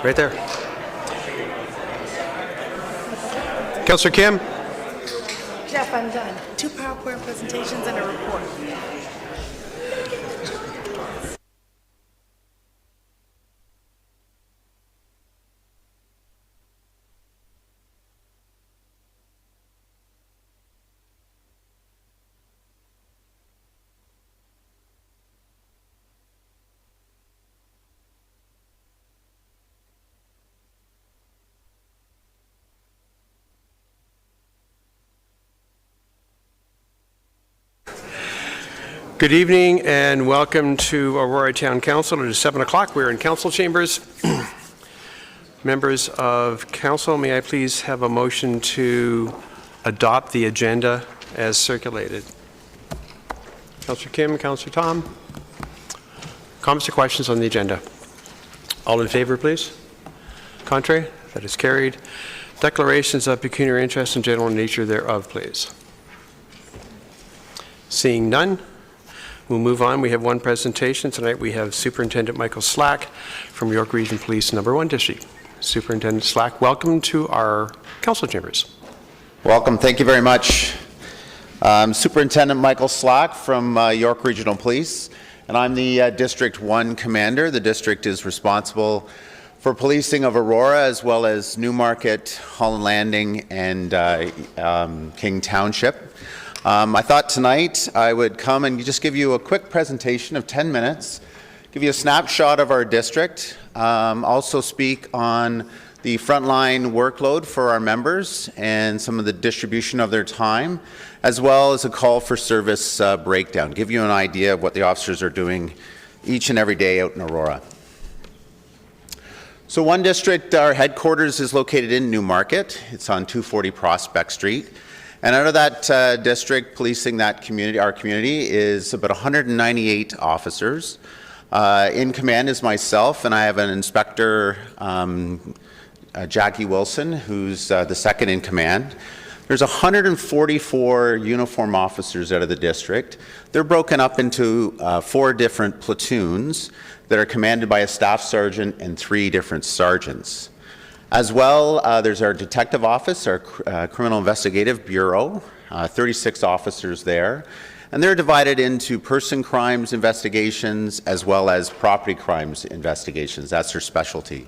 Right there. Councillor Kim? Jeff, I'm done. 2 PowerPoint presentations and a report. Good evening and welcome to Aurora Town Council. It is 7 o'clock. We're in council chambers. Members of council, may I please have a motion to adopt the agenda as circulated? Councillor Kim, Councillor Tom. Comments or questions on the agenda? All in favor, please? Contrary? That is carried. Declarations of pecuniary interest and general nature thereof, please. Seeing none, we'll move on. We have one presentation. Tonight we have Superintendent Michael Slack from York Region Police Number 1 District. Superintendent Slack, welcome to our council chambers. Welcome. Thank you very much. Superintendent Michael Slack from York Regional Police, and I'm the District 1 Commander. The district is responsible for policing of Aurora as well as Newmarket, Holland Landing, and King Township. I thought tonight I would come and just give you a quick presentation of 10 minutes, give you a snapshot of our district, also speak on the frontline workload for our members and some of the distribution of their time, as well as a call for service breakdown, give you an idea of what the officers are doing each and every day out in Aurora. So 1 District, our headquarters is located in Newmarket. It's on 240 Prospect Street. And out of that district, policing that community, our community, is about 198 officers. In command is myself, and I have an inspector, Jackie Wilson, who's the second in command. There's 144 uniform officers out of the district. They're broken up into 4 different platoons that are commanded by a staff sergeant and 3 different sergeants. As well, there's our detective office, our criminal investigative bureau, 36 officers there, and they're divided into person crimes investigations as well as property crimes investigations. That's their specialty.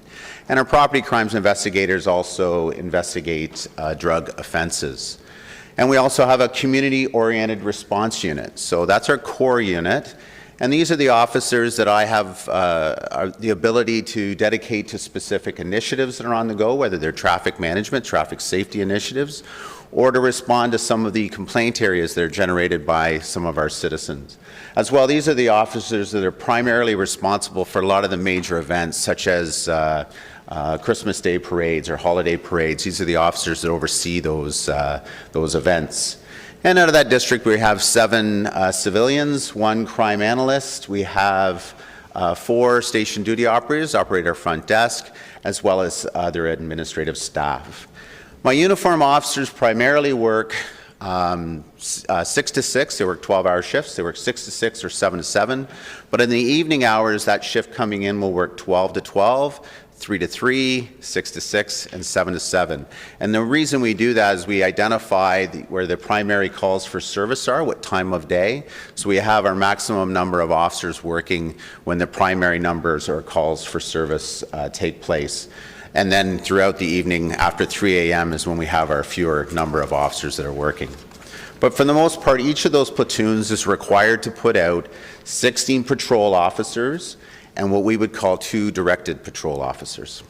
And our property crimes investigators also investigate drug offenses. And we also have a community-oriented response unit. So that's our core unit. And these are the officers that I have the ability to dedicate to specific initiatives that are on the go, whether they're traffic management, traffic safety initiatives, or to respond to some of the complaint areas that are generated by some of our citizens. As well, these are the officers that are primarily responsible for a lot of the major events, such as Christmas Day parades or holiday parades. These are the officers that oversee those events. And out of that district, we have 7 civilians, 1 crime analyst. We have 4 station duty operators, operate our front desk, as well as their administrative staff. My uniform officers primarily work 6 to 6. They work 12-hour shifts. They work 6 to 6 or 7 to 7. But in the evening hours, that shift coming in will work 12 to 12, 3 to 3, 6 to 6, and 7 to 7. And the reason we do that is we identify where the primary calls for service are, what time of day. So we have our maximum number of officers working when the primary numbers or calls for service take place. And then throughout the evening after 3 a.m. is when we have our fewer number of officers that are working. But for the most part, each of those platoons is required to put out 16 patrol officers and what we would call 2 directed patrol officers.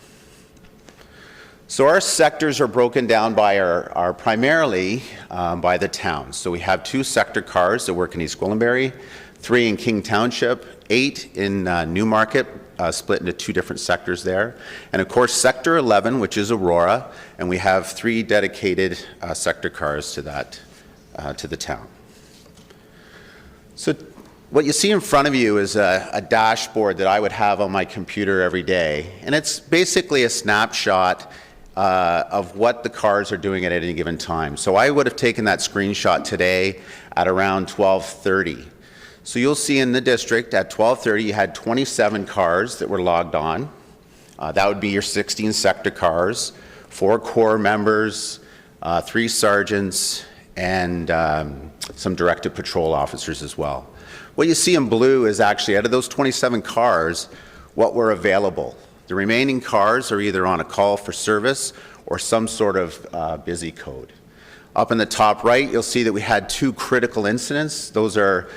So our sectors are broken down by our primarily by the towns. So we have 2 sector cars that work in East Gwillimbury, 3 in King Township, 8 in Newmarket, split into 2 different sectors there. And of course, Sector 11, which is Aurora, and we have 3 dedicated sector cars to that, to the town. So what you see in front of you is a dashboard that I would have on my computer every day. And it's basically a snapshot of what the cars are doing at any given time. So I would have taken that screenshot today at around 12:30. So you'll see in the district at 12:30 you had 27 cars that were logged on. That would be your 16 sector cars, 4 corps members, 3 sergeants, and some directed patrol officers as well. What you see in blue is actually, out of those 27 cars, what were available. The remaining cars are either on a call for service or some sort of busy code. Up in the top right, you'll see that we had 2 critical incidents. Those are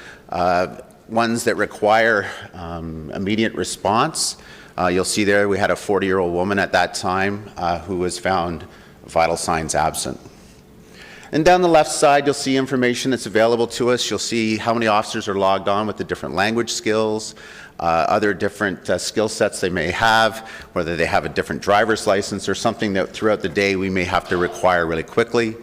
ones that require immediate response. You'll see there we had a 40-year-old woman at that time who was found vital signs absent. And down the left side, you'll see information that's available to us. You'll see how many officers are logged on with the different language skills, other different skill sets they may have, whether they have a different driver's license or something that throughout the day we may have to require really quickly.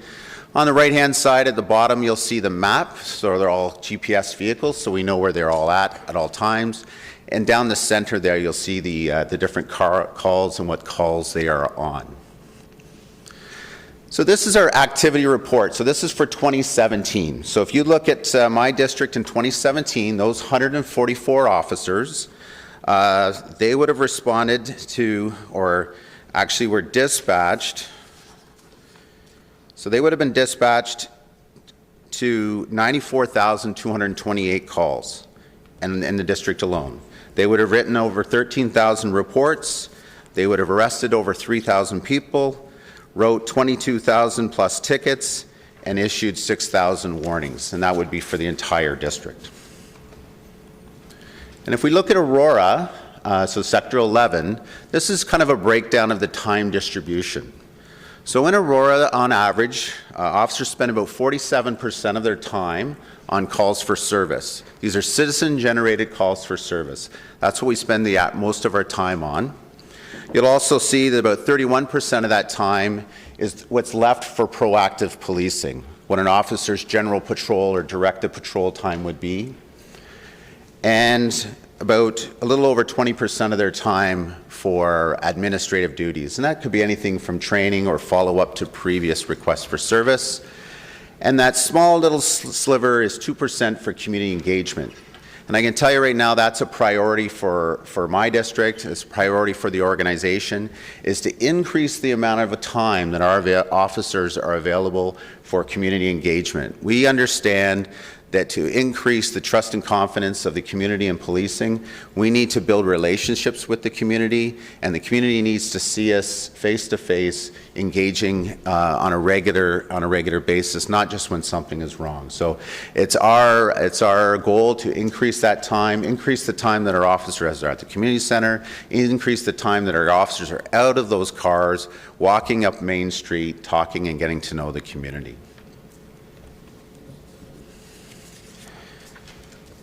On the right-hand side at the bottom, you'll see the map. So they're all GPS vehicles, so we know where they're all at all times. And down the center there, you'll see the different calls and what calls they are on. So this is our activity report. So this is for 2017. So if you look at my district in 2017, those 144 officers, they would have responded to, or actually were dispatched. So they would have been dispatched to 94,228 calls in the district alone. They would have written over 13,000 reports. They would have arrested over 3,000 people, wrote 22,000 plus tickets, and issued 6,000 warnings, and that would be for the entire district. And if we look at Aurora, so Sector 11, this is kind of a breakdown of the time distribution. So in Aurora, on average, officers spend about 47% of their time on calls for service. These are citizen-generated calls for service. That's what we spend most of our time on. You'll also see that about 31% of that time is what's left for proactive policing, what an officer's general patrol or directed patrol time would be. And about a little over 20% of their time for administrative duties. And that could be anything from training or follow-up to previous requests for service. And that small little sliver is 2% for community engagement. And I can tell you right now that's a priority for my district, it's a priority for the organization, is to increase the amount of time that our officers are available for community engagement. We understand that to increase the trust and confidence of the community in policing, we need to build relationships with the community, and the community needs to see us face to face, engaging on a regular basis, not just when something is wrong. So it's our goal to increase that time, increase the time that our officers are at the community center, increase the time that our officers are out of those cars, walking up Main Street, talking and getting to know the community.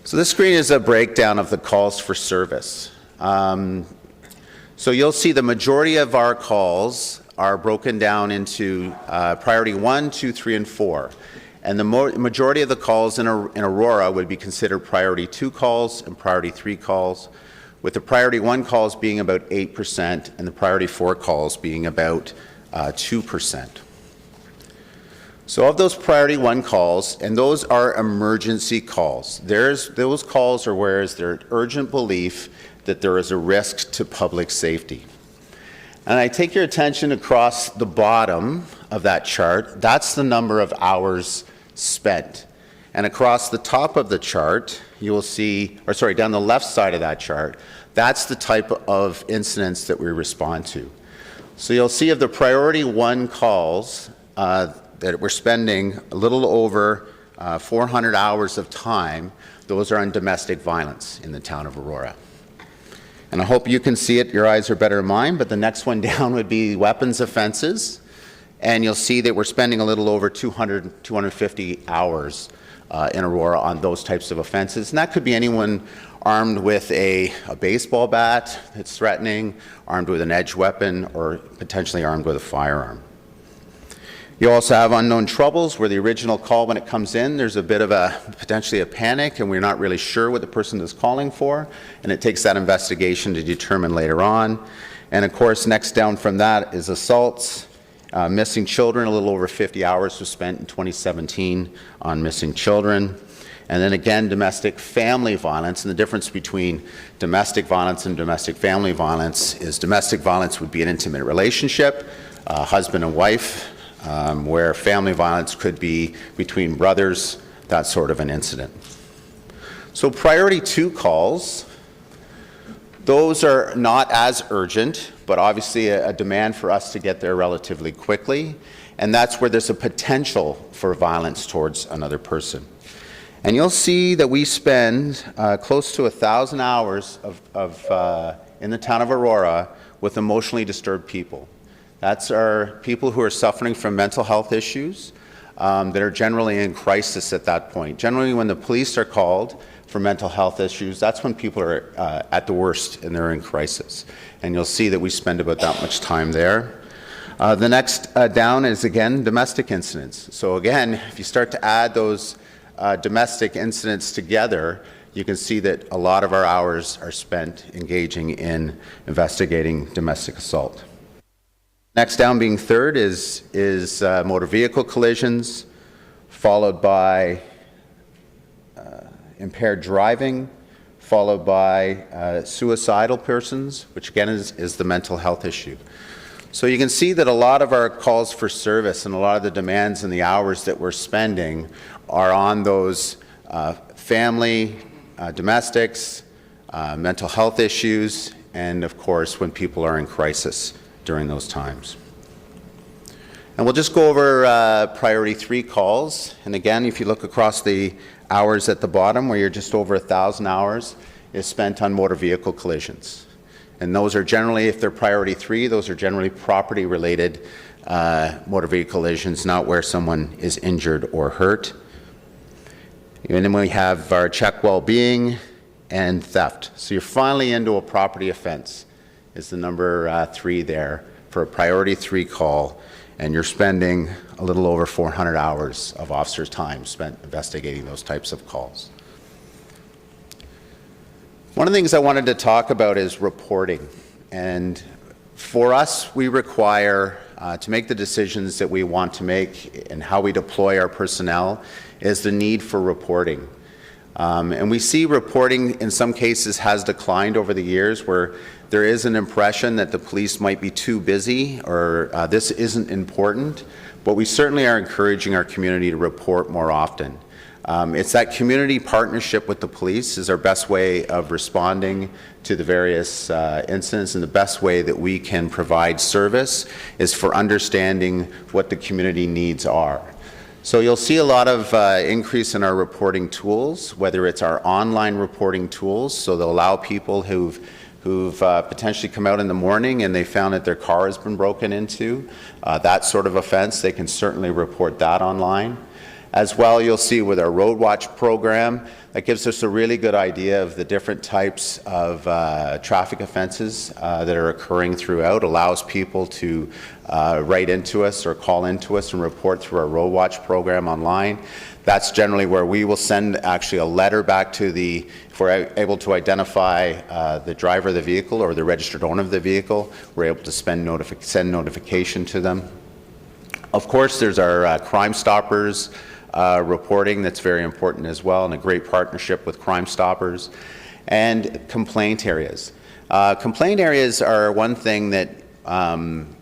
So this screen is a breakdown of the calls for service. So you'll see the majority of our calls are broken down into priority 1, 2, 3, and 4. And the majority of the calls in Aurora would be considered priority 2 calls and priority 3 calls, with the priority 1 calls being about 8% and the priority 4 calls being about 2%. So of those priority 1 calls, and those are emergency calls, those calls are where is there urgent belief that there is a risk to public safety. And I take your attention across the bottom of that chart, that's the number of hours spent. And across the top of the chart, you will see, or sorry, down the left side of that chart, that's the type of incidents that we respond to. So you'll see of the priority 1 calls, that we're spending a little over 400 hours of time, those are on domestic violence in the town of Aurora. And I hope you can see it, your eyes are better than mine, but the next one down would be weapons offenses. And you'll see that we're spending a little over 250 hours in Aurora on those types of offenses. And that could be anyone armed with a baseball bat that's threatening, armed with an edge weapon, or potentially armed with a firearm. You also have unknown troubles where the original call, when it comes in, there's a bit of potentially a panic and we're not really sure what the person is calling for, and it takes that investigation to determine later on. And of course, next down from that is assaults, missing children. A little over 50 hours was spent in 2017 on missing children. And then again, domestic family violence. And the difference between domestic violence and domestic family violence is domestic violence would be an intimate relationship, husband and wife, where family violence could be between brothers, that sort of an incident. So priority 2 calls, those are not as urgent, but obviously a demand for us to get there relatively quickly. And that's where there's a potential for violence towards another person. And you'll see that we spend close to 1,000 hours in the town of Aurora with emotionally disturbed people. That's our people who are suffering from mental health issues that are generally in crisis at that point. Generally, when the police are called for mental health issues, that's when people are at the worst and they're in crisis. And you'll see that we spend about that much time there. The next down is, again, domestic incidents. So again, if you start to add those domestic incidents together, you can see that a lot of our hours are spent engaging in investigating domestic assault. Next down, being third, is motor vehicle collisions, followed by impaired driving, followed by suicidal persons, which again is the mental health issue. So you can see that a lot of our calls for service and a lot of the demands and the hours that we're spending are on those family, domestics, mental health issues, and of course when people are in crisis during those times. And we'll just go over priority 3 calls. And again, if you look across the hours at the bottom, where you're just over 1,000 hours is spent on motor vehicle collisions. And those are generally, if they're priority 3, those are generally property-related motor vehicle collisions, not where someone is injured or hurt. And then we have our check well-being and theft. So you're finally into a property offense is the number 3 there for a priority 3 call, and you're spending a little over 400 hours of officers' time spent investigating those types of calls. One of the things I wanted to talk about is reporting. And for us, we require, to make the decisions that we want to make and how we deploy our personnel, is the need for reporting. And we see reporting in some cases has declined over the years, where there is an impression that the police might be too busy or this isn't important, but we certainly are encouraging our community to report more often. It's that community partnership with the police is our best way of responding to the various incidents, and the best way that we can provide service is for understanding what the community needs are. So you'll see a lot of increase in our reporting tools, whether it's our online reporting tools, so they'll allow people who've potentially come out in the morning and they found that their car has been broken into, that sort of offense, they can certainly report that online. As well, you'll see with our Road Watch program, that gives us a really good idea of the different types of traffic offenses that are occurring throughout, allows people to write into us or call into us and report through our Road Watch program online. That's generally where we will send actually a letter back to the, if we're able to identify the driver of the vehicle or the registered owner of the vehicle, we're able to send notification to them. Of course, there's our Crime Stoppers reporting that's very important as well, and a great partnership with Crime Stoppers. And complaint areas. Complaint areas are one thing that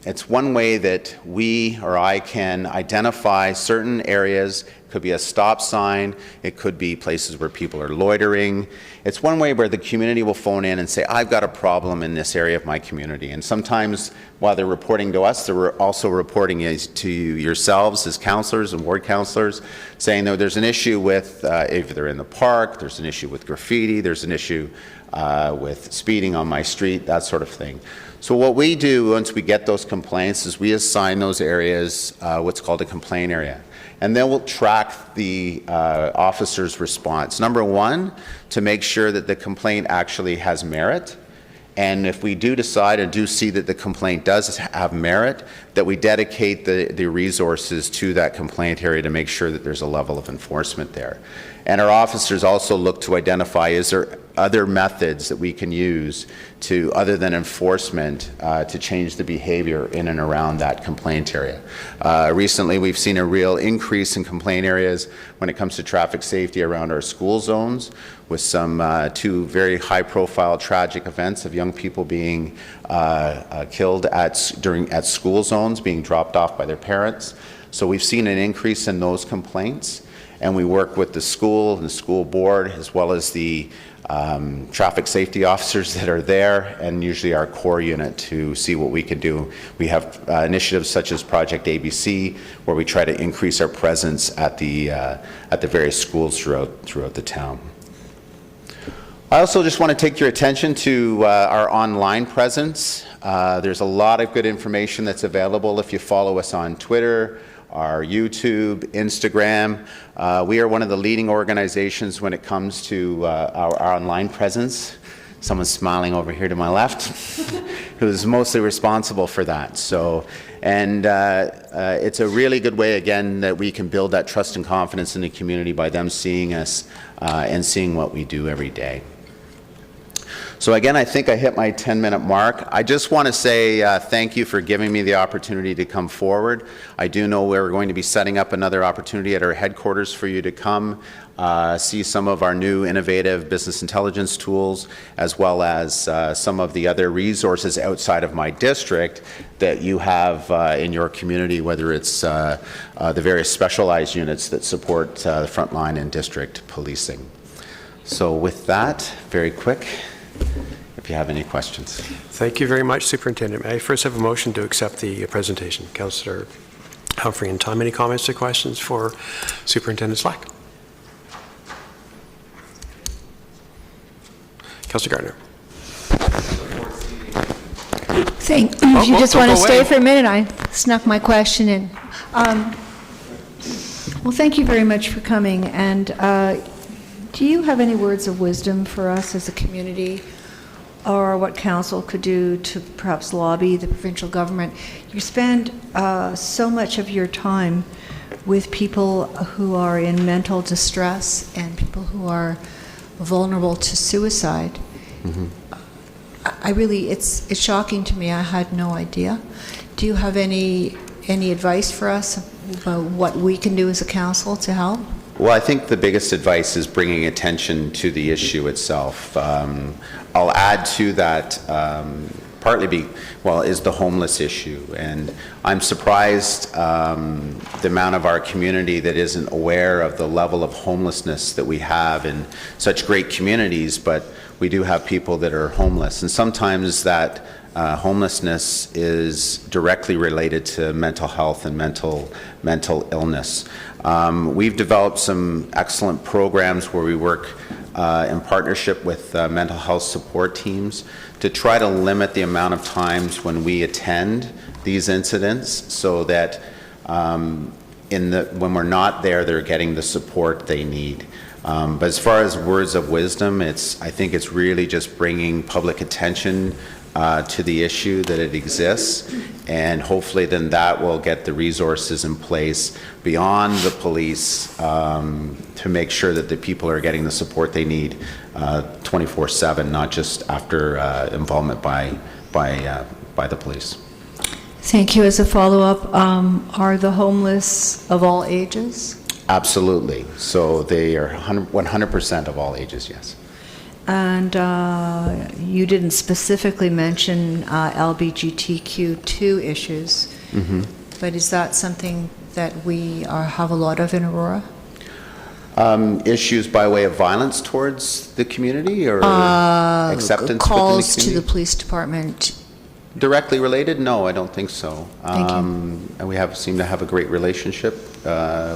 it's one way that we or I can identify certain areas. It could be a stop sign, it could be places where people are loitering. It's one way where the community will phone in and say, I've got a problem in this area of my community. And sometimes while they're reporting to us, they're also reporting to yourselves as councillors and ward councillors, saying that there's an issue with, if they're in the park, there's an issue with graffiti, there's an issue with speeding on my street, that sort of thing. So what we do once we get those complaints is we assign those areas what's called a complaint area. And then we'll track the officer's response. Number one, to make sure that the complaint actually has merit. And if we do decide and do see that the complaint does have merit, that we dedicate the resources to that complaint area to make sure that there's a level of enforcement there. And our officers also look to identify, is there other methods that we can use to, other than enforcement, to change the behavior in and around that complaint area. Recently, we've seen a real increase in complaint areas when it comes to traffic safety around our school zones, with some two very high-profile tragic events of young people being killed at school zones, being dropped off by their parents. So we've seen an increase in those complaints, and we work with the school and the school board, as well as the traffic safety officers that are there, and usually our core unit, to see what we can do. We have initiatives such as Project ABC, where we try to increase our presence at the various schools throughout the town. I also just want to take your attention to our online presence. There's a lot of good information that's available if you follow us on Twitter, our YouTube, Instagram. We are one of the leading organizations when it comes to our online presence. Someone's smiling over here to my left, who's mostly responsible for that. So, and it's a really good way, again, that we can build that trust and confidence in the community by them seeing us and seeing what we do every day. So again, I think I hit my 10-minute mark. I just want to say thank you for giving me the opportunity to come forward. I do know we're going to be setting up another opportunity at our headquarters for you to come see some of our new innovative business intelligence tools, as well as some of the other resources outside of my district that you have in your community, whether it's the various specialized units that support the frontline and district policing. So with that, very quick, if you have any questions. Thank you very much, Superintendent. May I first have a motion to accept the presentation? Councillor Humphrey and Tom, any comments or questions for Superintendent Slack? Councillor Gardner. If you just want to stay for a minute, I snuck my question in. Well, thank you very much for coming. And do you have any words of wisdom for us as a community, or what council could do to perhaps lobby the provincial government? You spend so much of your time with people who are in mental distress and people who are vulnerable to suicide. Mm-hmm. It's shocking to me. I had no idea. Do you have any advice for us about what we can do as a council to help? Well, I think the biggest advice is bringing attention to the issue itself. I'll add to that, is the homeless issue. And I'm surprised the amount of our community that isn't aware of the level of homelessness that we have in such great communities, but we do have people that are homeless. And sometimes that homelessness is directly related to mental health and mental illness. We've developed some excellent programs where we work in partnership with mental health support teams to try to limit the amount of times when we attend these incidents, so that when we're not there, they're getting the support they need. But as far as words of wisdom, I think it's really just bringing public attention to the issue that it exists, and hopefully then that will get the resources in place beyond the police to make sure that the people are getting the support they need 24/7, not just after involvement by the police. Thank you. As a follow-up, are the homeless of all ages? Absolutely. So they are 100% of all ages, yes. And you didn't specifically mention LGBTQ2 issues, mm-hmm. but is that something that we have a lot of in Aurora? Issues by way of violence towards the community, or acceptance calls within the community? To the police department. Directly related? No, I don't think so. Thank you. And we seem to have a great relationship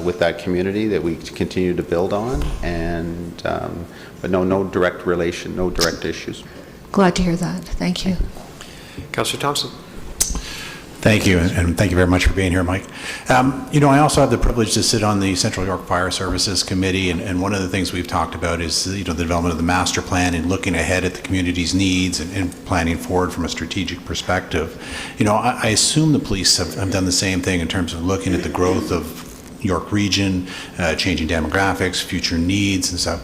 with that community that we continue to build on, and but no direct relation, no direct issues. Glad to hear that. Thank you. Councillor Thompson. Thank you, and thank you very much for being here, Mike. I also have the privilege to sit on the Central York Fire Services Committee, and one of the things we've talked about is the development of the master plan and looking ahead at the community's needs and planning forward from a strategic perspective. I assume the police have done the same thing in terms of looking at the growth of York region, changing demographics, future needs and stuff.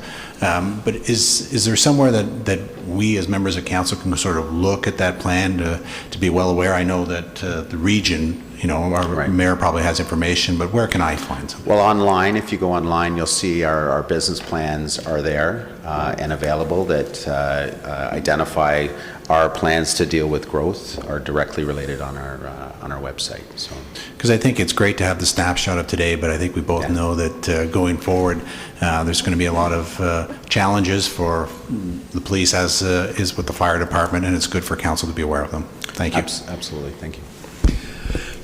But is there somewhere that we as members of council can sort of look at that plan to be well aware? I know that the region, our mayor probably has information, but where can I find something? Well, online, if you go online, you'll see our business plans are there and available that identify our plans to deal with growth are directly related on our website. So, because I think it's great to have the snapshot of today, but I think we both know that going forward, there's going to be a lot of challenges for the police, as is with the fire department, and it's good for council to be aware of them. Thank you. Absolutely. Thank you.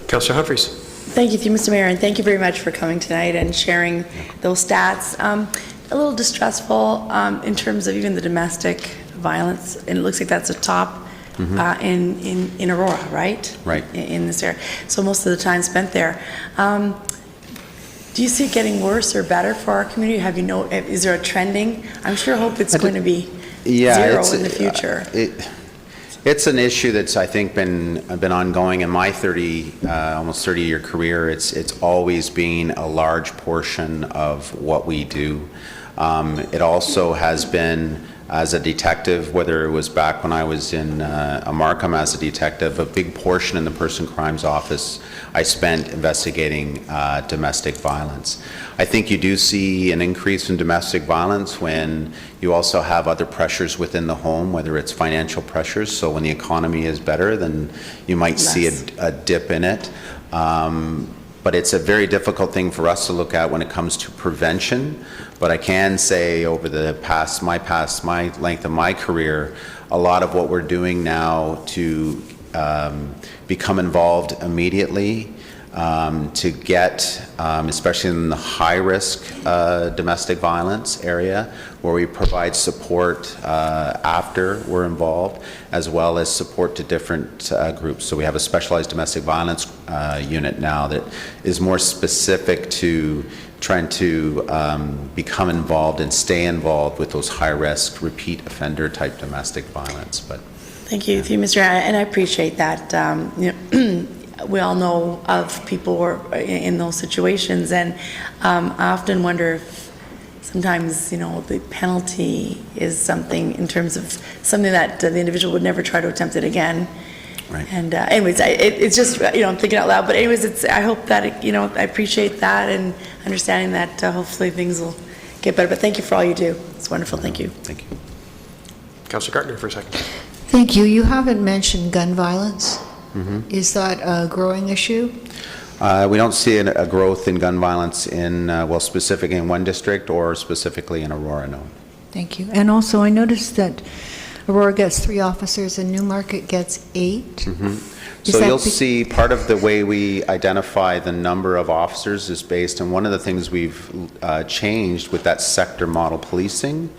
Councillor Humphreys. Thank you, Mr. Mayor, and thank you very much for coming tonight and sharing those stats. A little distressful in terms of even the domestic violence, and it looks like that's a top in Aurora, right? Right. In this area. So most of the time spent there. Do you see it getting worse or better for our community? Is there a trending? I'm sure hope it's going to be zero in the future. It's an issue that's, I think, been ongoing in my almost 30-year career. It's always been a large portion of what we do. It also has been, as a detective, whether it was back when I was in Markham as a detective, a big portion in the Person Crimes Office I spent investigating domestic violence. I think you do see an increase in domestic violence when you also have other pressures within the home, whether it's financial pressures. So when the economy is better, then you might see a dip in it. But it's a very difficult thing for us to look at when it comes to prevention. But I can say over my length of my career, a lot of what we're doing now to become involved immediately, to get, especially in the high-risk domestic violence area, where we provide support after we're involved, as well as support to different groups. So we have a specialized domestic violence unit now that is more specific to trying to become involved and stay involved with those high-risk, repeat offender type domestic violence. But Thank you, Mr. Mayor, and I appreciate that. We all know of people who are in those situations, and I often wonder if sometimes, the penalty is something in terms of something that the individual would never try to attempt it again. Right. And anyways, it's just, I'm thinking out loud, but anyways, I hope that, I appreciate that and understanding that hopefully things will get better. But thank you for all you do. It's wonderful. Thank you. thank you. Councillor Gartner for a second. Thank you. You haven't mentioned gun violence. Is that a growing issue? We don't see a growth in gun violence specifically in one district or specifically in Aurora, no. Thank you. And also, I noticed that Aurora gets 3 officers and Newmarket gets 8. So you'll see part of the way we identify the number of officers is based on one of the things we've changed with that sector model policing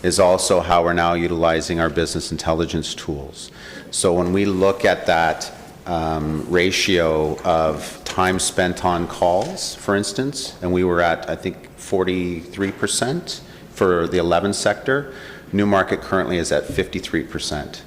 is also how we're now utilizing our business intelligence tools. So when we look at that ratio of time spent on calls, for instance, and we were at, I think, 43% for the 11 sector, Newmarket currently is at 53%.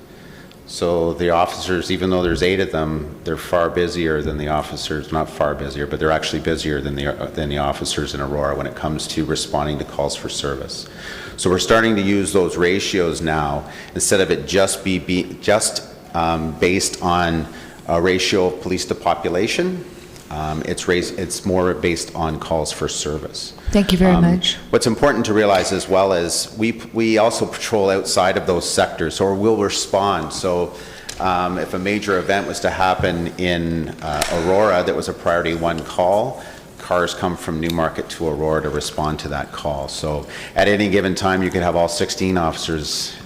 So the officers, even though there's 8 of them, they're far busier than the officers, not far busier, but they're actually busier than the officers in Aurora when it comes to responding to calls for service. So we're starting to use those ratios now, instead of it just based on a ratio of police to population. It's more based on calls for service. Thank you very much. What's important to realize as well is we also patrol outside of those sectors, or we'll respond. So if a major event was to happen in Aurora that was a priority 1 call, cars come from Newmarket to Aurora to respond to that call. So at any given time, you could have all 16 officers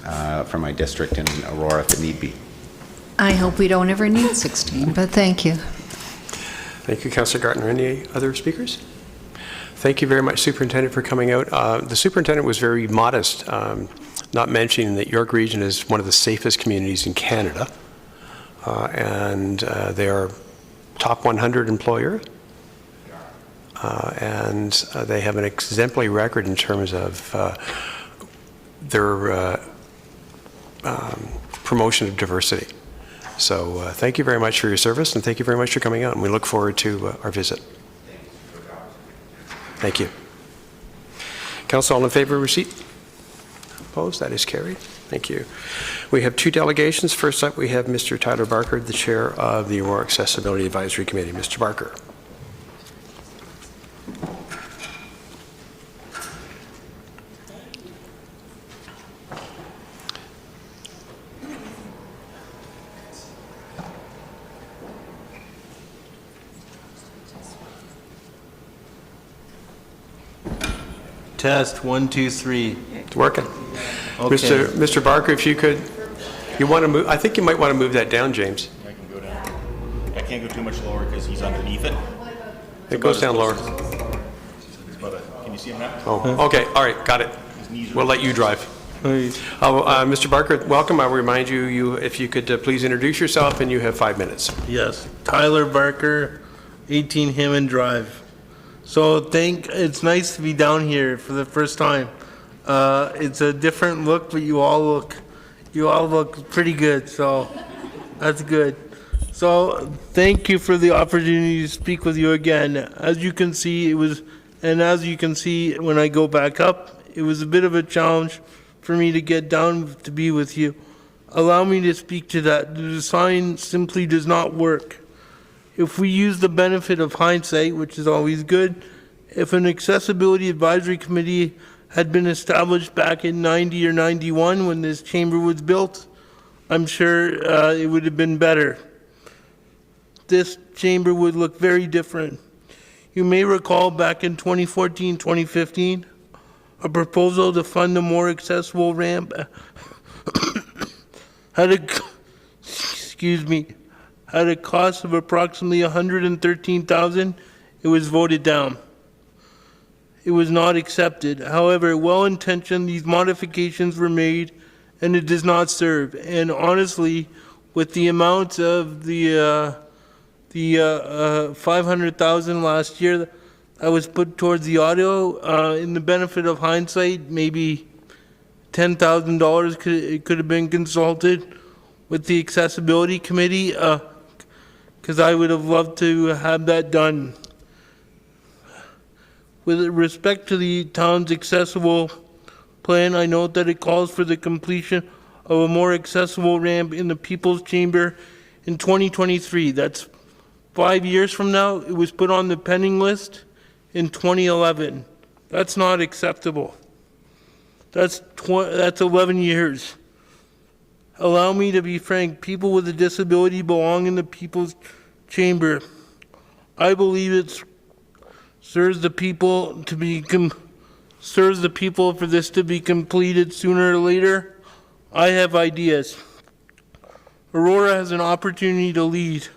from my district in Aurora if it need be. I hope we don't ever need 16, but thank you. Thank you, Councillor Gartner. Any other speakers? Thank you very much, Superintendent, for coming out. The Superintendent was very modest, not mentioning that York Region is one of the safest communities in Canada, and they are top 100 employer, and they have an exemplary record in terms of their promotion of diversity. So thank you very much for your service, and thank you very much for coming out, and we look forward to our visit. Thank you. Council, all in favor of receipt? Opposed? That is carried. Thank you. We have two delegations. First up, we have Mr. Tyler Barker, the Chair of the Aurora Accessibility Advisory Committee. Mr. Barker. Test, 1, 2, 3. It's working. Okay. Mr. Barker, if you could, you want to move, I think you might want to move that down, James. I can go down. I can't go too much lower because he's underneath it. It goes down lower. Can you see him now? Oh, okay, all right, got it. We'll let you drive. Mr. Barker, welcome. I'll remind you, if you could please introduce yourself, and you have 5 minutes. Yes, Tyler Barker, 18 Hammond Drive. So it's nice to be down here for the first time. It's a different look, but you all look pretty good, so that's good. So thank you for the opportunity to speak with you again. As you can see, as you can see when I go back up, it was a bit of a challenge for me to get down to be with you. Allow me to speak to that. The design simply does not work. If we use the benefit of hindsight, which is always good, if an accessibility advisory committee had been established back in 90 or 91 when this chamber was built, I'm sure it would have been better. This chamber would look very different. You may recall back in 2014, 2015, a proposal to fund a more accessible ramp had a cost of approximately $113,000. It was voted down. It was not accepted. However, well-intentioned, these modifications were made, and it does not serve. And honestly, with the amount of the $500,000 last year that was put towards the audio, in the benefit of hindsight, maybe $10,000 could have been consulted with the accessibility committee, because I would have loved to have that done. With respect to the town's accessible plan, I note that it calls for the completion of a more accessible ramp in the People's Chamber in 2023. That's 5 years from now. It was put on the pending list in 2011. That's not acceptable. That's 11 years. Allow me to be frank. People with a disability belong in the People's Chamber. I believe it serves the people for this to be completed sooner or later. I have ideas. Aurora has an opportunity to lead.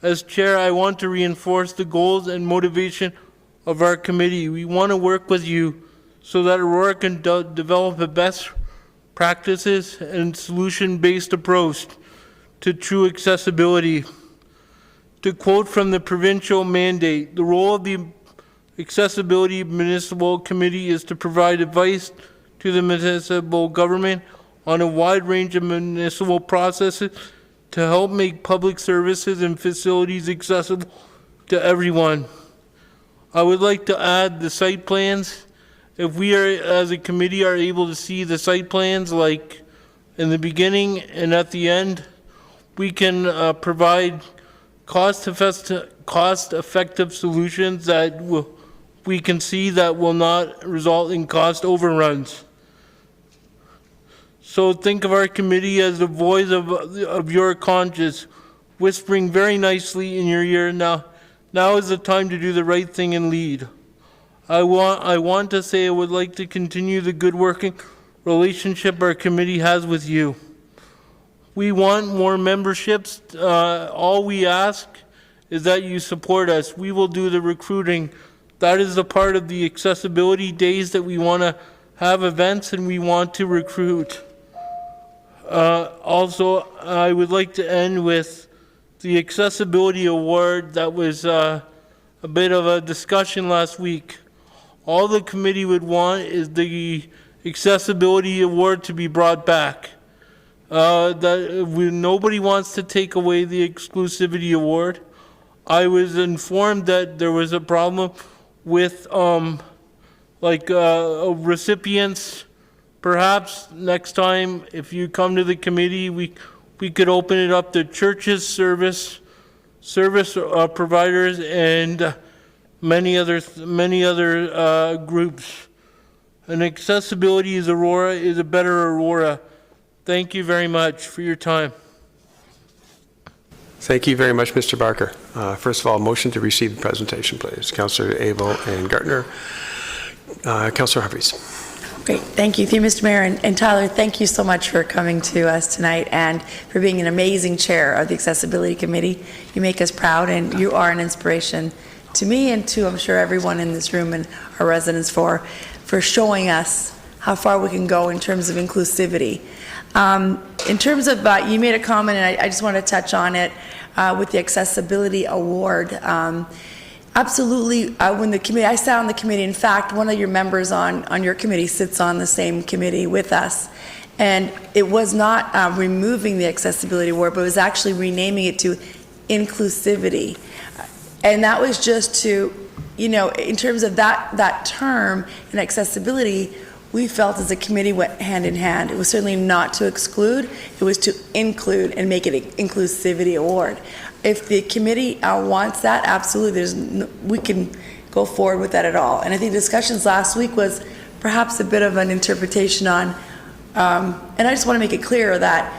As chair, I want to reinforce the goals and motivation of our committee. We want to work with you so that Aurora can develop a best practices and solution-based approach to true accessibility. To quote from the provincial mandate, the role of the Accessibility Municipal Committee is to provide advice to the municipal government on a wide range of municipal processes to help make public services and facilities accessible to everyone. I would like to add the site plans. If we are, as a committee, are able to see the site plans like in the beginning and at the end, we can provide cost-effective solutions that we can see that will not result in cost overruns. So think of our committee as the voice of your conscience, whispering very nicely in your ear. Now is the time to do the right thing and lead. I want to say I would like to continue the good working relationship our committee has with you. We want more memberships. All we ask is that you support us. We will do the recruiting. That is the part of the accessibility days that we want to have events and we want to recruit. Also, I would like to end with the Accessibility Award that was a bit of a discussion last week. All the committee would want is the Accessibility Award to be brought back. Nobody wants to take away the Exclusivity Award. I was informed that there was a problem with recipients. Perhaps next time, if you come to the committee, we could open it up to churches, service providers, and many other groups. And accessibility is a better Aurora. Thank you very much for your time. Thank you very much, Mr. Barker. First of all, motion to receive the presentation, please. Councillor Abel and Gartner. Councillor Humphries. Great, thank you, Mr. Mayor, and Tyler, thank you so much for coming to us tonight and for being an amazing chair of the Accessibility Committee. You make us proud, and you are an inspiration to me and to, I'm sure, everyone in this room and our residents for showing us how far we can go in terms of inclusivity. In terms of, you made a comment, and I just want to touch on it with the Accessibility Award. Absolutely, when the committee, I sat on the committee, in fact, one of your members on your committee sits on the same committee with us, and it was not removing the Accessibility Award, but it was actually renaming it to Inclusivity. And that was just to, in terms of that term and accessibility, we felt as a committee went hand in hand. It was certainly not to exclude, it was to include and make it an Inclusivity Award. If the committee wants that, absolutely, we can go forward with that at all. And I think discussions last week was perhaps a bit of an interpretation on, and I just want to make it clear that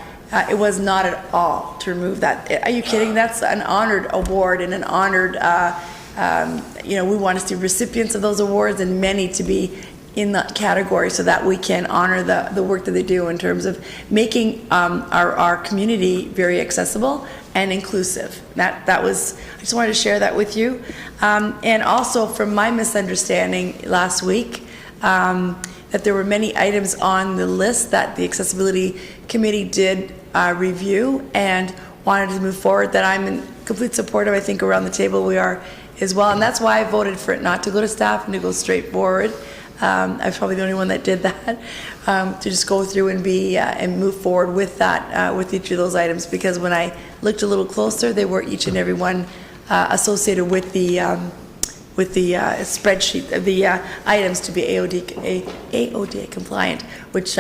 it was not at all to remove that. Are you kidding? That's an honored award and an honored, we want to see recipients of those awards and many to be in that category so that we can honor the work that they do in terms of making our community very accessible and inclusive. That was, I just wanted to share that with you. And also from my misunderstanding last week, that there were many items on the list that the Accessibility Committee did review and wanted to move forward that I'm in complete support of. I think around the table we are as well. And that's why I voted for it not to go to staff and to go straight forward. I was probably the only one that did that, to just go through and and move forward with that, with each of those items, because when I looked a little closer, they were each and every one associated with the spreadsheet of the items to be AODA compliant, which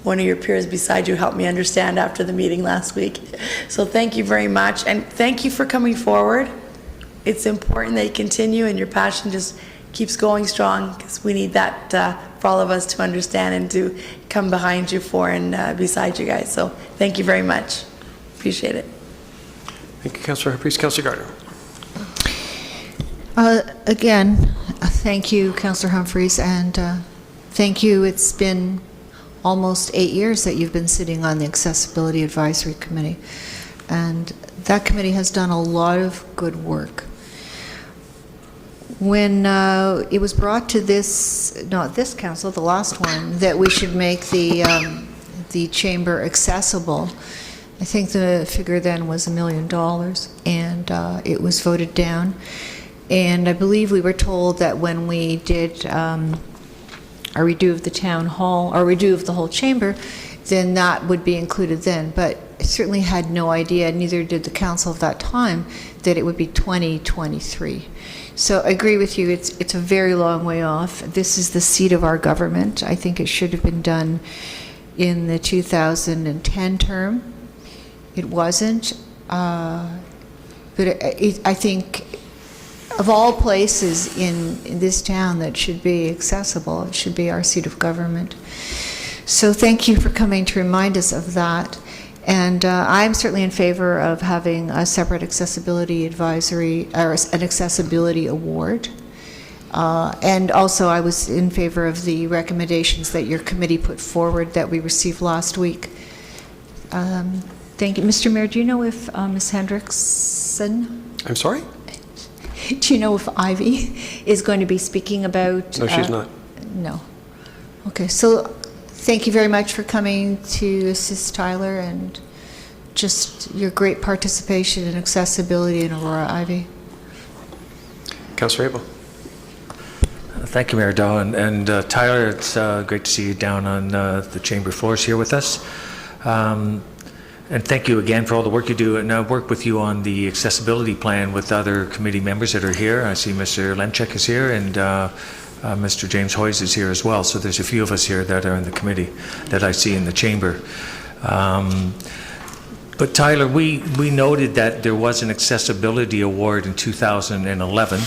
one of your peers beside you helped me understand after the meeting last week. So thank you very much, and thank you for coming forward. It's important that you continue, and your passion just keeps going strong, because we need that for all of us to understand and to come behind you for and beside you guys. So thank you very much. Appreciate it. Thank you, Councillor Humphries. Councillor Gardner. Again, thank you, Councillor Humphries, and thank you. It's been almost 8 years that you've been sitting on the Accessibility Advisory Committee, and that committee has done a lot of good work. When it was brought to not this council, the last one, that we should make the chamber accessible, I think the figure then was $1 million, and it was voted down. And I believe we were told that when we did our redo of the town hall, or redo of the whole chamber, then that would be included then. But I certainly had no idea, neither did the council at that time, that it would be 2023. So I agree with you, it's a very long way off. This is the seat of our government. I think it should have been done in the 2010 term. It wasn't. But I think of all places in this town that should be accessible, it should be our seat of government. So thank you for coming to remind us of that. And I'm certainly in favor of having a separate accessibility advisory, or an accessibility award. And also I was in favor of the recommendations that your committee put forward that we received last week. Thank you. Mr. Mayor, do you know if Ms. Hendrickson? I'm sorry? Do you know if Ivy is going to be speaking about? No, she's not. No. Okay, so thank you very much for coming to assist Tyler, and just your great participation in accessibility in Aurora, Ivy. Councillor Abel. Thank you, Mayor Dahl. And Tyler, it's great to see you down on the chamber floors here with us. And thank you again for all the work you do. And I work with you on the accessibility plan with other committee members that are here. I see Mr. Lemchek is here, and Mr. James Hoyes is here as well. So there's a few of us here that are in the committee that I see in the chamber. But Tyler, we noted that there was an accessibility award in 2011,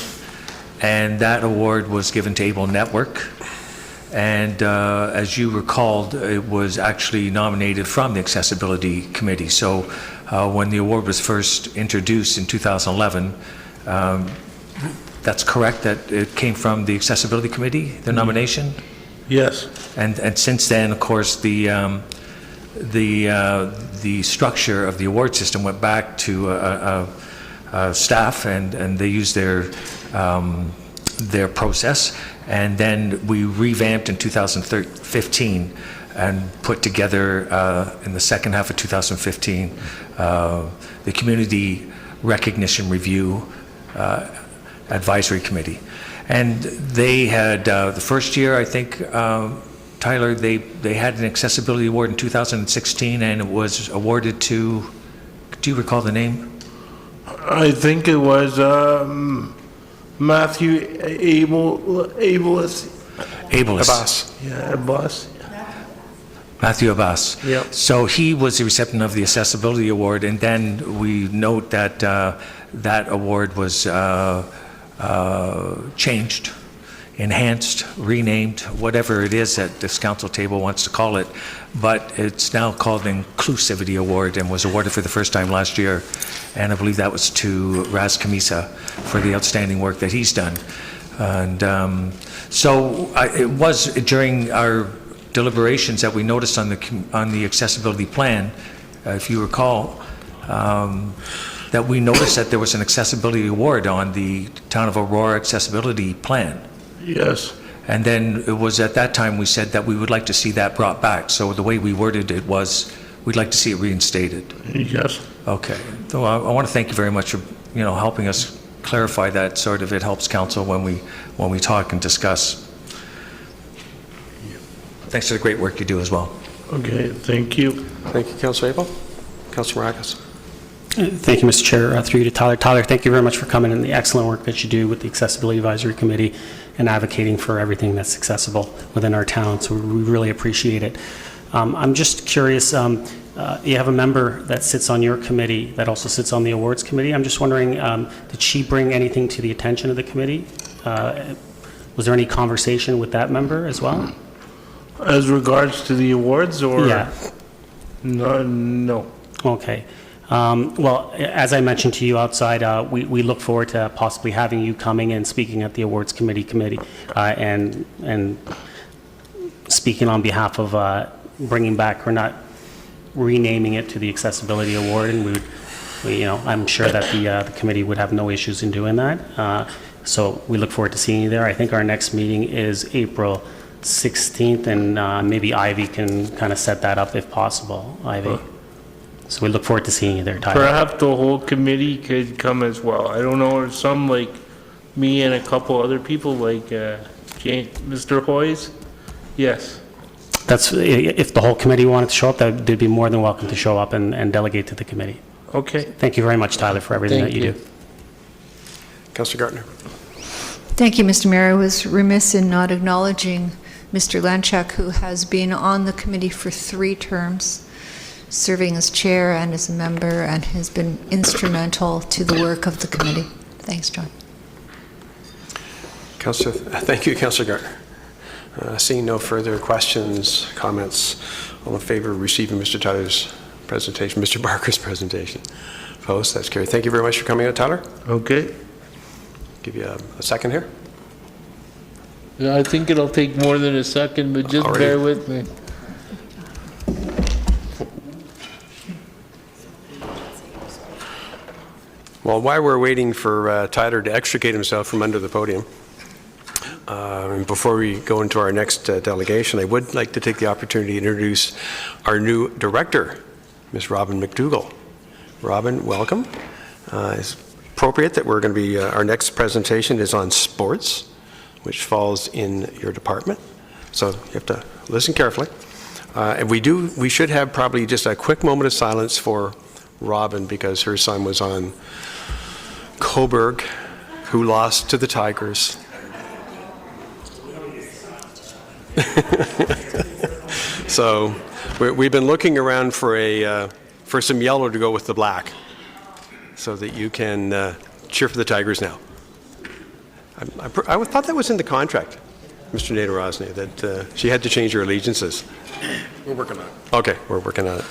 and that award was given to Able Network. And as you recalled, it was actually nominated from the Accessibility Committee. So when the award was first introduced in 2011, that's correct, that it came from the Accessibility Committee, the nomination? Yes. And since then, of course, the structure of the award system went back to staff, and they used their process. And then we revamped in 2015 and put together in the second half of 2015 the Community Recognition Review Advisory Committee. And they had, the first year, I think, Tyler, they had an accessibility award in 2016, and it was awarded to, do you recall the name? I think it was Matthew Abelus. Abbas. Yeah, Abbas. Matthew Abbas. Yep. So he was the recipient of the Accessibility Award, and then we note that that award was changed, enhanced, renamed, whatever it is that this council table wants to call it, but it's now called an Inclusivity Award and was awarded for the first time last year. And I believe that was to Raz Kamisa for the outstanding work that he's done. And it was during our deliberations that we noticed on the accessibility plan, if you recall, that we noticed that there was an accessibility award on the Town of Aurora accessibility plan. Yes. And then it was at that time we said that we would like to see that brought back. So the way we worded it was, we'd like to see it reinstated. Yes. Okay. So I want to thank you very much for, helping us clarify that. Sort of, it helps council when we talk and discuss. Thanks for the great work you do as well. Okay, thank you. Thank you, Councilor Abel. Councilor Maracas. Thank you, Mr. Chair. Through you to Tyler. Tyler, thank you very much for coming and the excellent work that you do with the Accessibility Advisory Committee and advocating for everything that's accessible within our town. So we really appreciate it. I'm just curious, you have a member that sits on your committee that also sits on the awards committee. I'm just wondering, did she bring anything to the attention of the committee? Was there any conversation with that member as well? As regards to the awards, or? Yeah. No. Okay. Well, as I mentioned to you outside, we look forward to possibly having you coming and speaking at the awards committee, and speaking on behalf of bringing back or not renaming it to the Accessibility Award, and I'm sure that the committee would have no issues in doing that. So we look forward to seeing you there. I think our next meeting is April 16th, and maybe Ivy can kind of set that up if possible, Ivy. So we look forward to seeing you there, Tyler. Perhaps the whole committee could come as well. I don't know, or some like me and a couple other people like Mr. Hoyes. Yes. That's, if the whole committee wanted to show up, they'd be more than welcome to show up and delegate to the committee. Okay. Thank you very much, Tyler, for everything Thank that you you. do. Councilor Gartner. Thank you, Mr. Mayor. I was remiss in not acknowledging Mr. Lanchak, who has been on the committee for 3 terms, serving as chair and as a member, and has been instrumental to the work of the committee. Thanks, John. Thank you, Councilor Gartner. Seeing no further questions, comments, all in favor of receiving Mr. Tyler's presentation, Mr. Barker's presentation. Opposed? That's carried. Thank you very much for coming out, Tyler. Okay. Give you a second here. Yeah, I think it'll take more than a second, but just Already. bear with me. Well, while we're waiting for Tyler to extricate himself from under the podium, and before we go into our next delegation, I would like to take the opportunity to introduce our new director, Ms. Robin McDougall. Robin, welcome. It's appropriate that we're going to be, our next presentation is on sports, which falls in your department. So you have to listen carefully. And we should have probably just a quick moment of silence for Robin, because her son was on Coburg, who lost to the Tigers. So we've been looking around for some yellow to go with the black, so that you can cheer for the Tigers now. I thought that was in the contract, Mr. Nader Rosny, that she had to change her allegiances. We're working on it. Okay, we're working on it.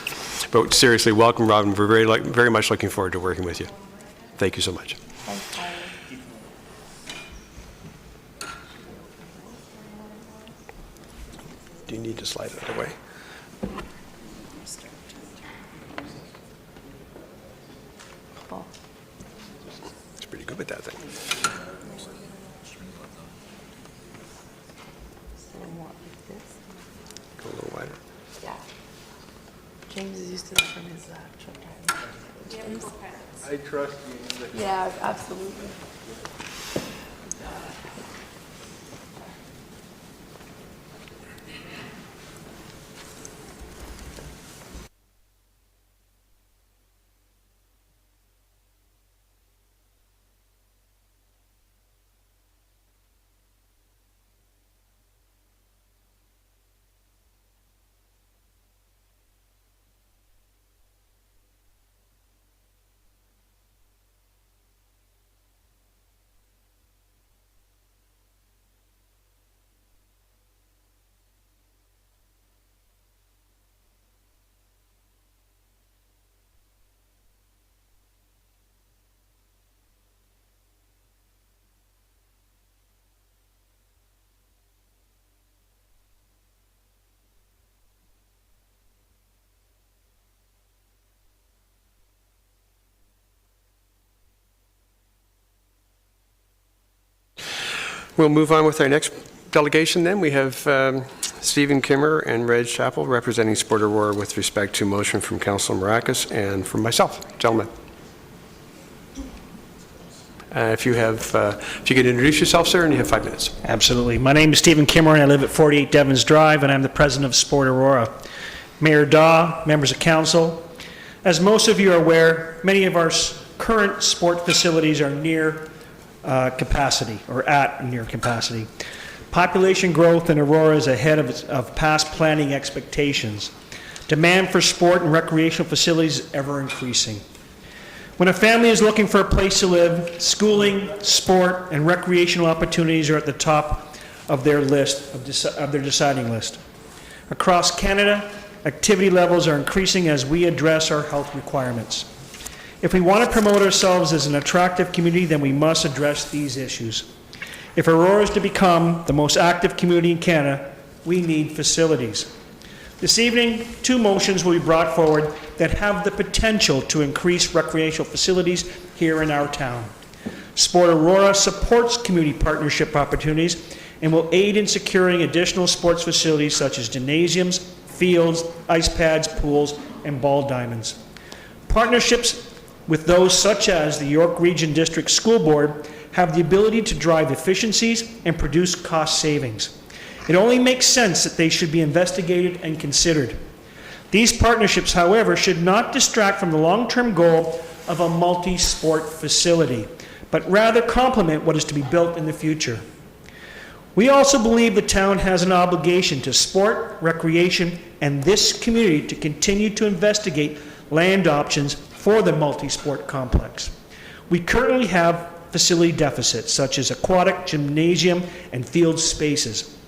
But seriously, welcome, Robin. We're very much looking forward to working with you. Thank you so much. Do you need to slide it away? It's pretty good with that thing. Go a little wider. Yeah. James is used to that from his truck driving. I trust you. Yeah, absolutely. We'll move on with our next delegation then. We have Stephen Kimmer and Reg Chappell representing Sport Aurora with respect to motion from Councilor Maracas and from myself. Gentlemen. If you could introduce yourself, sir, and you have 5 minutes. Absolutely. My name is Stephen Kimmer, and I live at 48 Devons Drive, and I'm the president of Sport Aurora. Mayor Daw, members of council, as most of you are aware, many of our current sport facilities are near capacity, or at near capacity. Population growth in Aurora is ahead of past planning expectations. Demand for sport and recreational facilities is ever increasing. When a family is looking for a place to live, schooling, sport, and recreational opportunities are at the top of their list, of their deciding list. Across Canada, activity levels are increasing as we address our health requirements. If we want to promote ourselves as an attractive community, then we must address these issues. If Aurora is to become the most active community in Canada, we need facilities. This evening, 2 motions will be brought forward that have the potential to increase recreational facilities here in our town. Sport Aurora supports community partnership opportunities and will aid in securing additional sports facilities such as gymnasiums, fields, ice pads, pools, and ball diamonds. Partnerships with those such as the York Region District School Board have the ability to drive efficiencies and produce cost savings. It only makes sense that they should be investigated and considered. These partnerships, however, should not distract from the long-term goal of a multi-sport facility, but rather complement what is to be built in the future. We also believe the town has an obligation to sport, recreation, and this community to continue to investigate land options for the multi-sport complex. We currently have facility deficits such as aquatic, gymnasium, and field spaces.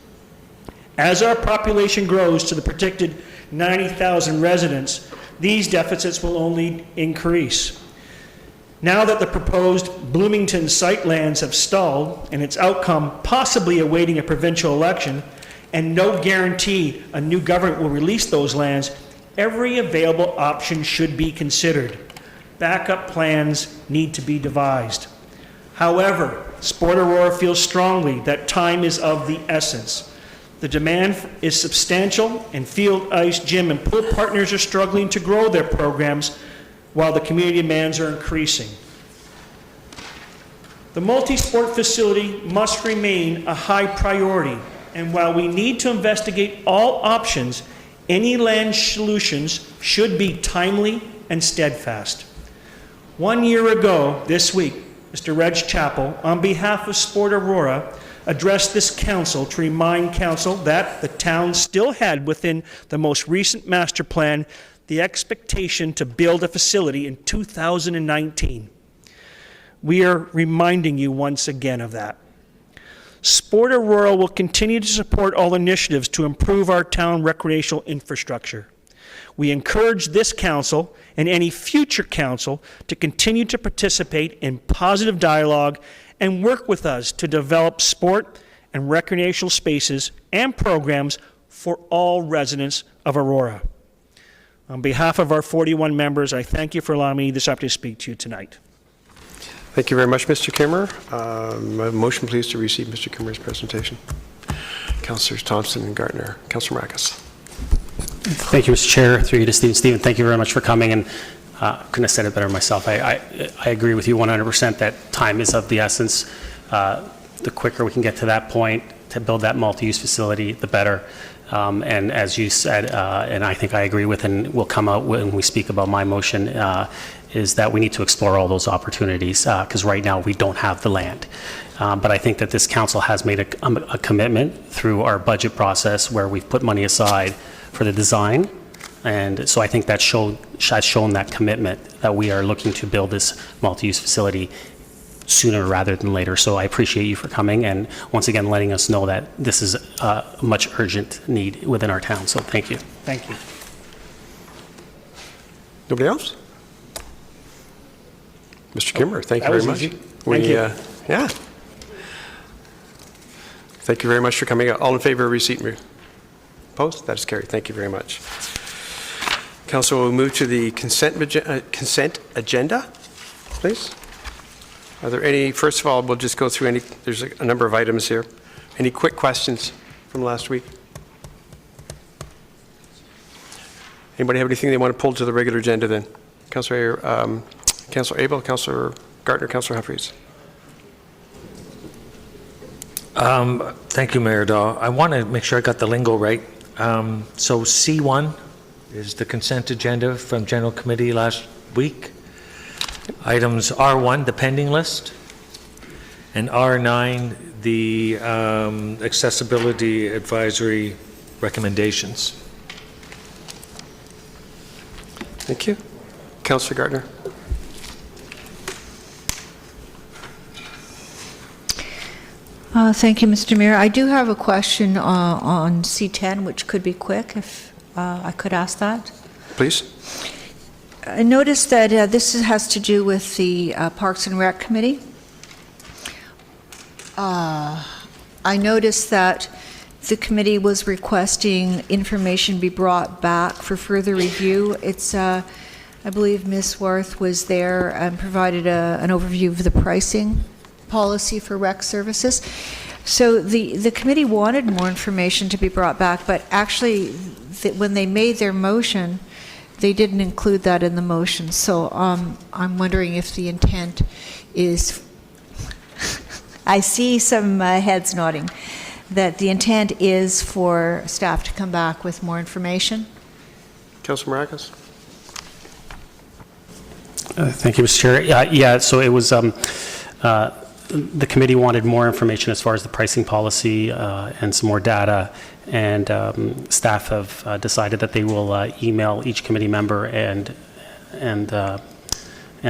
As our population grows to the predicted 90,000 residents, these deficits will only increase. Now that the proposed Bloomington site lands have stalled and its outcome possibly awaiting a provincial election, and no guarantee a new government will release those lands, every available option should be considered. Backup plans need to be devised. However, Sport Aurora feels strongly that time is of the essence. The demand is substantial, and field, ice, gym, and pool partners are struggling to grow their programs while the community demands are increasing. The multi-sport facility must remain a high priority, and while we need to investigate all options, Any land solutions should be timely and steadfast. 1 year ago this week, Mr. Reg Chappell, on behalf of Sport Aurora, addressed this council to remind council that the town still had within the most recent master plan the expectation to build a facility in 2019. We are reminding you once again of that. Sport Aurora will continue to support all initiatives to improve our town recreational infrastructure. We encourage this council and any future council to continue to participate in positive dialogue and work with us to develop sport and recreational spaces and programs for all residents of Aurora. On behalf of our 41 members, I thank you for allowing me this opportunity to speak to you tonight. Thank you very much, Mr. Kimmer. A motion, please, to receive Mr. Kimmer's presentation. Councillors Thompson and Gardner. Councillor Marcus. Thank you, Mr. Chair. Through you to Stephen. Stephen, thank you very much for coming, and couldn't have said it better myself. I agree with you 100% that time is of the essence. The quicker we can get to that point to build that multi-use facility, the better. And as you said, and I think I agree with, and will come out when we speak about my motion, is that we need to explore all those opportunities, because right now we don't have the land. But I think that this council has made a commitment through our budget process where we've put money aside for the design. And so I think that has shown that commitment that we are looking to build this multi-use facility sooner rather than later. So I appreciate you for coming and once again letting us know that this is a much urgent need within our town. So thank you. Thank you. Nobody else? Mr. Kimmer, thank you that very was much. easy. Thank you. Yeah. Thank you very much for coming. All in favor of receipt and post? That is carried. Thank you very much. Council will move to the consent agenda, please. Are there any, first of all, we'll just go through there's a number of items here. Any quick questions from last week? Anybody have anything they want to pull to the regular agenda then? Councillor Abel, Councillor Gardner, Councillor Humphreys. Thank you, Mayor Daw. I want to make sure I got the lingo right. So C1 is the consent agenda from General Committee last week. Items R1, the pending list, and R9, the accessibility advisory recommendations. Thank you. Councillor Gardner. Thank you, Mr. Mayor. I do have a question on C10, which could be quick, if I could ask that. Please. I noticed that this has to do with the Parks and Rec Committee. I noticed that the committee was requesting information be brought back for further review. It's, I believe Ms. Worth was there and provided an overview of the pricing policy for rec services. So the committee wanted more information to be brought back, but actually when they made their motion, they didn't include that in the motion. So I'm wondering if the intent is, I see some heads nodding, that the intent is for staff to come back with more information. Councillor Marcus. Thank you, Mr. Chair. Yeah, so it was, the committee wanted more information as far as the pricing policy and some more data, and staff have decided that they will email each committee member and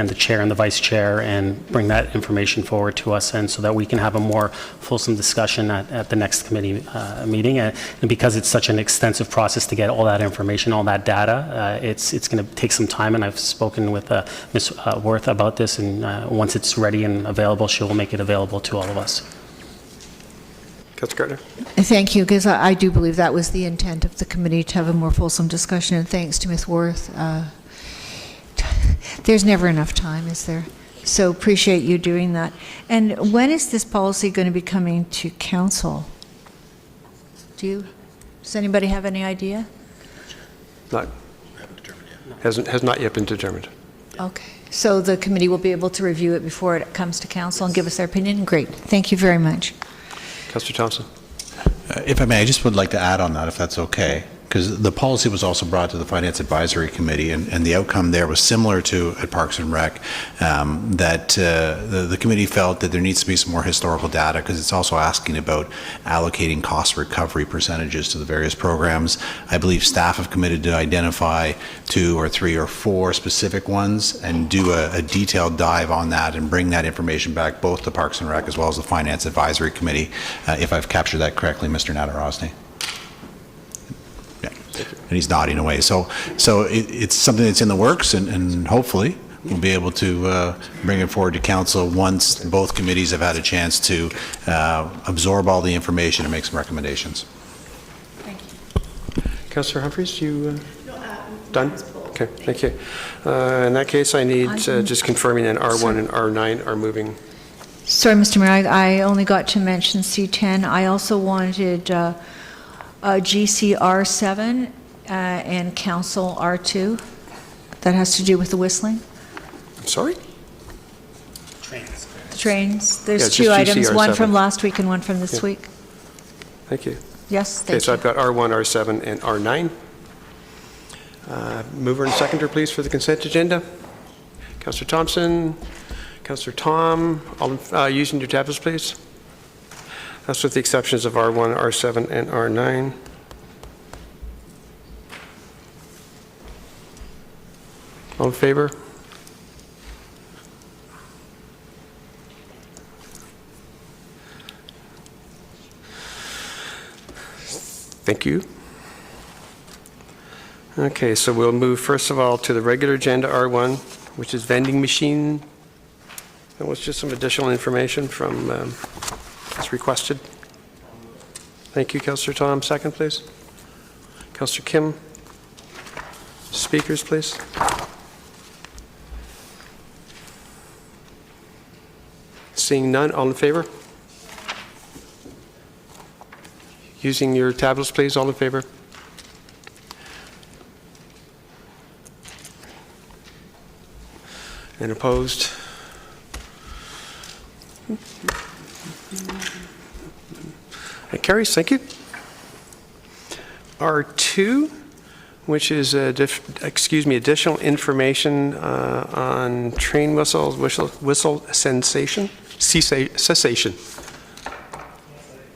the chair and the vice chair and bring that information forward to us, and so that we can have a more fulsome discussion at the next committee meeting. And because it's such an extensive process to get all that information, all that data, it's going to take some time, and I've spoken with Ms. Worth about this, and once it's ready and available, she will make it available to all of us. Councillor Gardner. Thank you, because I do believe that was the intent of the committee, to have a more fulsome discussion, and thanks to Ms. Worth. There's never enough time, is there? So appreciate you doing that. And when is this policy going to be coming to council? Does anybody have any idea? Has not yet been determined. Okay. So the committee will be able to review it before it comes to council and give us their opinion? Great. Thank you very much. Councillor Thompson. If I may, I just would like to add on that, if that's okay. because the policy was also brought to the Finance Advisory Committee, and the outcome there was similar to at Parks and Rec, that the committee felt that there needs to be some more historical data, because it's also asking about allocating cost recovery percentages to the various programs. I believe staff have committed to identify 2 or 3 or 4 specific ones and do a detailed dive on that and bring that information back both to Parks and Rec as well as the Finance Advisory Committee, if I've captured that correctly, Mr. Nadarosny. And he's nodding away. So it's something that's in the works, and hopefully we'll be able to bring it forward to council once both committees have had a chance to absorb all the information and make some recommendations. Thank you. Councillor Humphries, you done? Okay, thank you. In that case, I need just confirming that R1 and R9 are moving. Sorry, Mr. Mayor, I only got to mention C10. I also wanted GCR7 and Council R2. That has to do with the whistling. I'm sorry? The trains. There's Yeah, it's 2 just items, one GCR7. from last week and one from this Yeah. week. Thank you. Yes, Okay, thank so you. I've got R1, R7, and R9. Mover and seconder, please, for the consent agenda. Councillor Thompson, Councillor Tom, all using your tablets, please. That's with the exceptions of R1, R7, and R9. All in favor? Thank you. Okay, so we'll move first of all to the regular agenda, R1, which is vending machine. That was just some additional information from, as requested. Thank you, Councillor Tom. Second, please. Councillor Kim. Speakers, please. Seeing none, all in favor? Using your tablets, please, all in favor? And opposed? It carries, thank you. R2, which is, additional information on train whistle cessation.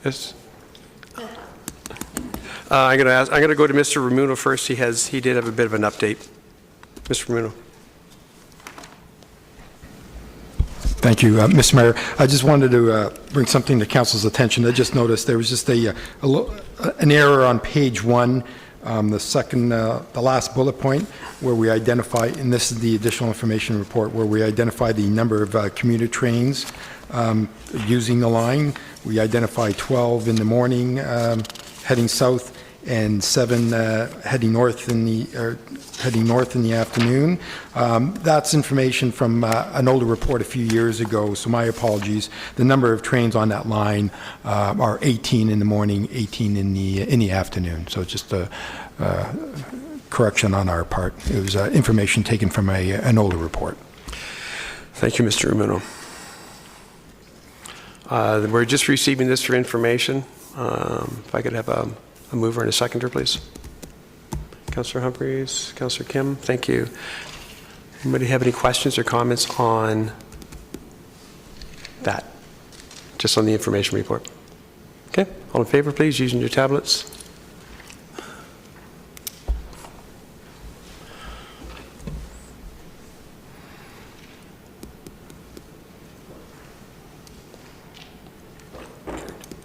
Yes. I'm going to go to Mr. Ramuno first. He did have a bit of an update. Mr. Ramuno. Thank you, Mr. Mayor. I just wanted to bring something to council's attention. I just noticed there was just an error on page 1, the last bullet point, where we identify, and this is the additional information report, where we identify the number of commuter trains using the line. We identify 12 in the morning heading south, and 7 heading north in the afternoon. That's information from an older report a few years ago, so my apologies. The number of trains on that line are 18 in the morning, 18 in the afternoon. So just a correction on our part. It was information taken from an older report. Thank you, Mr. Ramuno. We're just receiving this for information. If I could have a mover and a seconder, please. Councillor Humphries, Councillor Kim, thank you. Anybody have any questions or comments on that? Just on the information report. Okay, all in favor, please, using your tablets.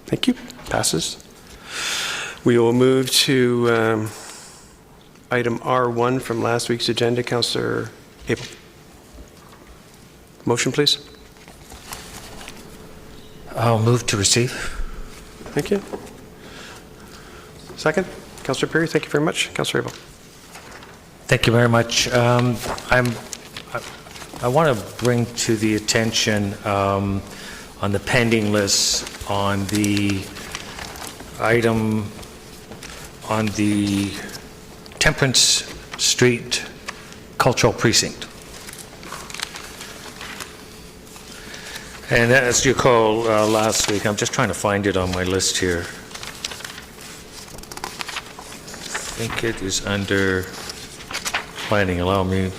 Thank you. Passes. We will move to item R1 from last week's agenda. Councillor Abel. Motion, please. I'll move to receive. Thank you. Second. Councillor Perry, thank you very much. Councillor Abel. Thank you very much. I want to bring to the attention on the pending list on the item on the Temperance Street Cultural Precinct. And as you recall last week, I'm just trying to find it on my list here. think it is under planning. Allow me.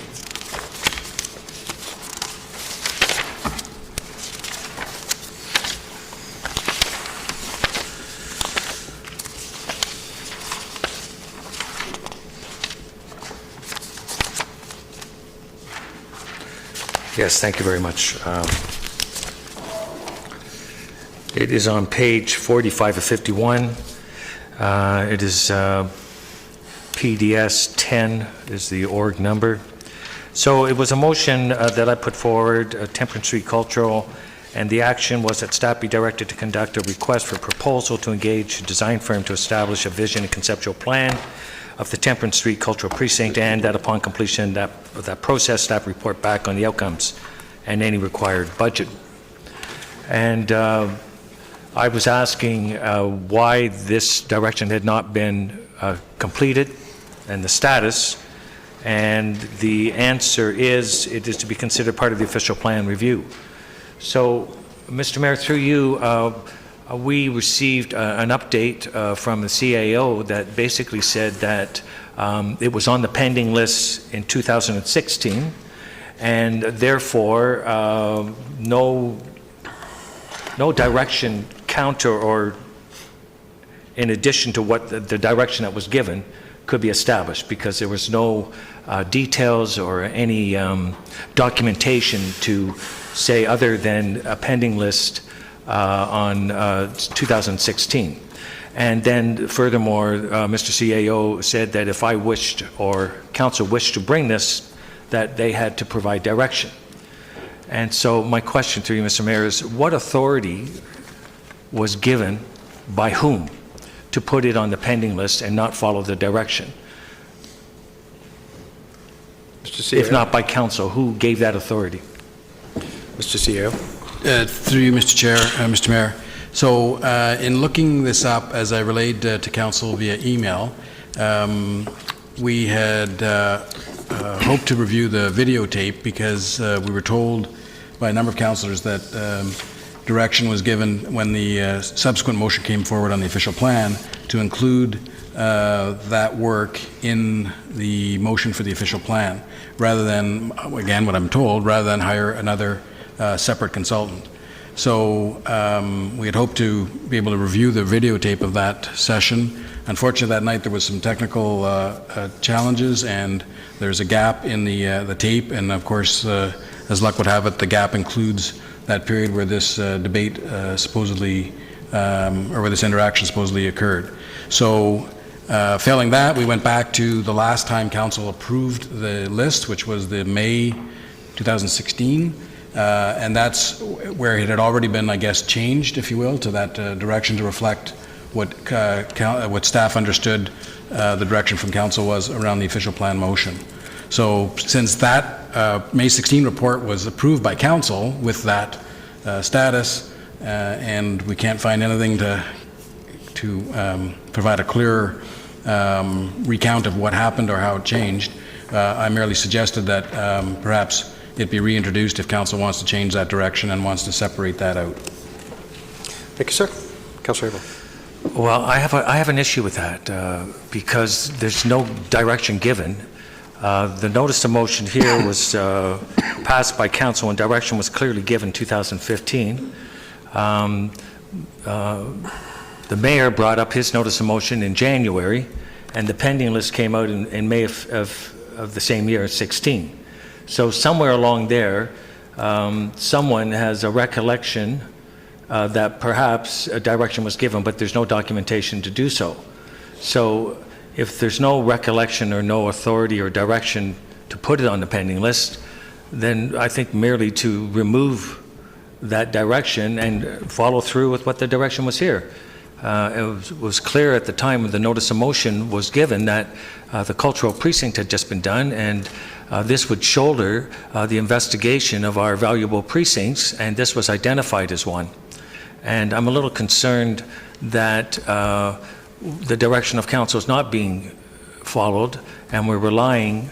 Yes, thank you very much. It is on page 45 of 51. It is PDS 10 is the org number. So it was a motion that I put forward, Temperance Street Cultural, and the action was that staff be directed to conduct a request for proposal to engage a design firm to establish a vision and conceptual plan of the Temperance Street Cultural Precinct, and that upon completion of that process, staff report back on the outcomes and any required budget. And I was asking why this direction had not been completed and the status, and the answer is it is to be considered part of the official plan review. So, Mr. Mayor, through you, we received an update from the CAO that basically said that it was on the pending list in 2016, and therefore no direction counter or in addition to what the direction that was given could be established, because there was no details or any documentation to say other than a pending list on 2016. And then furthermore, Mr. CAO said that if I wished or council wished to bring this, that they had to provide direction. And so my question to you, Mr. Mayor, is what authority was given by whom to put it on the pending list and not follow the direction? Mr. CAO. If not by council, who gave that authority? Mr. CAO. Through you, Mr. Chair, Mr. Mayor. So in looking this up, as I relayed to council via email, we had hoped to review the videotape because we were told by a number of councillors that direction was given when the subsequent motion came forward on the official plan to include that work in the motion for the official plan, rather than, again, what I'm told, rather than hire another separate consultant. So we had hoped to be able to review the videotape of that session. Unfortunately, that night there was some technical challenges, and there's a gap in the tape. And of course, as luck would have it, the gap includes that period where this debate supposedly, or where this interaction supposedly occurred. So failing that, we went back to the last time council approved the list, which was the May 2016. And that's where it had already been, I guess, changed, if you will, to that direction to reflect what staff understood the direction from council was around the official plan motion. So since that May 16 report was approved by council with that status, and we can't find anything to provide a clearer recount of what happened or how it changed, I merely suggested that perhaps it be reintroduced if council wants to change that direction and wants to separate that out. Thank you, sir. Councilor Abel. Well, I have an issue with that because there's no direction given. The notice of motion here was passed by council and direction was clearly given 2015. The mayor brought up his notice of motion in January, and the pending list came out in May of the same year, 16. So somewhere along there, someone has a recollection that perhaps a direction was given, but there's no documentation to do so. So if there's no recollection or no authority or direction to put it on the pending list, then I think merely to remove that direction and follow through with what the direction was here. It was clear at the time when the notice of motion was given that the cultural precinct had just been done, and this would shoulder the investigation of our valuable precincts, and this was identified as one. And I'm a little concerned that the direction of council is not being followed, and we're relying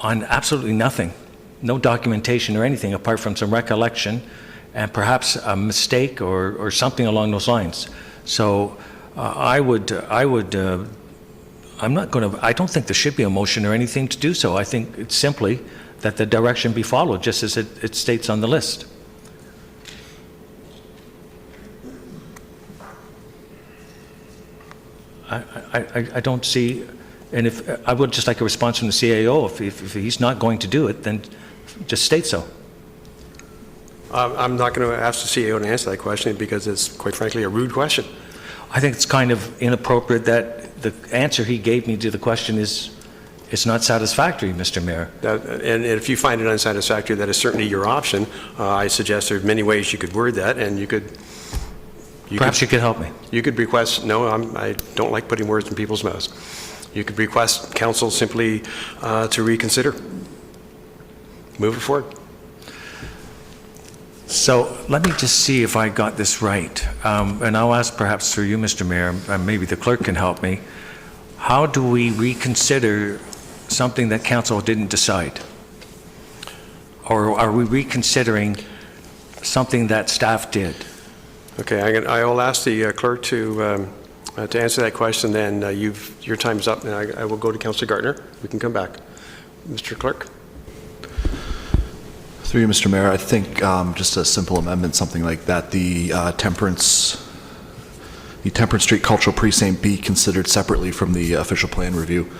on absolutely nothing, no documentation or anything apart from some recollection and perhaps a mistake or something along those lines. So I would I don't think there should be a motion or anything to do so. I think it's simply that the direction be followed, just as it states on the list. I don't see, and if, I would just like a response from the CAO. If he's not going to do it, then just state so. I'm not going to ask the CEO to answer that question because it's, quite frankly, a rude question. I think it's kind of inappropriate that the answer he gave me to the question is not satisfactory, Mr. Mayor. And if you find it unsatisfactory, that is certainly your option. I suggest there are many ways you could word that, and you could... Perhaps you could help me. You could request, no, I don't like putting words in people's mouths. You could request council simply to reconsider. Move it forward. So let me just see if I got this right. And I'll ask perhaps through you, Mr. Mayor, maybe the clerk can help me. How do we reconsider something that council didn't decide? Or are we reconsidering something that staff did? Okay, I will ask the clerk to answer that question, then your time is up, and I will go to Councillor Gardner. We can come back. Mr. Clerk? Through you, Mr. Mayor, I think just a simple amendment, something like that, the Temperance Street Cultural Precinct be considered separately from the official plan review,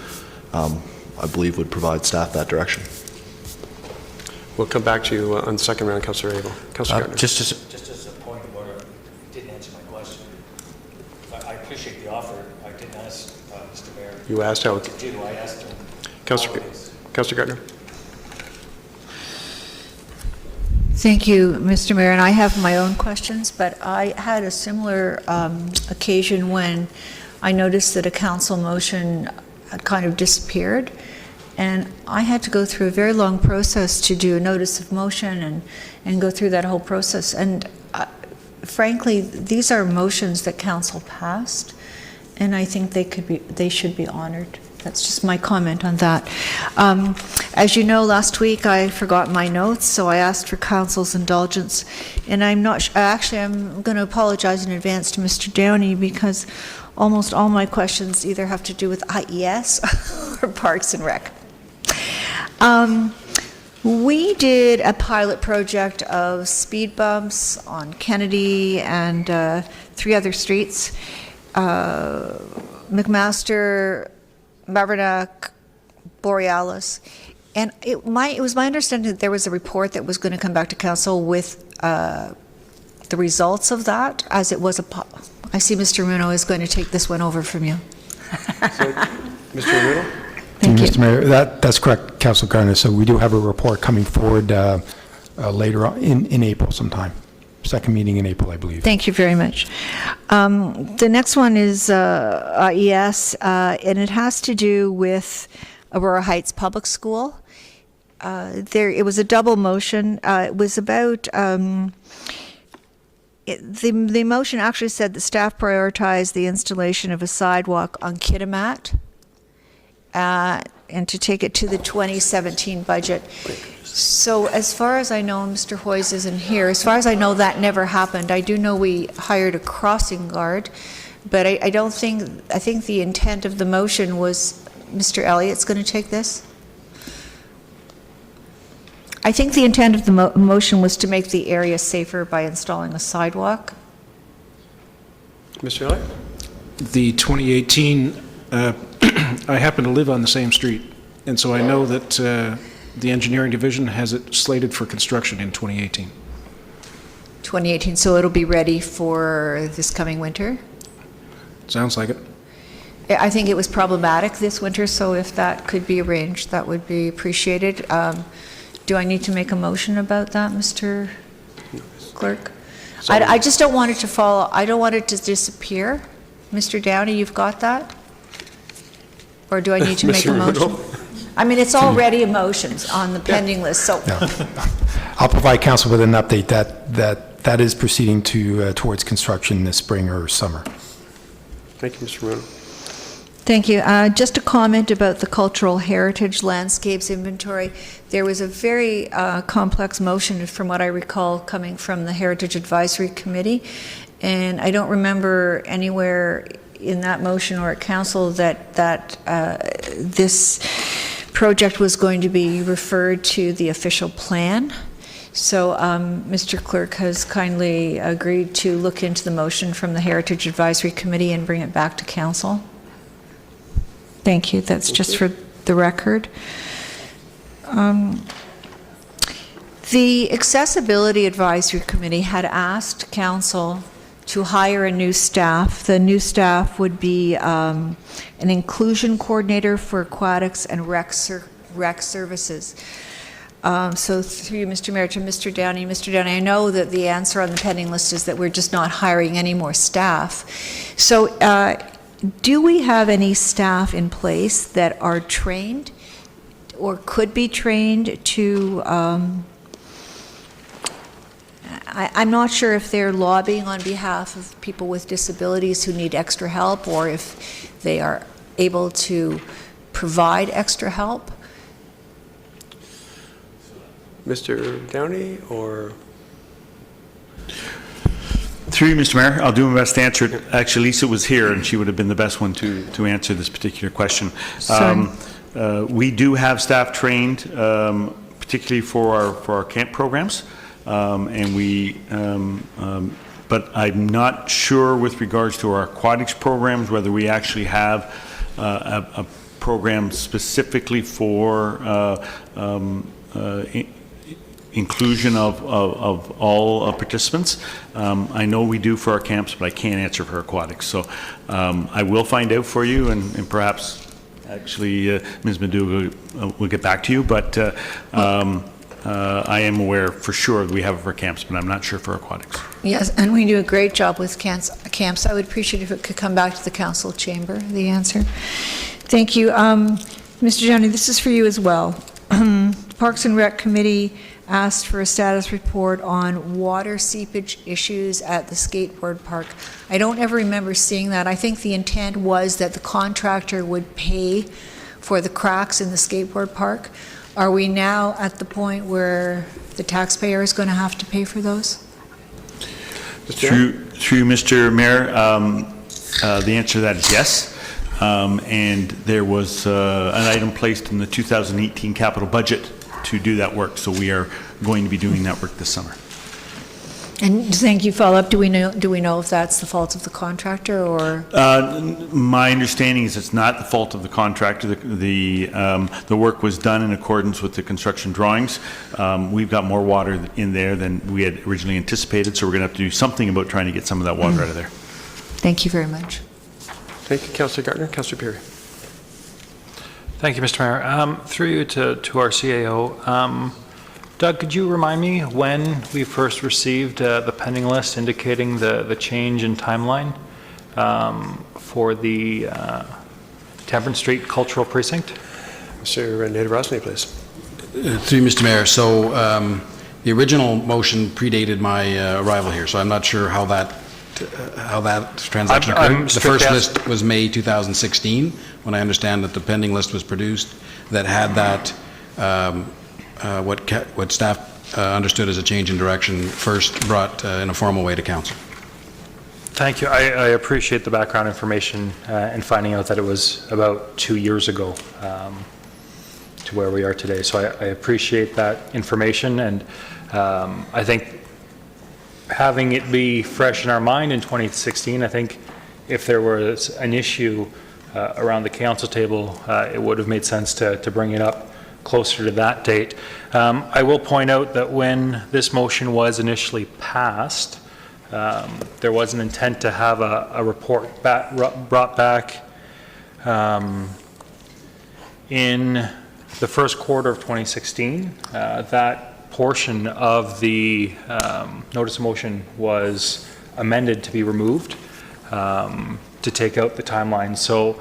I believe would provide staff that direction. We'll come back to you on the second round, Councillor Abel. Councillor Gardner. Just as a point of order, you didn't answer my question. I appreciate the offer. I didn't ask Mr. Mayor. You asked how... I asked him. Councillor Gardner. Thank you, Mr. Mayor, and I have my own questions, but I had a similar occasion when I noticed that a council motion had kind of disappeared, and I had to go through a very long process to do a notice of motion and go through that whole process. And frankly, these are motions that council passed, and I think they should be honored. That's just my comment on that. As you know, last week I forgot my notes, so I asked for council's indulgence. And I'm going to apologize in advance to Mr. Downey because almost all my questions either have to do with IES or Parks and Rec. We did a pilot project of speed bumps on Kennedy and 3 other streets. McMaster, Mavronack, Borealis, and it was my understanding that there was a report that was going to come back to council with the results of that, as it was I see Mr. Muno is going to take this one over from you. Mr. Muno? Thank you. Mr. Mayor, that's correct, Councilor Gardner. So we do have a report coming forward later on in April sometime. Second meeting in April, I believe. Thank you very much. The next one is IES, and it has to do with Aurora Heights Public School. It was a double motion. It was about, the motion actually said that staff prioritized the installation of a sidewalk on Kitimat and to take it to the 2017 budget. So as far as I know, Mr. Hoyes isn't here. As far as I know, that never happened. I do know we hired a crossing guard, but I think the intent of the motion was, Mr. Elliott's going to take this? I think the intent of the motion was to make the area safer by installing a sidewalk. Mr. Elliott? The 2018, I happen to live on the same street, and so I know that the engineering division has it slated for construction in 2018. 2018, so it'll be ready for this coming winter? Sounds like it. I think it was problematic this winter, so if that could be arranged, that would be appreciated. Do I need to make a motion about that, Mr. Clerk? I just don't want it to fall, I don't want it to disappear. Mr. Downey, you've got that? Or do I need to make a motion? I mean, it's already motions on the pending list, so. I'll provide council with an update that is proceeding towards construction this spring or summer. Thank you, Mr. Muno. Thank you. Just a comment about the cultural heritage landscapes inventory. There was a very complex motion, from what I recall, coming from the Heritage Advisory Committee, and I don't remember anywhere in that motion or at council that this project was going to be referred to the official plan. So Mr. Clerk has kindly agreed to look into the motion from the Heritage Advisory Committee and bring it back to council. Thank you. That's just for the record. The Accessibility Advisory Committee had asked council to hire a new staff. The new staff would be an inclusion coordinator for aquatics and rec services. So through you, Mr. Mayor, to Mr. Downey. Mr. Downey, I know that the answer on the pending list is that we're just not hiring any more staff. So do we have any staff in place that are trained or could be trained to I'm not sure if they're lobbying on behalf of people with disabilities who need extra help or if they are able to provide extra help. Mr. Downey, or? Through you, Mr. Mayor, I'll do my best to answer it. Actually, Lisa was here, and she would have been the best one to answer this particular question. We do have staff trained, particularly for our camp programs. But I'm not sure with regards to our aquatics programs whether we actually have a program specifically for inclusion of all participants. I know we do for our camps, but I can't answer for aquatics. So I will find out for you, and perhaps actually Ms. Madu will get back to you. But I am aware for sure we have it for camps, but I'm not sure for aquatics. Yes, and we do a great job with camps. I would appreciate if it could come back to the council chamber, the answer. Thank you. Mr. Downey, this is for you as well. Parks and Rec Committee asked for a status report on water seepage issues at the skateboard park. I don't ever remember seeing that. I think the intent was that the contractor would pay for the cracks in the skateboard park. Are we now at the point where the taxpayer is going to have to pay for those? Through Mr. Mayor, the answer to that is yes. And there was an item placed in the 2018 capital budget to do that work. So we are going to be doing that work this summer. And thank you. Follow up. Do we know if that's the fault of the contractor or? My understanding is it's not the fault of the contractor. The work was done in accordance with the construction drawings. We've got more water in there than we had originally anticipated, so we're going to have to do something about trying to get some of that water out of there. Thank you very much. Thank you, Councillor Gardner. Councillor Perry. Thank you, Mr. Mayor. Through you to our CAO. Doug, could you remind me when we first received the pending list indicating the change in timeline for the Temperance Street Cultural Precinct? Mr. Nader-Rosny, please. Through you, Mr. Mayor. So the original motion predated my arrival here, so I'm not sure how that transaction occurred. The first list was May 2016, when I understand that the pending list was produced that had that what staff understood as a change in direction first brought in a formal way to council. Thank you. I appreciate the background information and finding out that it was about 2 years ago to where we are today. So I appreciate that information, and I think having it be fresh in our mind in 2016, I think if there was an issue around the council table, it would have made sense to bring it up closer to that date. I will point out that when this motion was initially passed, there was an intent to have a report brought back in the first quarter of 2016. That portion of the notice of motion was amended to be removed to take out the timeline. So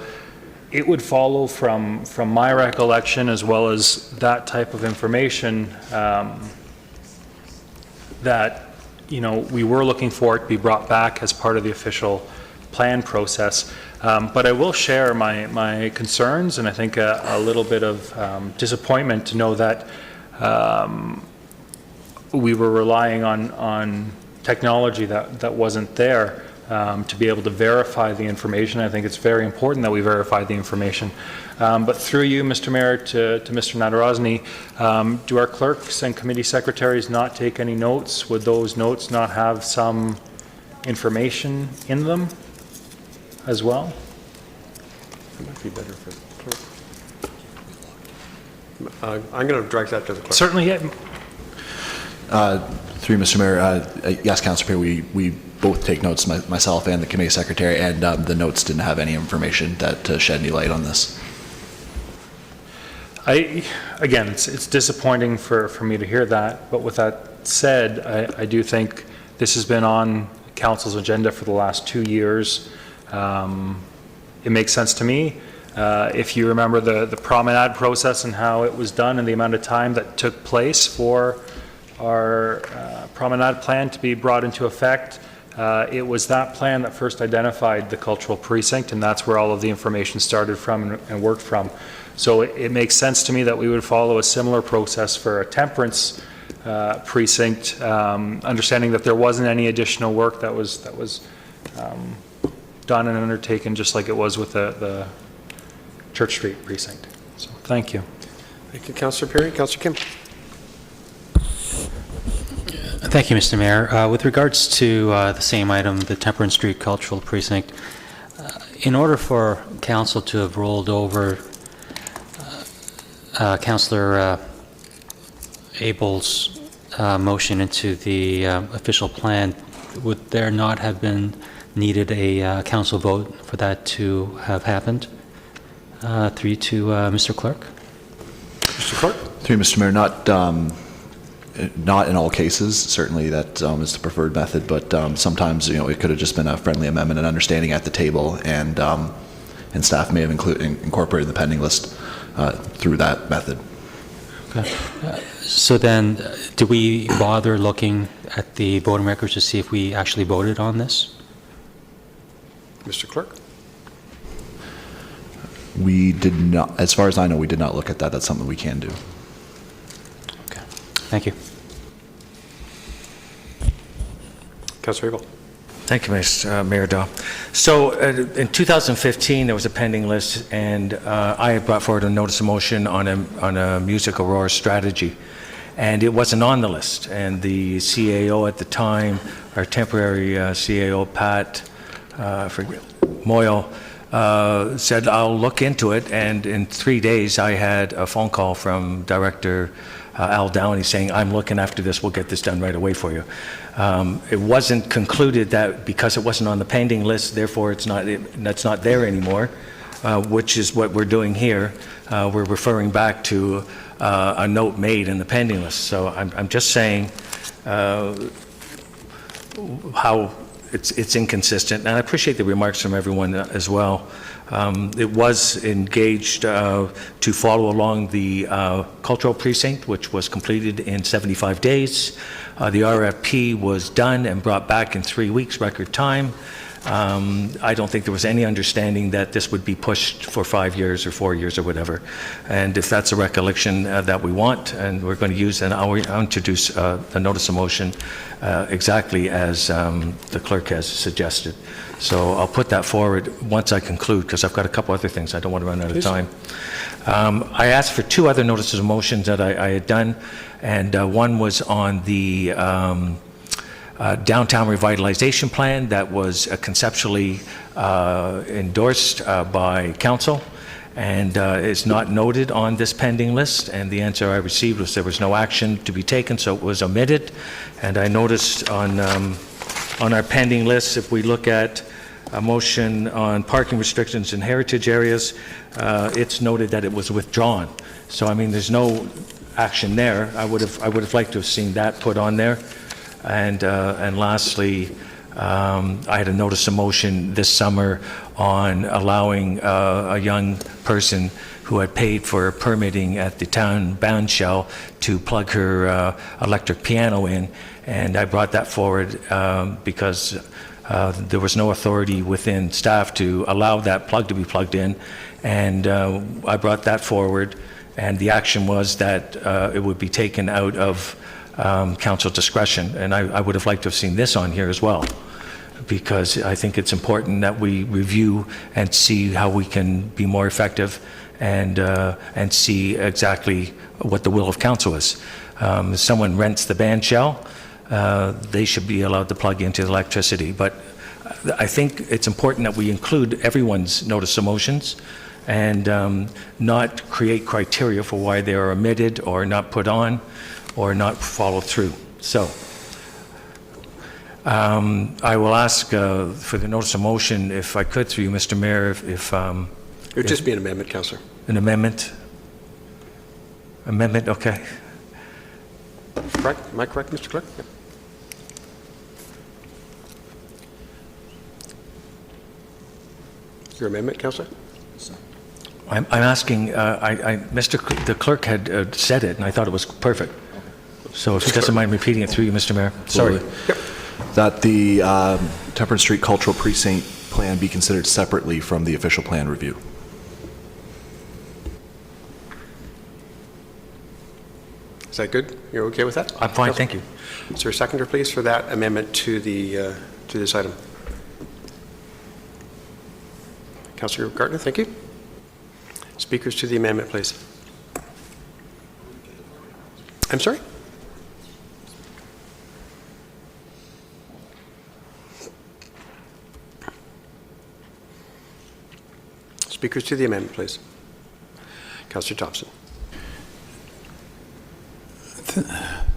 it would follow from my recollection, as well as that type of information, that we were looking for it to be brought back as part of the official plan process. But I will share my concerns and I think a little bit of disappointment to know that we were relying on technology that wasn't there. to be able to verify the information. I think it's very important that we verify the information. But through you, Mr. Mayor, to Mr. Nadarozny, do our clerks and committee secretaries not take any notes? Would those notes not have some information in them as well? It might be better for the clerk. I'm going to direct that to the clerk. Certainly, yeah. Through Mr. Mayor, yes, Councillor Perry, we both take notes, myself and the committee secretary, and the notes didn't have any information that shed any light on this. Again, it's disappointing for me to hear that, but with that said, I do think this has been on council's agenda for the last 2 years. It makes sense to me. If you remember the promenade process and how it was done and the amount of time that took place for our promenade plan to be brought into effect, it was that plan that first identified the cultural precinct, and that's where all of the information started from and worked from. So it makes sense to me that we would follow a similar process for a temperance precinct, understanding that there wasn't any additional work that was done and undertaken, just like it was with the Church Street precinct. So thank you. Thank you, Councillor Perry. Councillor Kim. Thank you, Mr. Mayor. With regards to the same item, the Temperance Street Cultural Precinct, in order for council to have rolled over Councillor Abel's motion into the official plan, would there not have been needed a council vote for that to have happened? Through to Mr. Clerk. Mr. Clerk. Through Mr. Mayor, not in all cases. Certainly that is the preferred method, but sometimes it could have just been a friendly amendment and understanding at the table, and staff may have incorporated the pending list through that method. Okay. So then, do we bother looking at the voting records to see if we actually voted on this? Mr. Clerk. We did not, as far as I know, we did not look at that. That's something we can do. Okay. Thank you. Councillor Abel. Thank you, Mayor Daw. So in 2015, there was a pending list, and I brought forward a notice of motion on a Music Aurora strategy, and it wasn't on the list. And the CAO at the time, our temporary CAO, Pat Moyle, said, I'll look into it, and in 3 days, I had a phone call from Director Al Downey saying, I'm looking after this, we'll get this done right away for you. It wasn't concluded that because it wasn't on the pending list, therefore that's not there anymore, which is what we're doing here. We're referring back to a note made in the pending list. So I'm just saying how it's inconsistent, and I appreciate the remarks from everyone as well. It was engaged to follow along the cultural precinct, which was completed in 75 days. The RFP was done and brought back in 3 weeks, record time. I don't think there was any understanding that this would be pushed for 5 years or 4 years or whatever. And if that's a recollection that we want, and we're going to use, and I'll introduce the notice of motion exactly as the clerk has suggested. So I'll put that forward once I conclude, because I've got a couple other things. I don't want to run out of time. I asked for 2 other notices of motions that I had done, and one was on the downtown revitalization plan that was conceptually endorsed by council, and is not noted on this pending list, and the answer I received was there was no action to be taken, so it was omitted. And I noticed on our pending list, if we look at a motion on parking restrictions in heritage areas, it's noted that it was withdrawn. So I mean, there's no action there. I would have liked to have seen that put on there. And lastly, I had a notice of motion this summer on allowing a young person who had paid for permitting at the town band shell to plug her electric piano in, and I brought that forward because there was no authority within staff to allow that plug to be plugged in, and I brought that forward, and the action was that it would be taken out of council discretion, and I would have liked to have seen this on here as well. because I think it's important that we review and see how we can be more effective and see exactly what the will of council is. If someone rents the band shell, they should be allowed to plug into the electricity. But I think it's important that we include everyone's notice of motions and not create criteria for why they are omitted or not put on or not followed through. So I will ask for the notice of motion, if I could, through you, Mr. Mayor, if It would just be an amendment, Councillor. an amendment? Amendment, okay. Correct? Am I correct, Mr. Clerk? Yeah. Your amendment, Councillor? I'm asking, the clerk had said it, and I thought it was perfect. So if he doesn't mind repeating it through you, Mr. Mayor. Sorry. That the Temperance Street Cultural Precinct plan be considered separately from the official plan review. Is that good? You're okay with that? I'm fine, thank you. Is there a seconder, please, for that amendment to the to this item? Councillor Gardner, thank you. Speakers to the amendment, please. I'm sorry? Speakers to the amendment, please. Councillor Thompson.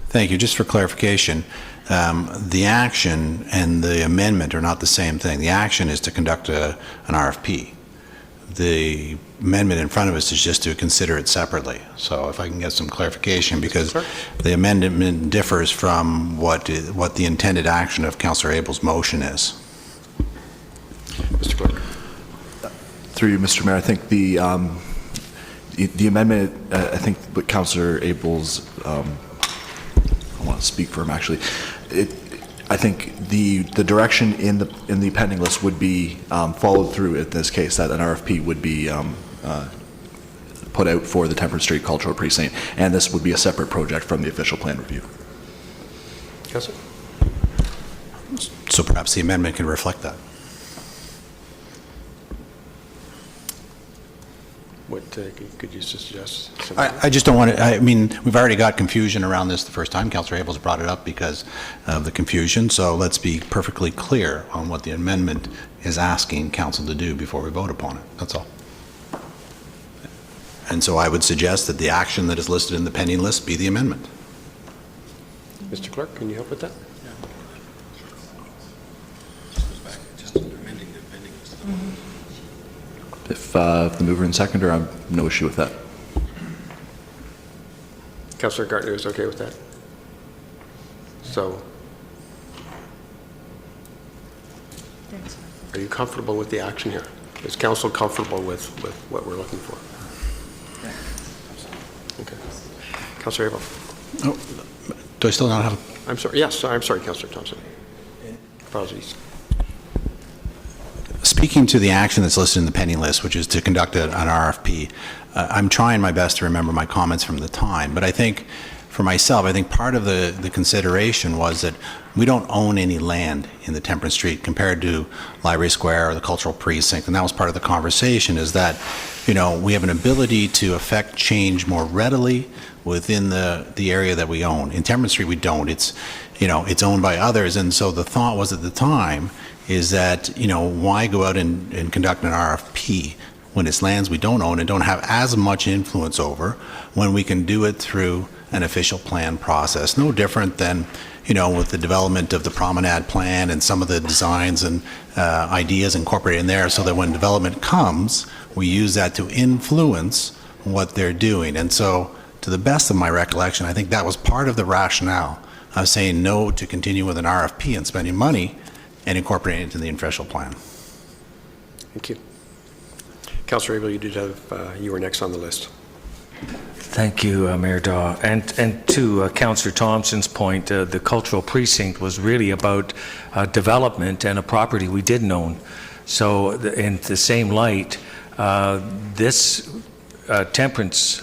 Thank you. Just for clarification, the action and the amendment are not the same thing. The action is to conduct an RFP. The amendment in front of us is just to consider it separately. So if I can get some clarification, because the amendment differs from what the intended action of Councillor Abel's motion is. Mr. Clerk. Through you, Mr. Mayor, I think the amendment, I think what Councillor Abel's, I want to speak for him actually, I think the direction in the pending list would be followed through in this case, that an RFP would be put out for the Temperance Street Cultural Precinct, and this would be a separate project from the official plan review. Councillor. So perhaps the amendment can reflect that. What could you suggest? I just don't want to, I mean, we've already got confusion around this the first time. Councillor Abel's brought it up because of the confusion. So let's be perfectly clear on what the amendment is asking council to do before we vote upon it. That's all. And so I would suggest that the action that is listed in the pending list be the amendment. Mr. Clerk, can you help with that? If the mover and seconder, I have no issue with that. Councillor Gardner is okay with that? So, are you comfortable with the action here? Is council comfortable with what we're looking for? Okay. Councillor Abel. Oh, do I still not have? I'm sorry. Yes, I'm sorry, Councillor Thompson. Apologies. Speaking to the action that's listed in the pending list, which is to conduct an RFP, I'm trying my best to remember my comments from the time, but I think for myself, I think part of the consideration was that we don't own any land in the Temperance Street compared to Library Square or the Cultural Precinct, and that was part of the conversation, is that, you know, we have an ability to affect change more readily within the area that we own. In Temperance Street, we don't. It's, you know, it's owned by others, and so the thought was at the time is that, you know, why go out and conduct an RFP when it's lands we don't own and don't have as much influence over, when we can do it through an official plan process? No different than, you know, with the development of the promenade plan and some of the designs and ideas incorporated in there, so that when development comes, we use that to influence what they're doing. And so, to the best of my recollection, I think that was part of the rationale of saying no to continue with an RFP and spending money and incorporating it into the official plan. Thank you. Councillor Abel, you did have, you were next on the list. Thank you, Mayor Daw. And to Councillor Thompson's point, the Cultural Precinct was really about development and a property we didn't own. So in the same light, this Temperance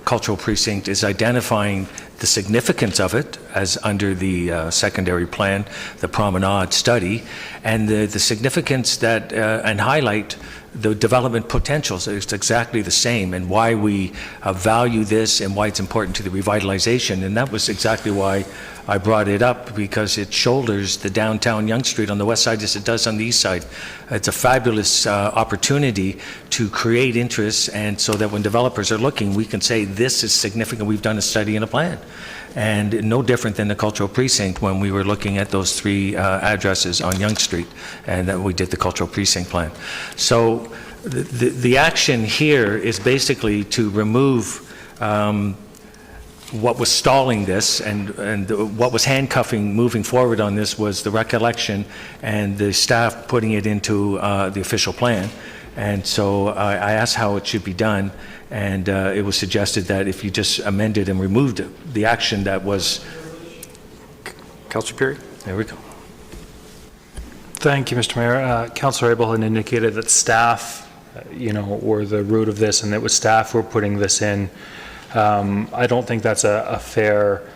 Cultural Precinct is identifying the significance of it, as under the secondary plan, the promenade study, and the significance that, and highlight the development potentials. It's exactly the same, and why we value this and why it's important to the revitalization. And that was exactly why I brought it up, because it shoulders the downtown Yonge Street on the west side as it does on the east side. It's a fabulous opportunity to create interest, and so that when developers are looking, we can say this is significant. We've done a study and a plan. And no different than the cultural precinct when we were looking at those 3 addresses on Yonge Street, and then we did the cultural precinct plan. So the action here is basically to remove what was stalling this, and what was handcuffing moving forward on this was the recollection and the staff putting it into the official plan. And so I asked how it should be done, and it was suggested that if you just amended and removed the action that was... Councillor Perry? There we go. Thank you, Mr. Mayor. Councillor Abel had indicated that staff, were the root of this, and that was staff who were putting this in. I don't think that's a fair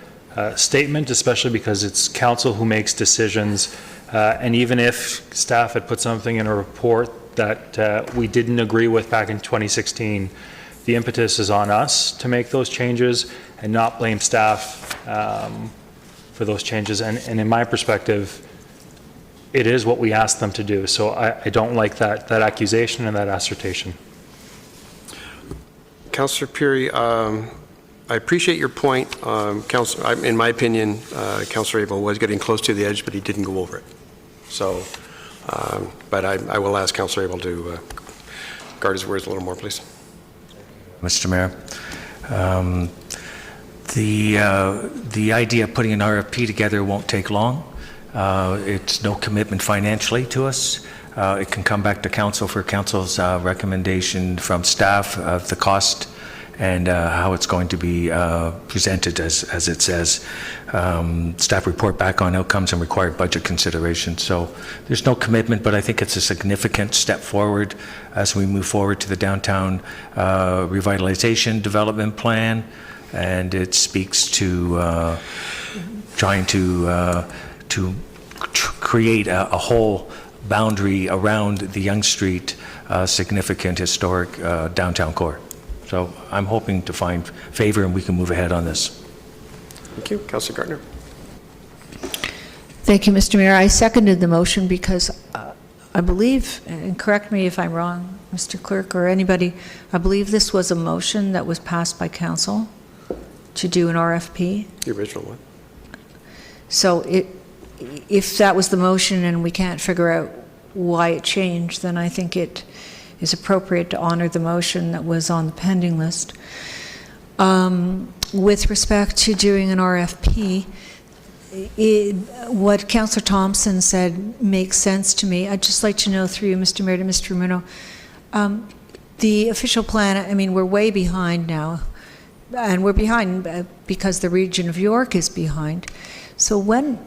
statement, especially because it's council who makes decisions. And even if staff had put something in a report that we didn't agree with back in 2016, the impetus is on us to make those changes and not blame staff for those changes. And in my perspective, it is what we asked them to do. So I don't like that accusation and that assertion. Councillor Perry, I appreciate your point. In my opinion, Councillor Abel was getting close to the edge, but he didn't go over it. So, but I will ask Councillor Abel to guard his words a little more, please. Mr. Mayor, the idea of putting an RFP together won't take long. It's no commitment financially to us. It can come back to council for council's recommendation from staff of the cost and how it's going to be presented, as it says. Staff report back on outcomes and required budget consideration. So there's no commitment, but I think it's a significant step forward as we move forward to the downtown revitalization development plan, and it speaks to trying to create a whole boundary around the Yonge Street significant historic downtown core. So I'm hoping to find favor and we can move ahead on this. Thank you. Councillor Gardner. Thank you, Mr. Mayor. I seconded the motion because I believe, and correct me if I'm wrong, Mr. Clerk or anybody, I believe this was a motion that was passed by council to do an RFP. The original one. So if that was the motion and we can't figure out why it changed, then I think it is appropriate to honor the motion that was on the pending list. With respect to doing an RFP, what Councillor Thompson said makes sense to me. I'd just like to know through you, Mr. Mayor, to Mr. Rumino, the official plan, I mean, we're way behind now, and we're behind because the region of York is behind. So when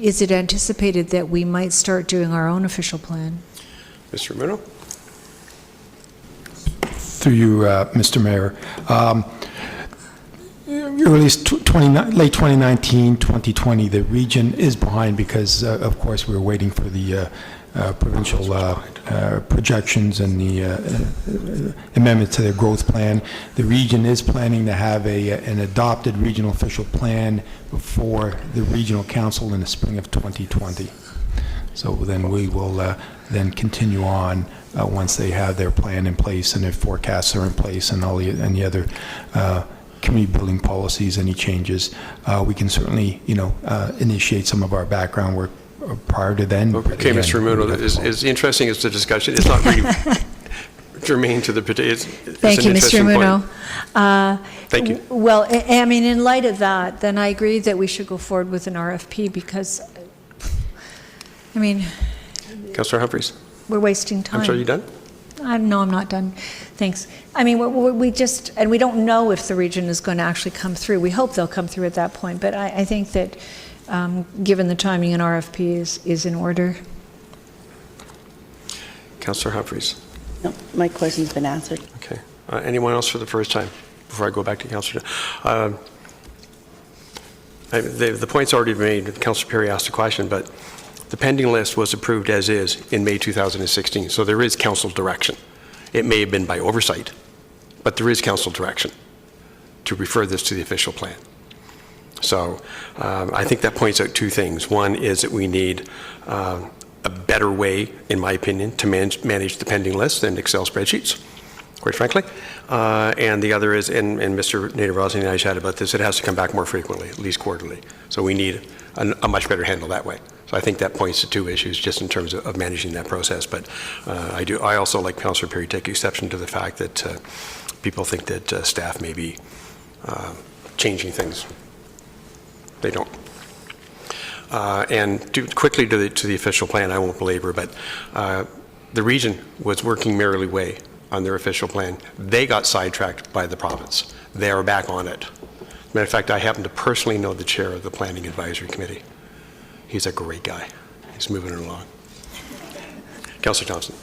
is it anticipated that we might start doing our own official plan? Mr. Rumino. Through you, Mr. Mayor. Late 2019, 2020, the region is behind because, of course, we're waiting for the provincial projections and the amendment to their growth plan. The region is planning to have an adopted regional official plan before the regional council in the spring of 2020. So then we will then continue on once they have their plan in place and their forecasts are in place and all any other community building policies, any changes. We can certainly, initiate some of our background work prior to then. Okay, Mr. Rumino, as interesting as the discussion, it's not really germane to the petition. Thank you, Mr. Rumino. Thank you. Well, I mean, in light of that, then I agree that we should go forward with an RFP because, I mean, Councillor Humphreys. we're wasting time. I'm sorry, you done? No, I'm not done. Thanks. I mean, we just, and we don't know if the region is going to actually come through. We hope they'll come through at that point, but I think that given the timing, an RFP is in order. Councillor Humphreys. No, my question's been answered. Okay. Anyone else for the first time before I go back to Councillor? The point's already been made. Councillor Perry asked a question, but the pending list was approved as is in May 2016, so there is council direction. It may have been by oversight, but there is council direction to refer this to the official plan. So I think that points out two things. One is that we need a better way, in my opinion, to manage the pending list than Excel spreadsheets, quite frankly. And the other is, and Mr. Nader Rossi and I chatted about this, it has to come back more frequently, at least quarterly. So we need a much better handle that way. So I think that points to two issues just in terms of managing that process. But I also, like Councillor Perry, take exception to the fact that people think that staff may be changing things. They don't. And quickly to the official plan, I won't belabor, but the region was working merrily way on their official plan. They got sidetracked by the province. They are back on it. Matter of fact, I happen to personally know the chair of the Planning Advisory Committee. He's a great guy. He's moving it along. Councillor Thompson.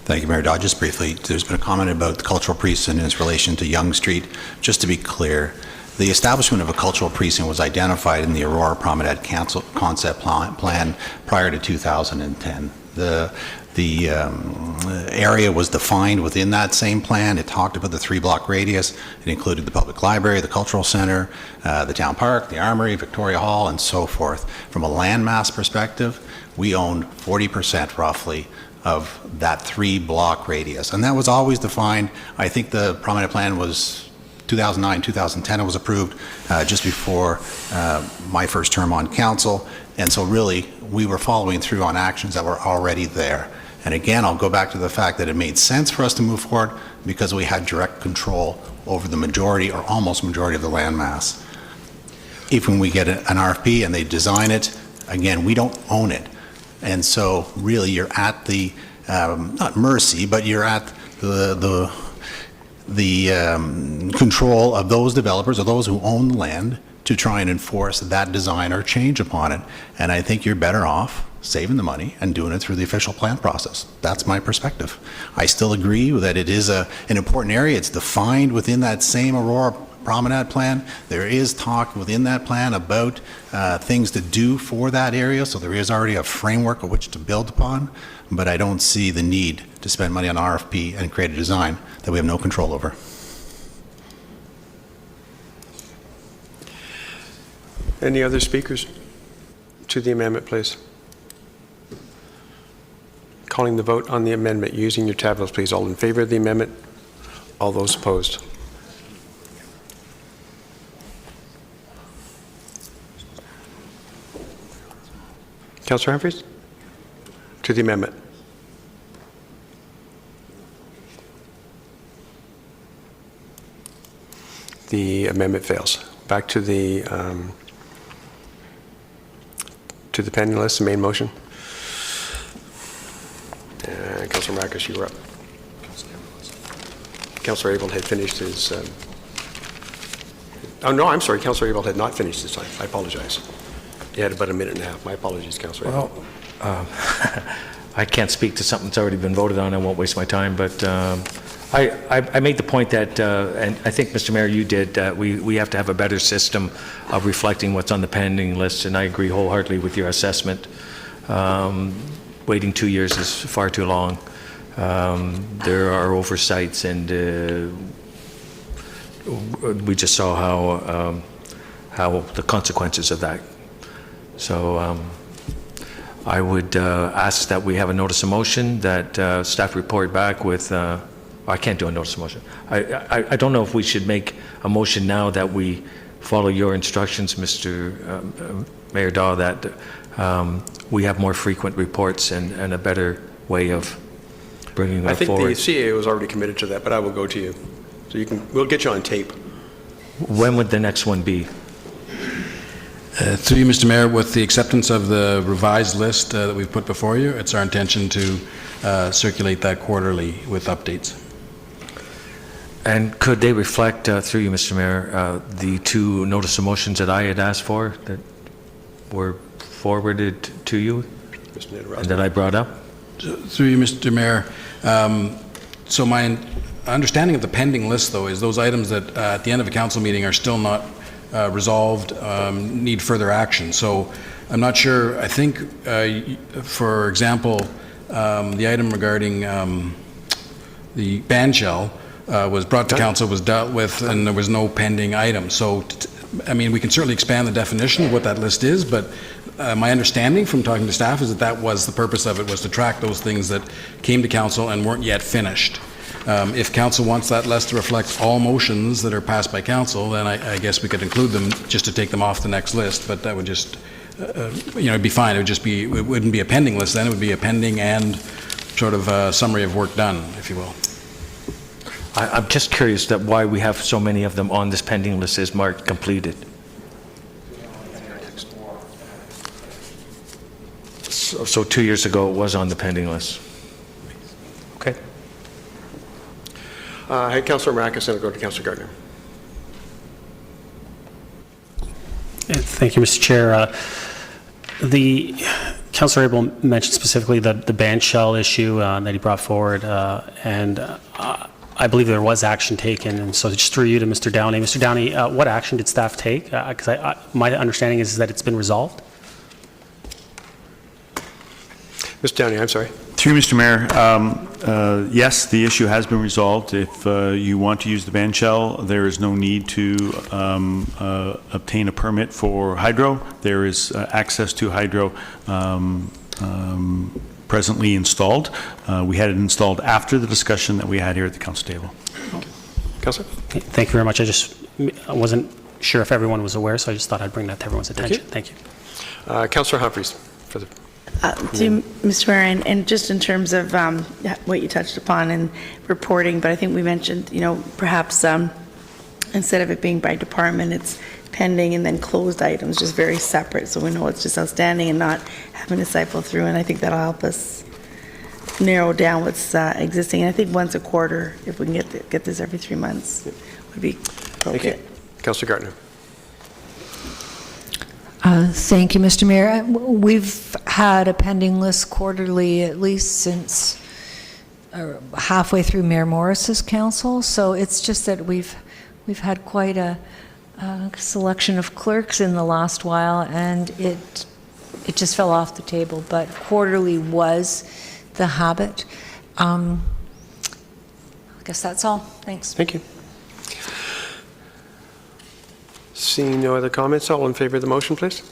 Thank you, Mayor Dodd. Just briefly, there's been a comment about the cultural precinct in its relation to Yonge Street. Just to be clear, the establishment of a cultural precinct was identified in the Aurora Promenade concept plan prior to 2010. The area was defined within that same plan. It talked about the 3-block radius. It included the public library, the cultural center, the town park, the armory, Victoria Hall, and so forth. From a landmass perspective, we owned 40% roughly of that 3-block radius. And that was always defined. I think the promenade plan was 2009, 2010 it was approved just before my first term on council. And so really, we were following through on actions that were already there. And again, I'll go back to the fact that it made sense for us to move forward because we had direct control over the majority or almost majority of the land mass. If when we get an RFP and they design it, again, we don't own it. And so really you're at the, not mercy, but you're at the control of those developers or those who own the land to try and enforce that design or change upon it. And I think you're better off saving the money and doing it through the official plan process. That's my perspective. I still agree that it is an important area. It's defined within that same Aurora Promenade plan. There is talk within that plan about things to do for that area, so there is already a framework of which to build upon, but I don't see the need to spend money on RFP and create a design that we have no control over. Any other speakers to the amendment, please? Calling the vote on the amendment, using your tablets, please. All in favor of the amendment? All those opposed? Councillor Humphreys? To the amendment. The amendment fails. Back to the pending list, the main motion. Councillor Marcus, you were up. Councillor Abel had finished his... oh, no, I'm sorry. Councillor Abel had not finished his time. I apologize. He had about a minute and a half. My apologies, Councillor Abel. Well, I can't speak to something that's already been voted on. I won't waste my time, but I made the point that, and I think, Mr. Mayor, you did, we have to have a better system of reflecting what's on the pending list, and I agree wholeheartedly with your assessment. Waiting 2 years is far too long. There are oversights, and we just saw how the consequences of that. So I would ask that we have a notice of motion, that staff report back with, I can't do a notice of motion. I don't know if we should make a motion now that we follow your instructions, Mr. Mayor Daw, that we have more frequent reports and a better way of bringing that forward. I think the CAO was already committed to that, but I will go to you. So we'll get you on tape. When would the next one be? Through you, Mr. Mayor, with the acceptance of the revised list that we've put before you, it's our intention to circulate that quarterly with updates. And could they reflect, through you, Mr. Mayor, the two notice of motions that I had asked for that were forwarded to you and that I brought up? Through you, Mr. Mayor, so my understanding of the pending list, though, is those items that at the end of a council meeting are still not resolved, need further action. So I'm not sure, I think, for example, the item regarding the ban shell was brought to council, was dealt with, and there was no pending item. So, I mean, we can certainly expand the definition of what that list is, but my understanding from talking to staff is that that was the purpose of it, was to track those things that came to council and weren't yet finished. If council wants that list to reflect all motions that are passed by council, then I guess we could include them just to take them off the next list, but that would just, it'd be fine. It would just be, it wouldn't be a pending list then, it would be a pending and sort of a summary of work done, if you will. I'm just curious that why we have so many of them on this pending list is marked completed. So 2 years ago, it was on the pending list. Okay. Hey, Councillor Maracus, and I'll go to Councillor Gardner. Thank you, Mr. Chair. The Councillor Abel mentioned specifically the ban shell issue that he brought forward, and I believe there was action taken. And so just through you to Mr. Downey. Mr. Downey, what action did staff take? Because my understanding is that it's been resolved. Mr. Downey, I'm sorry. Through Mr. Mayor, yes, the issue has been resolved. If you want to use the ban shell, there is no need to obtain a permit for hydro. There is access to hydro presently installed. We had it installed after the discussion that we had here at the council table. Councillor? Thank you very much. I wasn't sure if everyone was aware, so I just thought I'd bring that to everyone's attention. Thank you. Councillor Humphreys, for the... To Mr. Mayor, and just in terms of what you touched upon in reporting, but I think we mentioned, perhaps instead of it being by department, it's pending and then closed items, just very separate, so we know it's just outstanding and not having to cycle through, and I think that'll help us narrow down what's existing. And I think once a quarter, if we can get this every 3 months, would be appropriate. Thank you. Councillor Gardner. Thank you, Mr. Mayor. We've had a pending list quarterly at least since halfway through Mayor Morris's council, so it's just that we've had quite a selection of clerks in the last while, and it just fell off the table, but quarterly was the habit. I guess that's all. Thanks. Thank you. Seeing no other comments, all in favor of the motion, please.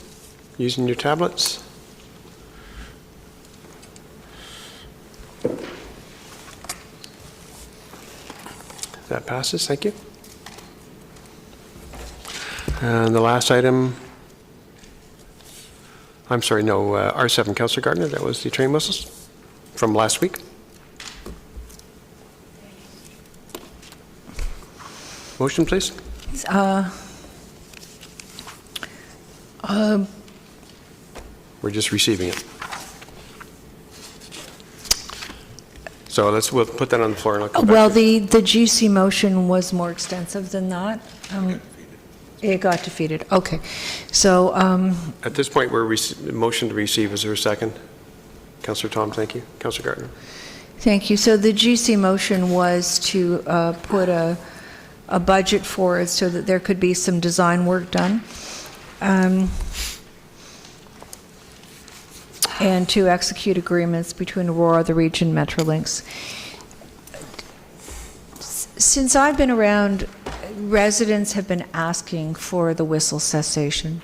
Using your tablets. That passes, thank you. And the last item, I'm sorry, no, R7, Councillor Gardner, that was the train whistles from last week. Motion, please. We're just receiving it. So we'll put that on the floor and I'll come back. Well, the GC motion was more extensive than that. It got defeated. Okay. So At this point, we're motion to receive. Is there a second? Councillor Tom, thank you. Councillor Gardner. thank you. So the GC motion was to put a budget forward so that there could be some design work done. And to execute agreements between Aurora, the region, Metrolinx. Since I've been around, residents have been asking for the whistle cessation.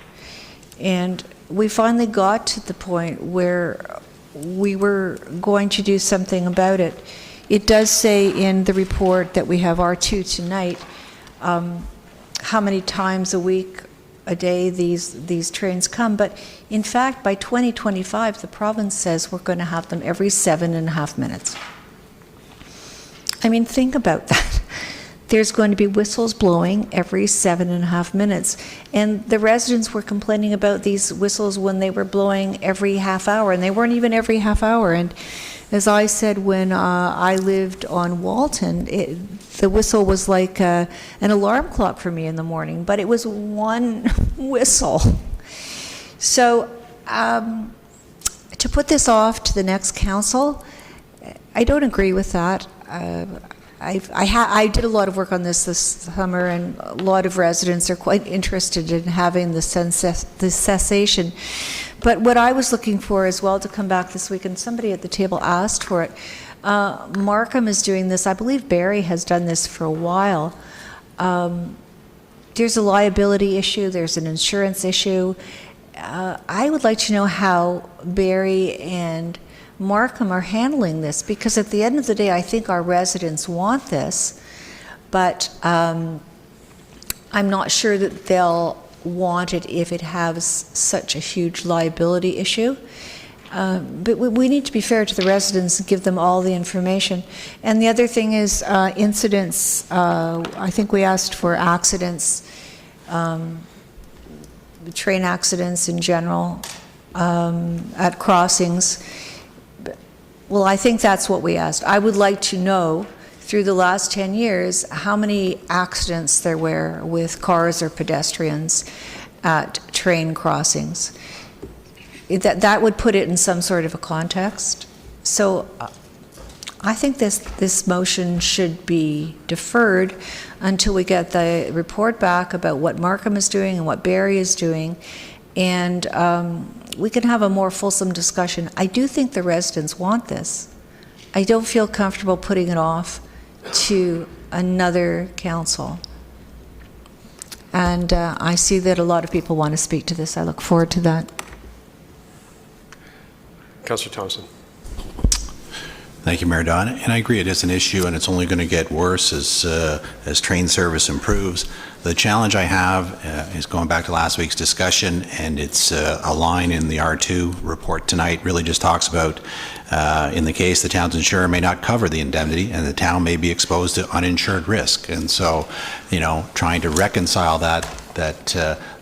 And we finally got to the point where we were going to do something about it. It does say in the report that we have R2 tonight, how many times a day these trains come, but in fact by 2025 the province says we're going to have them every 7.5 minutes. I mean, think about that. There's going to be whistles blowing every 7.5 minutes, and the residents were complaining about these whistles when they were blowing every half hour, and they weren't even every half hour. And as I said, when I lived on Walton, the whistle was like an alarm clock for me in the morning, but it was one whistle. So to put this off to the next council, I don't agree with that. I did a lot of work on this summer, and a lot of residents are quite interested in having the cessation. But what I was looking for as well to come back this week, and somebody at the table asked for it, Markham is doing this. I believe Barrie has done this for a while. There's a liability issue. There's an insurance issue. I would like to know how Barrie and Markham are handling this, because at the end of the day, I think our residents want this, but I'm not sure that they'll want it if it has such a huge liability issue. But we need to be fair to the residents and give them all the information. And the other thing is incidents. I think we asked for accidents, train accidents in general, at crossings. Well, I think that's what we asked. I would like to know, through the last 10 years, how many accidents there were with cars or pedestrians at train crossings. That would put it in some sort of a context. So I think this motion should be deferred until we get the report back about what Markham is doing and what Barrie is doing, and we can have a more fulsome discussion. I do think the residents want this. I don't feel comfortable putting it off to another council. And I see that a lot of people want to speak to this. I look forward to that. Councillor Thompson. Thank you, Mayor Don. And I agree, it is an issue, and it's only going to get worse as train service improves. The challenge I have is going back to last week's discussion, and it's a line in the R2 report tonight really just talks about, in the case the town's insurer may not cover the indemnity, and the town may be exposed to uninsured risk. And so, trying to reconcile that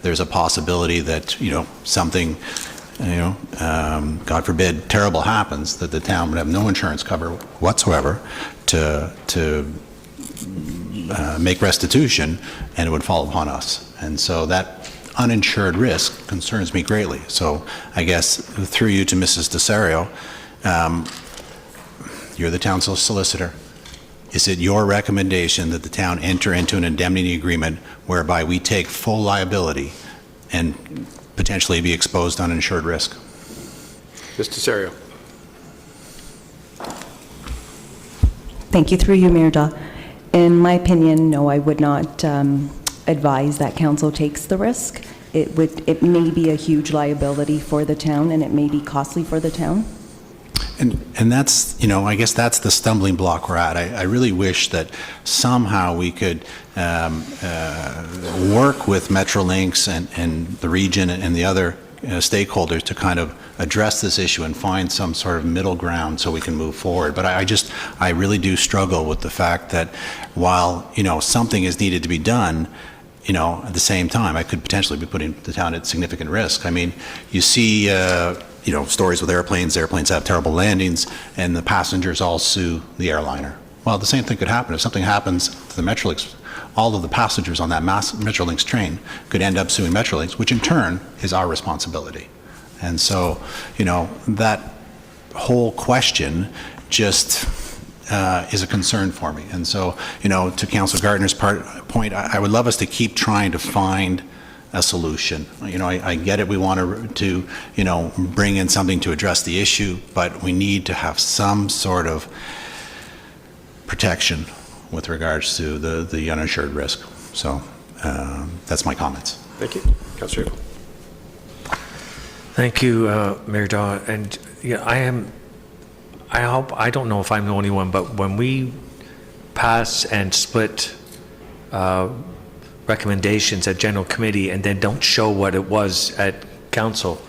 there's a possibility that, something, God forbid, terrible happens, that the town would have no insurance cover whatsoever to make restitution, and it would fall upon us. And so that uninsured risk concerns me greatly. So I guess through you to Mrs. Desario, you're the town solicitor. Is it your recommendation that the town enter into an indemnity agreement whereby we take full liability and potentially be exposed to uninsured risk? Ms. Desario. Thank you. Through you, Mayor Daw. In my opinion, no, I would not advise that council takes the risk. It may be a huge liability for the town, and it may be costly for the town. And that's, I guess that's the stumbling block we're at. I really wish that somehow we could work with Metrolinx and the region and the other stakeholders to kind of address this issue and find some sort of middle ground so we can move forward. But I really do struggle with the fact that while, something is needed to be done, at the same time, I could potentially be putting the town at significant risk. I mean, you see, stories with airplanes have terrible landings, and the passengers all sue the airliner. Well, the same thing could happen. If something happens to the Metrolinx, all of the passengers on that Metrolinx train could end up suing Metrolinx, which in turn is our responsibility. And so, that whole question just is a concern for me. And so, to Councillor Gardner's point, I would love us to keep trying to find a solution. I get it. We want to bring in something to address the issue, but we need to have some sort of protection with regards to the uninsured risk. So that's my comments. Thank you. Councillor Eagle. Thank you, Mayor Daw. And I don't know if I'm the only one, but when we pass and split recommendations at General Committee and then don't show what it was at Council,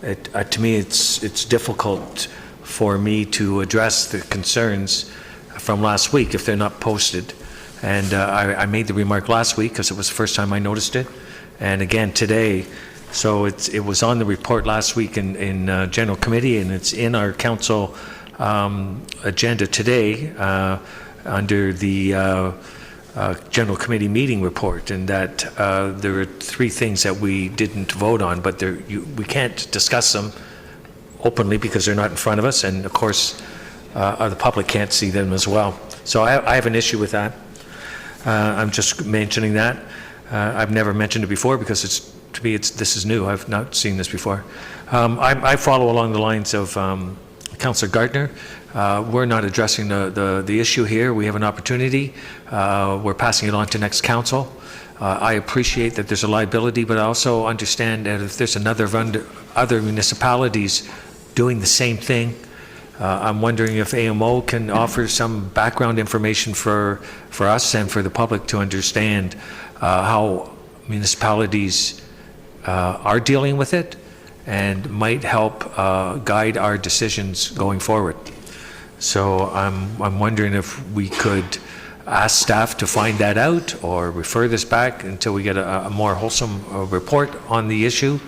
to me it's difficult for me to address the concerns from last week if they're not posted. And I made the remark last week because it was the first time I noticed it, and again today. So it was on the report last week in General Committee, and it's in our Council agenda today under the General Committee meeting report, and that there are 3 things that we didn't vote on, but we can't discuss them openly because they're not in front of us, and of course the public can't see them as well. So I have an issue with that. I'm just mentioning that. I've never mentioned it before because to me, this is new. I've not seen this before. I follow along the lines of Councillor Gardner. We're not addressing the issue here. We have an opportunity. We're passing it on to next council. I appreciate that there's a liability, but I also understand that if there's other municipalities doing the same thing, I'm wondering if AMO can offer some background information for us and for the public to understand how municipalities are dealing with it and might help guide our decisions going forward. So I'm wondering if we could ask staff to find that out or refer this back until we get a more wholesome report on the issue.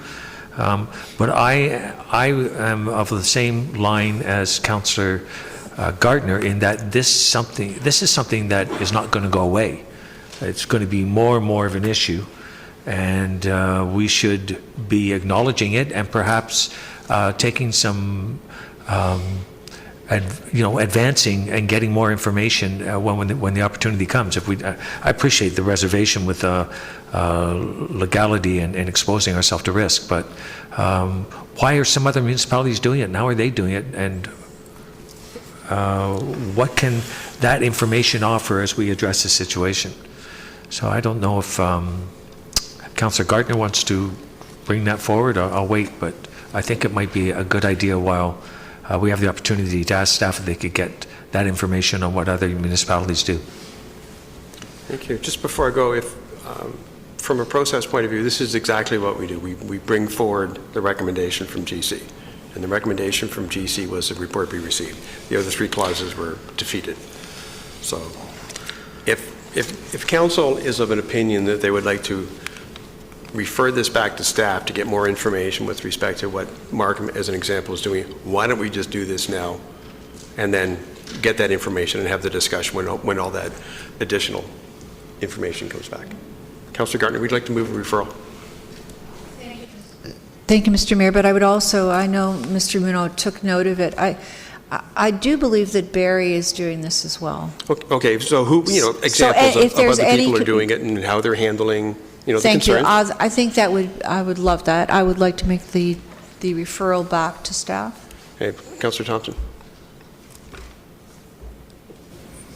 But I am of the same line as Councillor Gardner in that this is something that is not going to go away. It's going to be more and more of an issue, and we should be acknowledging it and perhaps taking some advancing and getting more information when the opportunity comes. I appreciate the reservation with legality and exposing ourselves to risk, but why are some other municipalities doing it? And how are they doing it? And what can that information offer as we address the situation? So I don't know if Councillor Gardner wants to bring that forward. I'll wait, but I think it might be a good idea while we have the opportunity to ask staff if they could get that information on what other municipalities do. Thank you. Just before I go, from a process point of view, this is exactly what we do. We bring forward the recommendation from GC. And the recommendation from GC was the report be received. The other three clauses were defeated. So if council is of an opinion that they would like to refer this back to staff to get more information with respect to what Mark, as an example, is doing, why don't we just do this now and then get that information and have the discussion when all that additional information comes back. Councillor Gardner, we'd like to move a referral. Thank you, Mr. Mayor, but I would also, I know Mr. Muno took note of it. I do believe that Barrie is doing this as well. Okay, so examples of other people are doing it and how they're handling, the Thank you. concerns? I think I would love that. I would like to make the referral back to staff. Okay, Councillor Thompson.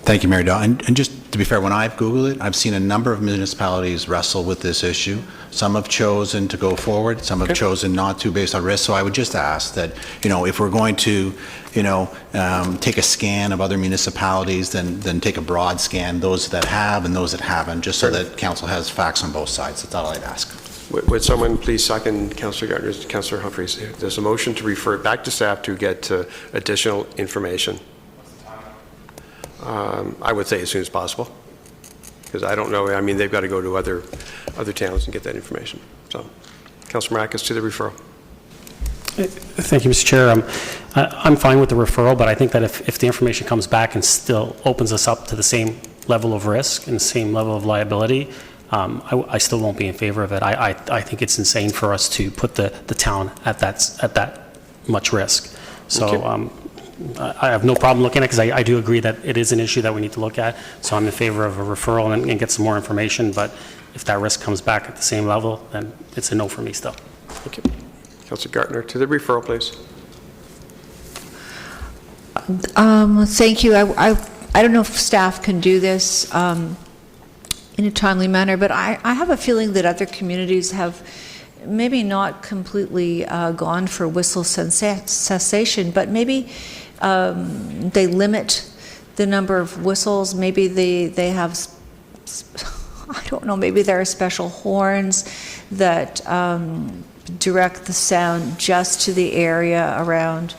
Thank you, Mayor Daw. And just to be fair, when I've Googled it, I've seen a number of municipalities wrestle with this issue. Some have chosen to go forward, some have chosen not to based on risk. So I would just ask that, if we're going to, take a scan of other municipalities, then take a broad scan, those that have and those that haven't, just so that council has facts on both sides. That's all I'd ask. Would someone please second Councillor Gardner's, Councillor Humphreys? There's a motion to refer it back to staff to get additional information. I would say as soon as possible, because I don't know. I mean, they've got to go to other towns and get that information. So, Councillor Maracus, to the referral. Thank you, Mr. Chair. I'm fine with the referral, but I think that if the information comes back and still opens us up to the same level of risk and the same level of liability, I still won't be in favor of it. I think it's insane for us to put the town at that much risk. So. Okay. I have no problem looking at it because I do agree that it is an issue that we need to look at. So I'm in favor of a referral and get some more information. But if that risk comes back at the same level, then it's a no for me still. Thank you. Councillor Gardner, to the referral, please. Thank you. I don't know if staff can do this in a timely manner, but I have a feeling that other communities have maybe not completely gone for whistle cessation, but maybe they limit the number of whistles. Maybe they have, I don't know, maybe there are special horns that direct the sound just to the area around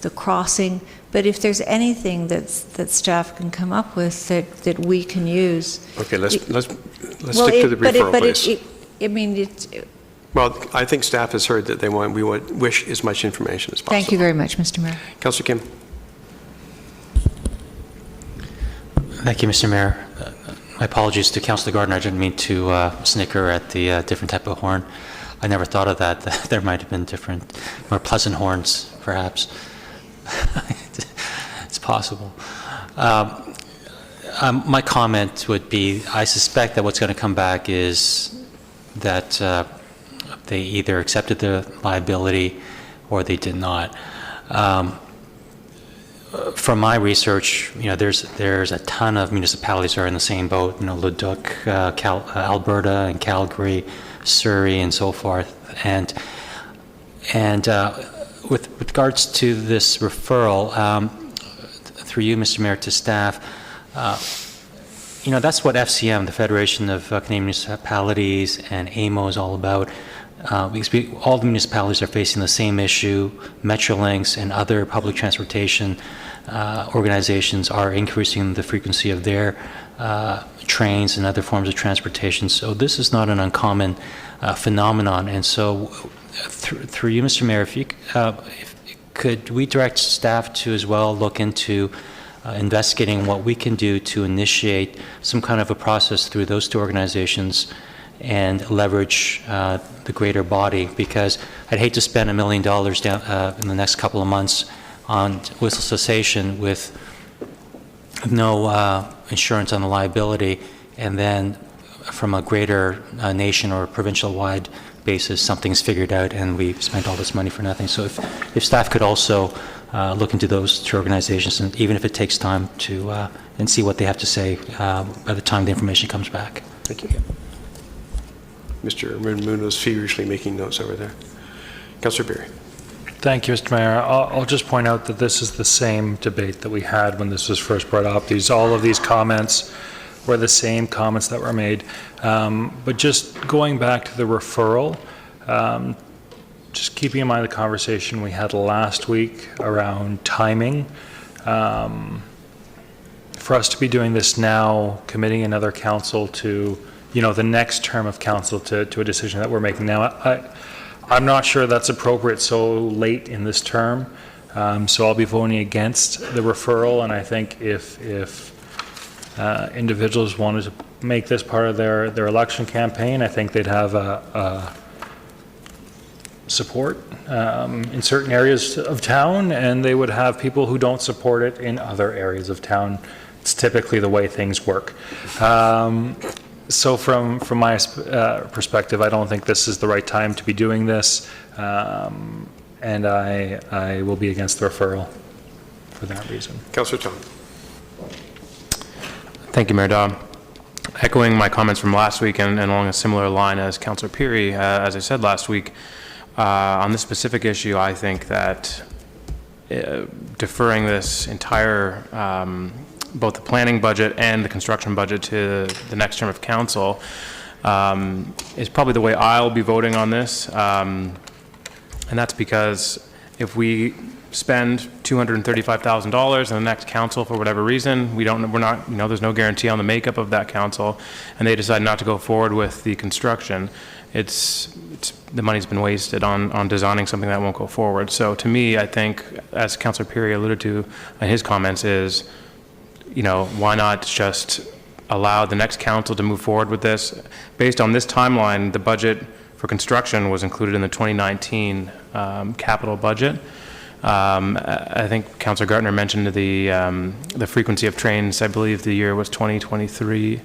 the crossing. But if there's anything that staff can come up with that we can use. Okay, let's stick to the referral, please. Well, I think staff has heard that we wish as much information as possible. Thank you very much, Mr. Mayor. Councillor Kim. Thank you, Mr. Mayor. My apologies to Councillor Gardner. I didn't mean to snicker at the different type of horn. I never thought of that. There might have been different, more pleasant horns, perhaps. It's possible. My comment would be, I suspect that what's going to come back is that they either accepted the liability or they did not. From my research, there's a ton of municipalities that are in the same boat. Leduc, Alberta, and Calgary, Surrey, and so forth. And with regards to this referral, through you, Mr. Mayor, to staff, that's what FCM, the Federation of Canadian Municipalities, and AMO is all about. Because all the municipalities are facing the same issue. Metrolinx and other public transportation organizations are increasing the frequency of their trains and other forms of transportation. So this is not an uncommon phenomenon. And so through you, Mr. Mayor, could we direct staff to as well look into investigating what we can do to initiate some kind of a process through those two organizations and leverage the greater body, because I'd hate to spend $1 million down in the next couple of months on whistle cessation with no insurance on the liability, and then from a greater nation or provincial-wide basis, something's figured out and we've spent all this money for nothing. So if staff could also look into those two organizations, and even if it takes time to and see what they have to say by the time the information comes back. Thank you. Mr. Raimuno's feverishly making notes over there. Councillor Berry. Thank you, Mr. Mayor. I'll just point out that this is the same debate that we had when this was first brought up. All of these comments were the same comments that were made. But just going back to the referral, just keeping in mind the conversation we had last week around timing, for us to be doing this now, committing another council to the next term of council to a decision that we're making now, I'm not sure that's appropriate so late in this term. So I'll be voting against the referral, and I think if individuals wanted to make this part of their election campaign, I think they'd have support in certain areas of town, and they would have people who don't support it in other areas of town. It's typically the way things work. So from my perspective, I don't think this is the right time to be doing this, and I will be against the referral for that reason. Councillor Tom. Thank you, Mayor Daw. Echoing my comments from last week and along a similar line as Councillor Peary, as I said last week, on this specific issue, I think that deferring this entire both the planning budget and the construction budget to the next term of council is probably the way I'll be voting on this. And that's because if we spend $235,000 in the next council for whatever reason, there's no guarantee on the makeup of that council, and they decide not to go forward with the construction, the money's been wasted on designing something that won't go forward. So to me, I think, as Councillor Peary alluded to in his comments, is why not just allow the next council to move forward with this? Based on this timeline, the budget for construction was included in the 2019 capital budget. I think Councillor Gartner mentioned the frequency of trains. I believe the year was 2023,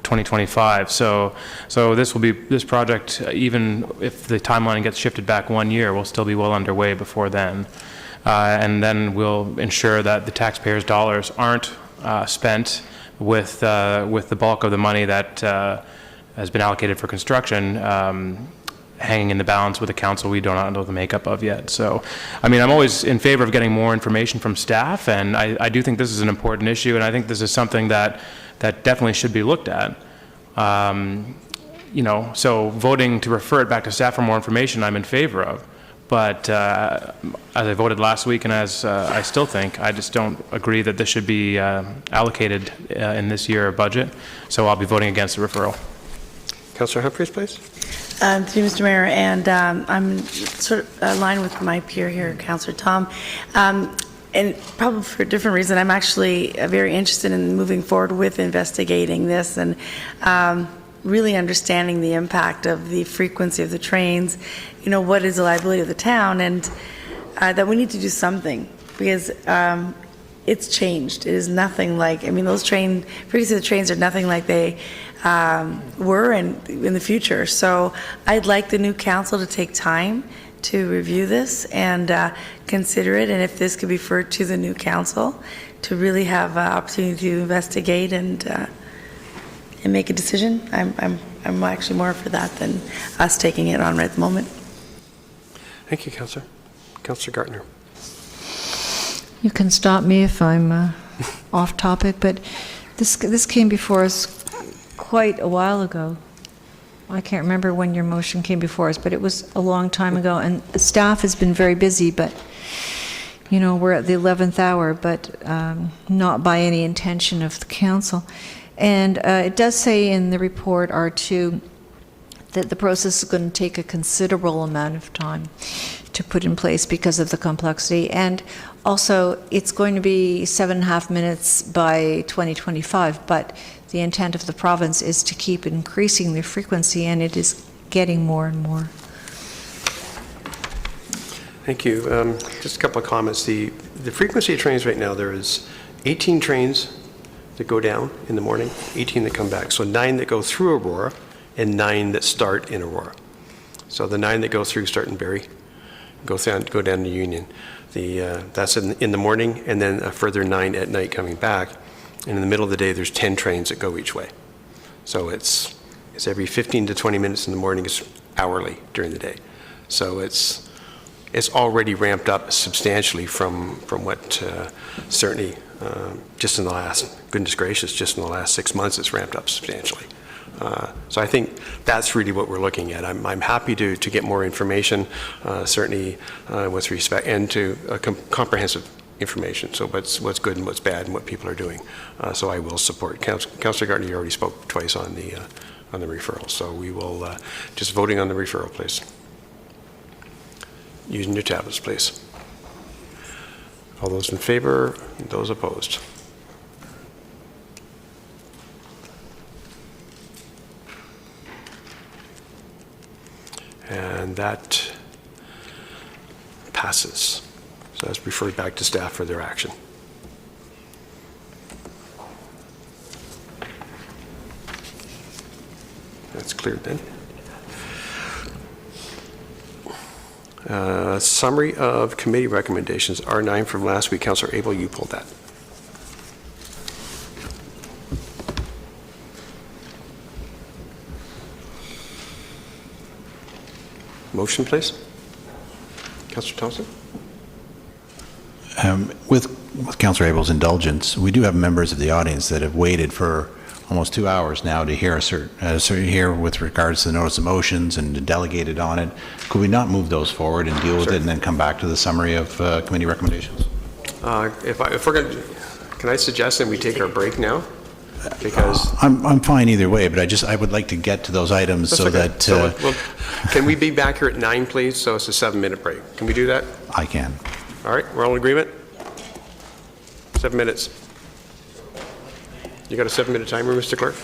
2025. So this project, even if the timeline gets shifted back 1 year, will still be well underway before then. And then we'll ensure that the taxpayers' dollars aren't spent with the bulk of the money that has been allocated for construction hanging in the balance with a council we don't know the makeup of yet. So, I'm always in favor of getting more information from staff, and I do think this is an important issue, and I think this is something that definitely should be looked at. So voting to refer it back to staff for more information, I'm in favor of. But as I voted last week, and as I still think, I just don't agree that this should be allocated in this year budget. So I'll be voting against the referral. Councillor Humphries, please. Thank you, Mr. Mayor, and I'm sort of aligned with my peer here, Councillor Tom. And probably for a different reason, I'm actually very interested in moving forward with investigating this and really understanding the impact of the frequency of the trains, what is the liability of the town, and that we need to do something, because it's changed. It is nothing like, I mean, previously the trains are nothing like they were in the future. So I'd like the new council to take time to review this and consider it, and if this could be referred to the new council to really have an opportunity to investigate and make a decision. I'm actually more for that than us taking it on right at the moment. Thank you, Councillor. Councillor Gartner. You can stop me if I'm off topic, but this came before us quite a while ago. I can't remember when your motion came before us, but it was a long time ago, and staff has been very busy, but, you know, we're at the 11th hour, but not by any intention of the council. And it does say in the report, R2, that the process is going to take a considerable amount of time to put in place because of the complexity. And also, it's going to be 7.5 minutes by 2025, but the intent of the province is to keep increasing the frequency, and it is getting more and more. Thank you. Just a couple of comments. The frequency of trains right now, there is 18 trains that go down in the morning, 18 that come back. So 9 that go through Aurora and 9 that start in Aurora. So the 9 that go through start in Barrie, go down to Union. That's in the morning, and then a further 9 at night coming back. And in the middle of the day, there's 10 trains that go each way. So it's every 15 to 20 minutes in the morning, it's hourly during the day. So it's already ramped up substantially from what certainly just in the last, goodness gracious, just in the last 6 months, it's ramped up substantially. So I think that's really what we're looking at. I'm happy to get more information, certainly with respect, and to comprehensive information. So what's good and what's bad and what people are doing. So I will support. Councillor Gartner, you already spoke twice on the referral. So we will just voting on the referral, please. Using your tablets, please. All those in favor, those opposed. And that passes. So that's referred back to staff for their action. That's cleared then. Summary of committee recommendations, R9 from last week. Councillor Abel, you pulled that. Motion, please. Councillor Thompson. With Councillor Abel's indulgence, we do have members of the audience that have waited for almost 2 hours now to hear hear with regards to the notice of motions and delegated on it. Could we not move those forward and deal with it and then come back to the summary of committee recommendations? If we're going to, can I suggest that we take our break now? Because I'm fine either way, but I would like to get to those items so okay. that So can we be back here at 9, please? So it's a 7-minute break. Can we do that? I can. All right, we're all in agreement? 7 minutes. You got a 7-minute timer, Mr. Clerk?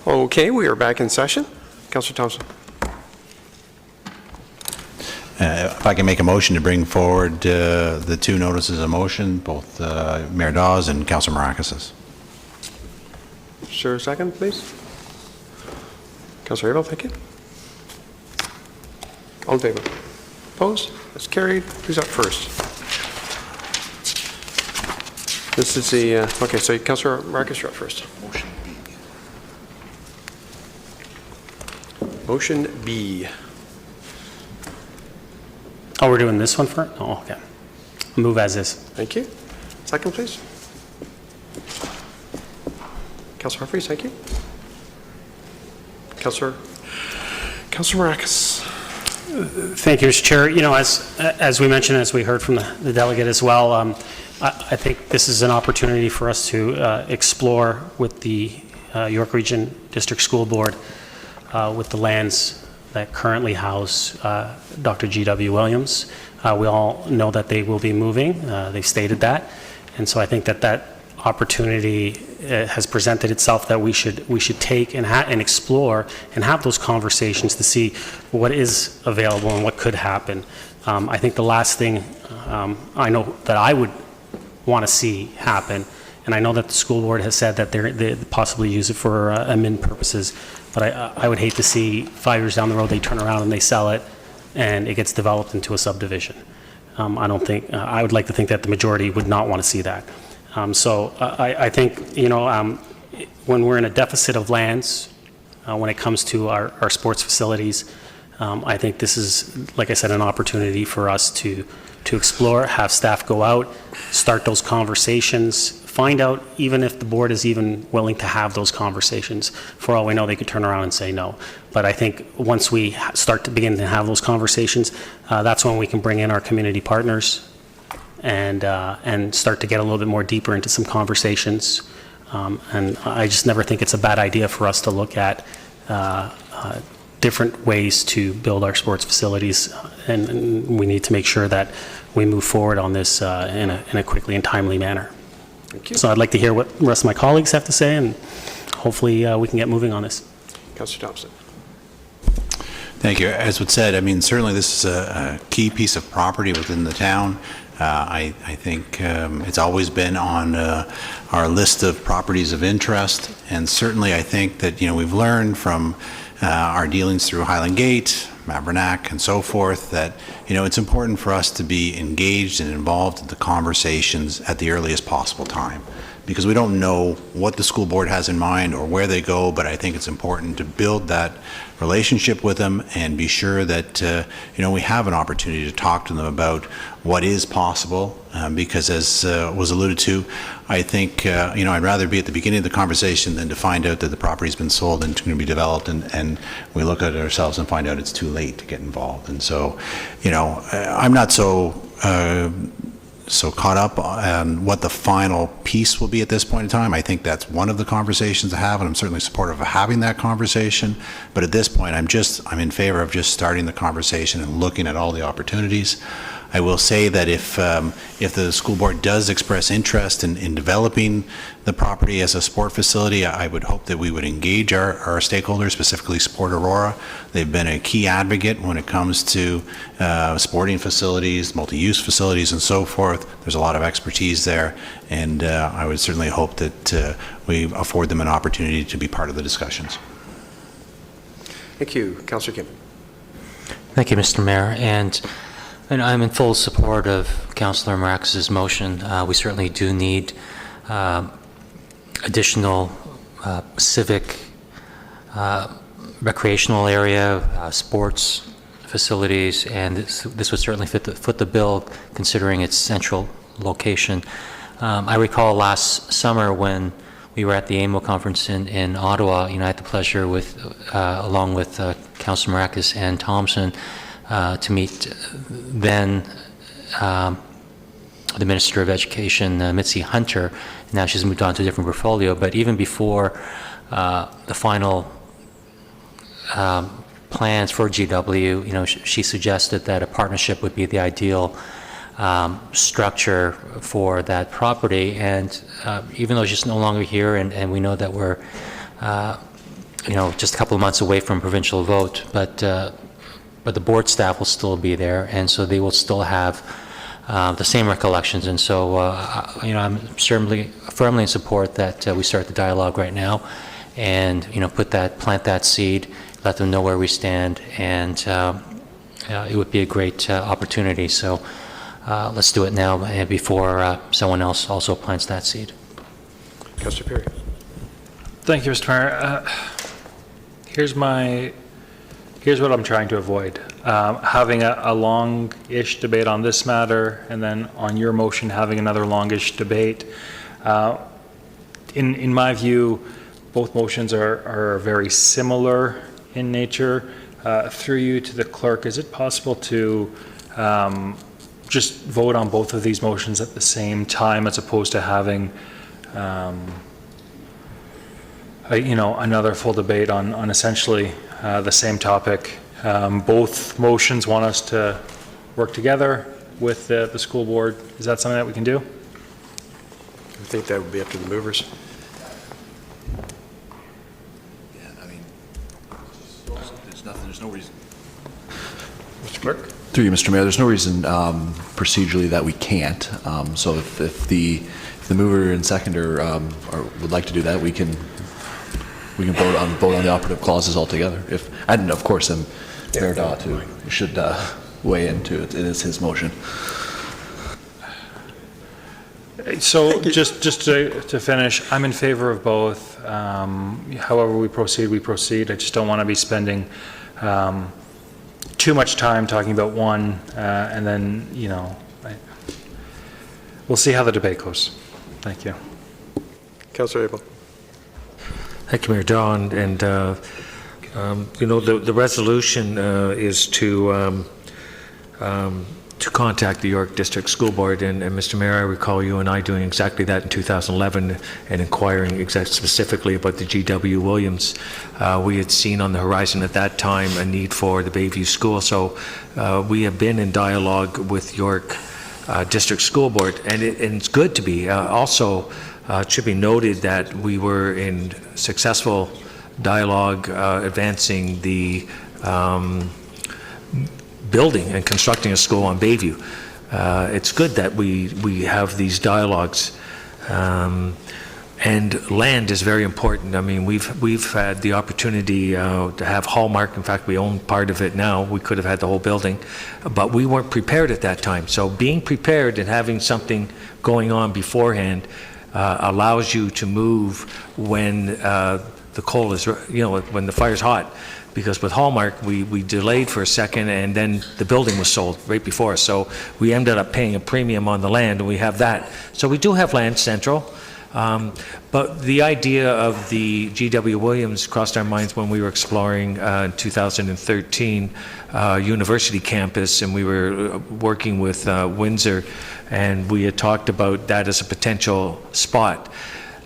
Okay, we are back in session. Councillor Thompson. If I can make a motion to bring forward the two notices of motion, both Mayor Dawes and Councillor Marakis'. Sure, second, please. Councillor Abel, thank you. All in favor? Opposed? That's carried. Who's up first? This is the, okay, so Councillor Marakis, you're up first. Motion B. Oh, we're doing this one first? Oh, okay. Move as is. Thank you. Second, please. Councillor Humphreys, thank you. Councillor Marakis. Thank you, Mr. Chair. You know, as we mentioned, as we heard from the delegate as well, I think this is an opportunity for us to explore with the York Region District School Board with the lands that currently house Dr. G.W. Williams. We all know that they will be moving. They've stated that. And so I think that opportunity has presented itself that we should take and explore and have those conversations to see what is available and what could happen. I think the last thing I know that I would want to see happen, and I know that the school board has said that they possibly use it for admin purposes, but I would hate to see 5 years down the road they turn around and they sell it and it gets developed into a subdivision. I don't think, I would like to think that the majority would not want to see that. So I think, you know, when we're in a deficit of lands, when it comes to our sports facilities, I think this is, like I said, an opportunity for us to explore, have staff go out, start those conversations, find out even if the board is even willing to have those conversations. For all we know, they could turn around and say no. But I think once we start to begin to have those conversations, that's when we can bring in our community partners and start to get a little bit more deeper into some conversations. And I just never think it's a bad idea for us to look at different ways to build our sports facilities, and we need to make sure that we move forward on this in a quickly and timely manner. Thank you. So I'd like to hear what the rest of my colleagues have to say, and hopefully we can get moving on this. Councillor Thompson. Thank you. As was said, I mean, certainly this is a key piece of property within the town. I think it's always been on our list of properties of interest, and certainly I think that, you know, we've learned from our dealings through Highland Gate, Mavernack, and so forth, that, you know, it's important for us to be engaged and involved in the conversations at the earliest possible time, because we don't know what the school board has in mind or where they go, but I think it's important to build that relationship with them and be sure that, you know, we have an opportunity to talk to them about what is possible, because as was alluded to, I think, you know, I'd rather be at the beginning of the conversation than to find out that the property's been sold and it's going to be developed, and we look at ourselves and find out it's too late to get involved. And so, you know, I'm not so caught up on what the final piece will be at this point in time. I think that's one of the conversations to have, and I'm certainly supportive of having that conversation. But at this point, I'm in favor of just starting the conversation and looking at all the opportunities. I will say that if the school board does express interest in developing the property as a sport facility, I would hope that we would engage our stakeholders, specifically Sport Aurora. They've been a key advocate when it comes to sporting facilities, multi-use facilities, and so forth. There's a lot of expertise there, and I would certainly hope that we afford them an opportunity to be part of the discussions. Thank you. Councillor Kim. Thank you, Mr. Mayor. And I'm in full support of Councillor Marakis' motion. We certainly do need additional civic, recreational area, sports facilities, and this would certainly foot the bill considering its central location. I recall last summer when we were at the AMO conference in Ottawa, I had the pleasure with, along with Councillor Marakis and Thompson, to meet then the Minister of Education, Mitzi Hunter. Now she's moved on to a different portfolio, but even before the final plans for GW, she suggested that a partnership would be the ideal structure for that property. And even though she's no longer here, and we know that we're just a couple of months away from provincial vote, but the board staff will still be there, and so they will still have the same recollections. And so, I'm firmly in support that we start the dialogue right now, and plant that seed, let them know where we stand, and it would be a great opportunity. So let's do it now before someone else also plants that seed. Councillor Perry. Thank you, Mr. Mayor. Here's what I'm trying to avoid. Having a long-ish debate on this matter, and then on your motion, having another longish debate. In my view, both motions are very similar in nature. Through you to the clerk, is it possible to just vote on both of these motions at the same time, as opposed to having another full debate on essentially the same topic? Both motions want us to work together with the school board. Is that something that we can do? I think that would be up to the movers. There's no reason. Mr. Clerk? Through you, Mr. Mayor, there's no reason procedurally that we can't. So if the mover and seconder would like to do that, we can vote on the operative clauses altogether. And of course, Mayor Daw too should weigh into it. It is his motion. So just to finish, I'm in favor of both. However we proceed. I just don't want to be spending too much time talking about one, and then, we'll see how the debate goes. Thank you. Councillor Abel. Thank you, Mayor Dawn. And the resolution is to contact the York District School Board. And Mr. Mayor, I recall you and I doing exactly that in 2011 and inquiring specifically about the G.W. Williams. We had seen on the horizon at that time a need for the Bayview School. So we have been in dialogue with York District School Board, and it's good to be. Also, it should be noted that we were in successful dialogue advancing the building and constructing a school on Bayview. It's good that we have these dialogues, and land is very important. I mean, we've had the opportunity to have Hallmark. In fact, we own part of it now. We could have had the whole building, but we weren't prepared at that time. So being prepared and having something going on beforehand allows you to move when the coal is, when the fire's hot. Because with Hallmark, we delayed for a second, and then the building was sold right before us. So we ended up paying a premium on the land, and we have that. So we do have land central. But the idea of the G.W. Williams crossed our minds when we were exploring in 2013 university campus, and we were working with Windsor, and we had talked about that as a potential spot.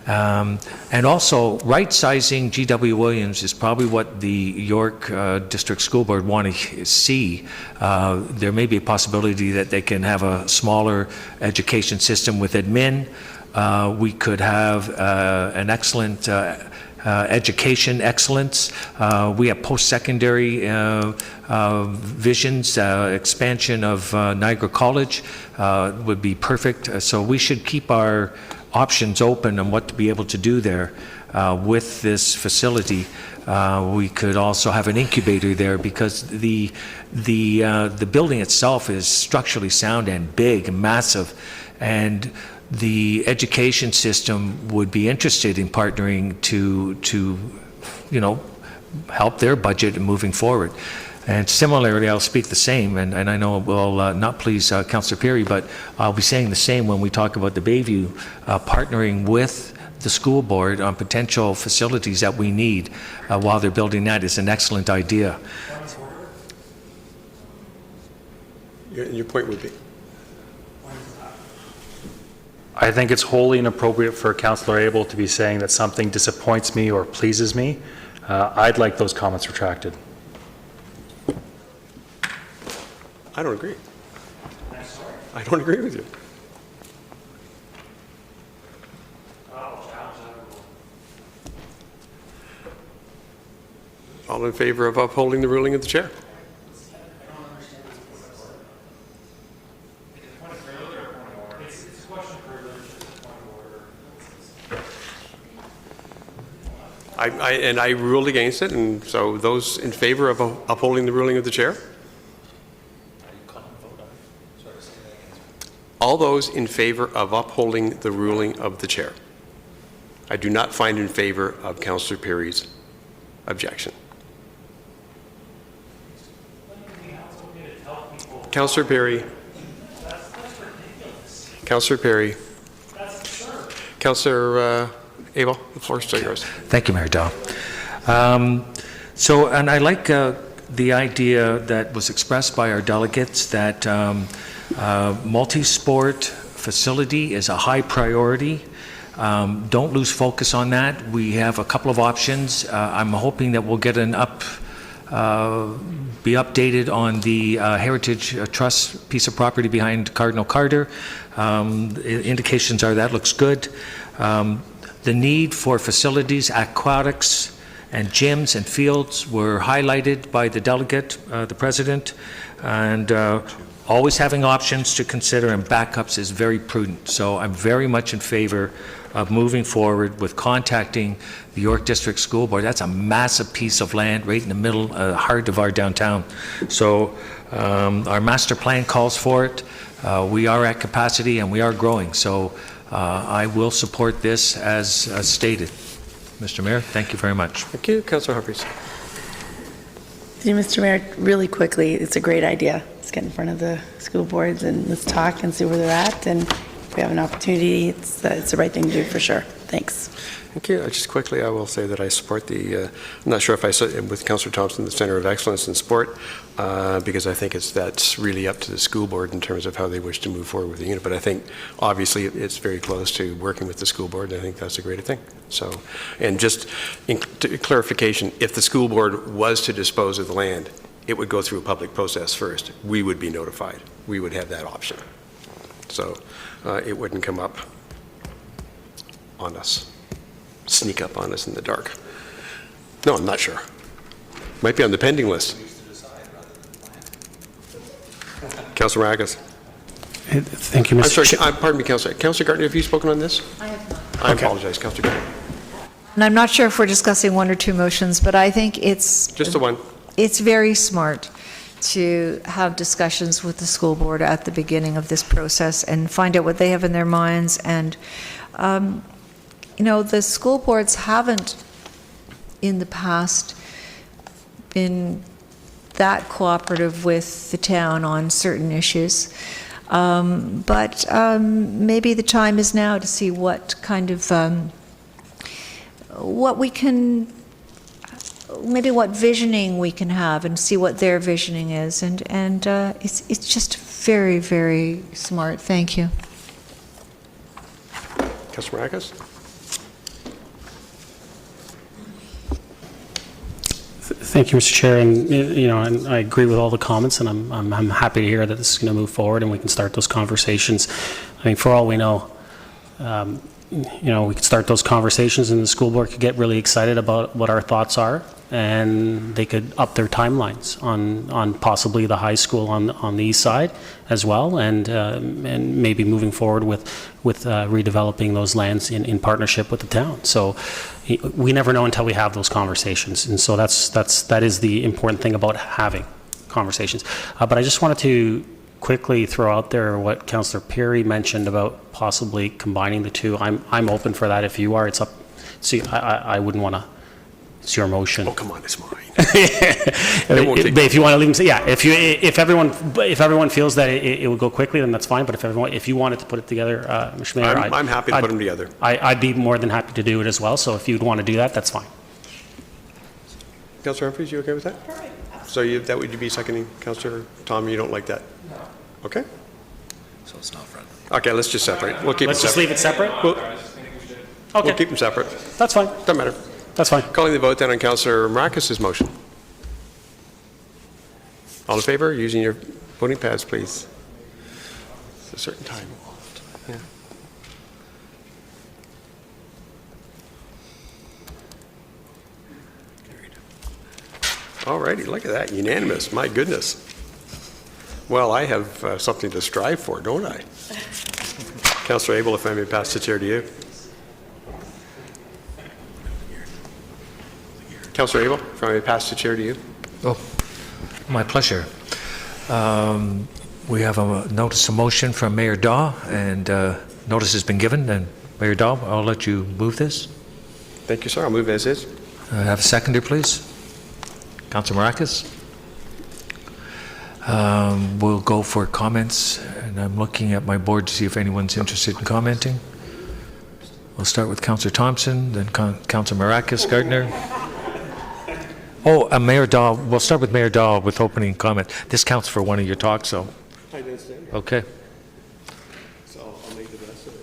And also, right-sizing G.W. Williams is probably what the York District School Board want to see. There may be a possibility that they can have a smaller education system with admin. We could have an excellent education excellence. We have post-secondary visions. Expansion of Niagara College would be perfect. So we should keep our options open on what to be able to do there with this facility. We could also have an incubator there, because the building itself is structurally sound and big and massive, and the education system would be interested in partnering to help their budget in moving forward. And similarly, I'll speak the same, and I know it will not please Councillor Perry, but I'll be saying the same when we talk about the Bayview, partnering with the school board on potential facilities that we need while they're building that is an excellent idea. Your point would be? I think it's wholly inappropriate for Councillor Abel to be saying that something disappoints me or pleases me. I'd like those comments retracted. I don't agree. I don't agree with you. All in favor of upholding the ruling of the chair? And I ruled against it, and so those in favor of upholding the ruling of the chair? All those in favor of upholding the ruling of the chair? I do not find in favor of Councillor Perry's objection. Councillor Perry. Councillor Perry. Councillor Abel, the floor is still yours. Thank you, Mayor Dahl. And I like the idea that was expressed by our delegates that multi-sport facility is a high priority. Don't lose focus on that. We have a couple of options. I'm hoping that we'll get be updated on the Heritage Trust piece of property behind Cardinal Carter. Indications are that looks good. The need for facilities, aquatics, and gyms and fields were highlighted by the delegate, the president, and always having options to consider and backups is very prudent. So I'm very much in favor of moving forward with contacting the York District School Board. That's a massive piece of land right in the middle, heart of our downtown. So our master plan calls for it. We are at capacity and we are growing. So I will support this as stated. Mr. Mayor, thank you very much. Thank you. Councillor Humphries. Mr. Mayor, really quickly, it's a great idea. Let's get in front of the school boards and let's talk and see where they're at. And if we have an opportunity, it's the right thing to do for sure. Thanks. Thank you. Just quickly, I will say that I support the, I'm not sure if I said with Councillor Thompson, the Centre of Excellence in Sport, because I think that's really up to the school board in terms of how they wish to move forward with the unit. But I think obviously it's very close to working with the school board, and I think that's a great thing. So, and just in clarification, if the school board was to dispose of the land, it would go through a public process first. We would be notified. We would have that option. So it wouldn't come up on us, sneak up on us in the dark. No, I'm not sure. Might be on the pending list. Councillor Ragas. Thank you, Mr. I'm sorry, Chair. pardon me, Councillor. Councillor Gardner, have you spoken on this? I have not. I apologize, Councillor Gardner. And I'm not sure if we're discussing one or two motions, but I think it's... Just the one. It's very smart to have discussions with the school board at the beginning of this process and find out what they have in their minds. And, you know, the school boards haven't in the past been that cooperative with the town on certain issues. But maybe the time is now to see what kind of, what we can, maybe what visioning we can have and see what their visioning is. And it's just very, very smart. Thank you. Councillor Ragas. Thank you, Mr. Chair, and and I agree with all the comments, and I'm happy to hear that this is going to move forward and we can start those conversations. I mean, for all we know, we could start those conversations, and the school board could get really excited about what our thoughts are, and they could up their timelines on possibly the high school on the east side as well, and maybe moving forward with redeveloping those lands in partnership with the town. So we never know until we have those conversations, and so that is the important thing about having conversations. But I just wanted to quickly throw out there what Councillor Perry mentioned about possibly combining the two. I'm open for that if you are. It's up. See, I wouldn't want to. It's your motion. Oh, come on, it's mine. But if you want to leave them, yeah. If everyone feels that it would go quickly, then that's fine. But if you wanted to put it together, Mr. Mayor, I'm happy to put them together. I'd be more than happy to do it as well. So if you'd want to do that, that's fine. Councillor Humphries, you okay with that? So that would you be seconding, Councillor Tom? You don't like that? No. Okay. So it's not friendly. Okay, let's just separate. We'll keep. Let's just leave it separate. We'll keep them separate. That's fine. Doesn't matter. That's fine. Calling the vote then on Councillor Marakis' motion. All in favor? Using your voting pads, please. It's a certain time. Yeah. All righty, look at that, unanimous, my goodness. Well, I have something to strive for, don't I? Councillor Abel, if I may pass the chair to you. Councillor Abel, if I may pass the chair to you. Oh, my pleasure. We have a notice of motion from Mayor Daw, and notice has been given. And Mayor Daw, I'll let you move this. Thank you, sir. I'll move as is. Have a seconder, please. Councilor Maracas. We'll go for comments, and I'm looking at my board to see if anyone's interested in commenting. We'll start with Councillor Thompson, then Councilor Maracas, Gardner. Oh, Mayor Dahl. We'll start with Mayor Dahl with opening comment. This counts for one of your talks, so. I understand. Okay. So I'll make the best of it.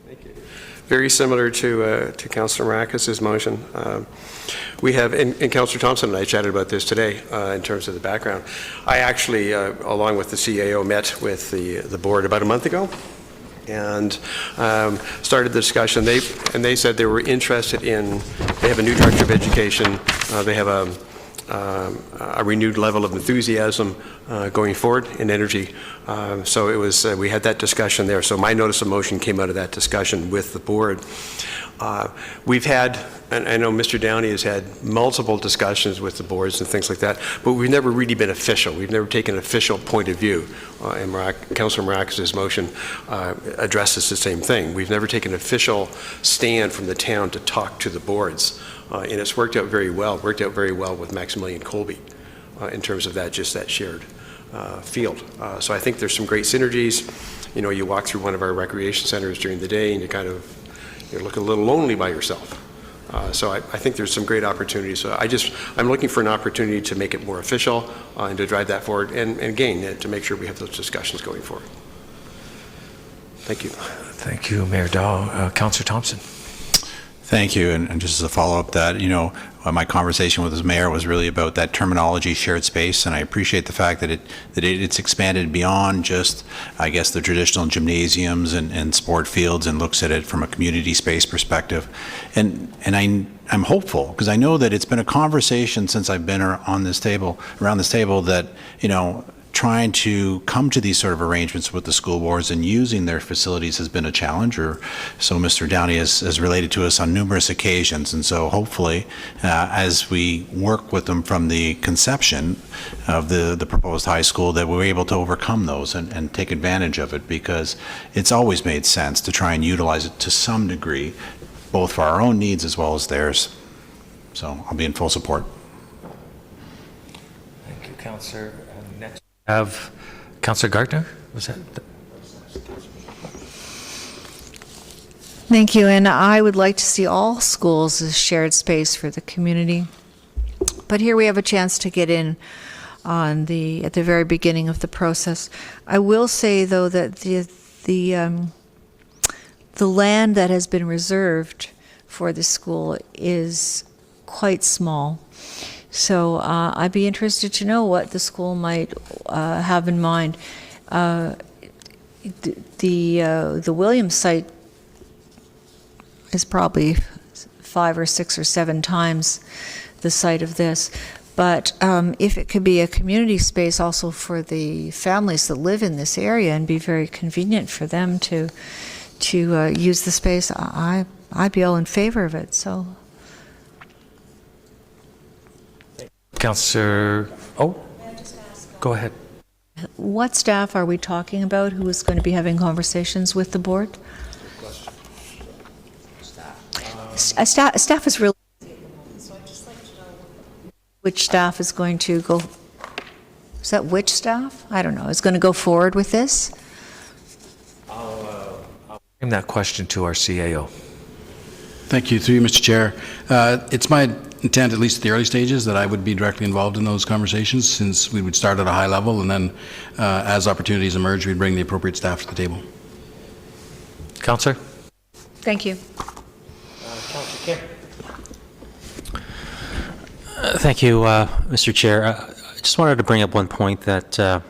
Thank you. Very similar to Councillor Maracas' motion. We have, and Councillor Thompson and I chatted about this today in terms of the background. I actually, along with the CAO, met with the board about a month ago and started the discussion. They said they were interested in, they have a new director of education, they have a renewed level of enthusiasm going forward in energy. So it was, we had that discussion there. So my notice of motion came out of that discussion with the board. We've had, and I know Mr. Downey has had multiple discussions with the boards and things like that, but we've never really been official. We've never taken an official point of view. And Councillor Maracas' motion addresses the same thing. We've never taken an official stand from the town to talk to the boards. And it's worked out very well with Maximilian Colby in terms of that, just that shared field. So I think there's some great synergies. You know, you walk through one of our recreation centers during the day and you kind of, you're looking a little lonely by yourself. So I think there's some great opportunities. So I'm looking for an opportunity to make it more official and to drive that forward and again, to make sure we have those discussions going forward. Thank you. Thank you, Mayor Dahl. Councillor Thompson. Thank you. And just as a follow-up that, you know, my conversation with the mayor was really about that terminology, shared space, and I appreciate the fact that it's expanded beyond just, I guess, the traditional gymnasiums and sport fields and looks at it from a community space perspective. And I'm hopeful because I know that it's been a conversation since I've been around this table that, you know, trying to come to these sort of arrangements with the school boards and using their facilities has been a challenge, or so Mr. Downey has related to us on numerous occasions. And so hopefully, as we work with them from the conception of the proposed high school, that we're able to overcome those and take advantage of it, because it's always made sense to try and utilize it to some degree, both for our own needs as well as theirs. So I'll be in full support. Thank you, Councillor. Next. Have Councillor Gardner. Was that? Thank you, and I would like to see all schools as shared space for the community. But here we have a chance to get in on at the very beginning of the process. I will say, though, that the land that has been reserved for the school is quite small. So I'd be interested to know what the school might have in mind. The Williams site is probably 5 or 6 or 7 times the site of this. But if it could be a community space also for the families that live in this area and be very convenient for them to use the space, I'd be all in favor of it. So. Councillor, go ahead. What staff are we talking about who is going to be having conversations with the board? Staff is really, so I'd just like to know which staff is going to go, is that which staff? I don't know, is going to go forward with this? I'll bring that question to our CAO. Thank you, through you, Mr. Chair. It's my intent, at least at the early stages, that I would be directly involved in those conversations, since we would start at a high level and then as opportunities emerge, we'd bring the appropriate staff to the table. Councillor? Thank you. Councillor Kim. Thank you, Mr. Chair. I just wanted to bring up one point that the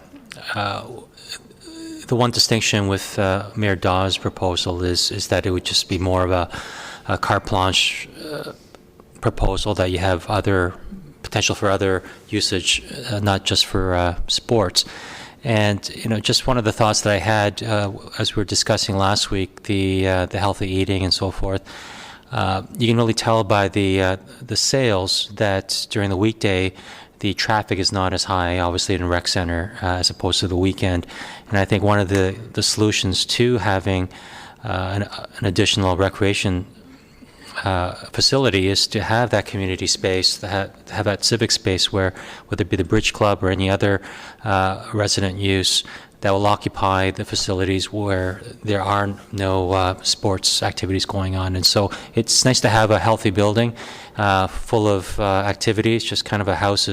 one distinction with Mayor Dawes' proposal is that it would just be more of a carte blanche proposal that you have other potential for other usage, not just for sports. And just one of the thoughts that I had as we were discussing last week, the healthy eating and so forth. You can really tell by the sales that during the weekday, the traffic is not as high, obviously, in a rec center as opposed to the weekend. And I think one of the solutions to having an additional recreation facility is to have that community space, to have that civic space where, whether it be the Bridge Club or any other resident use, that will occupy the facilities where there are no sports activities going on. And so it's nice to have a healthy building full of activities. Just kind of a house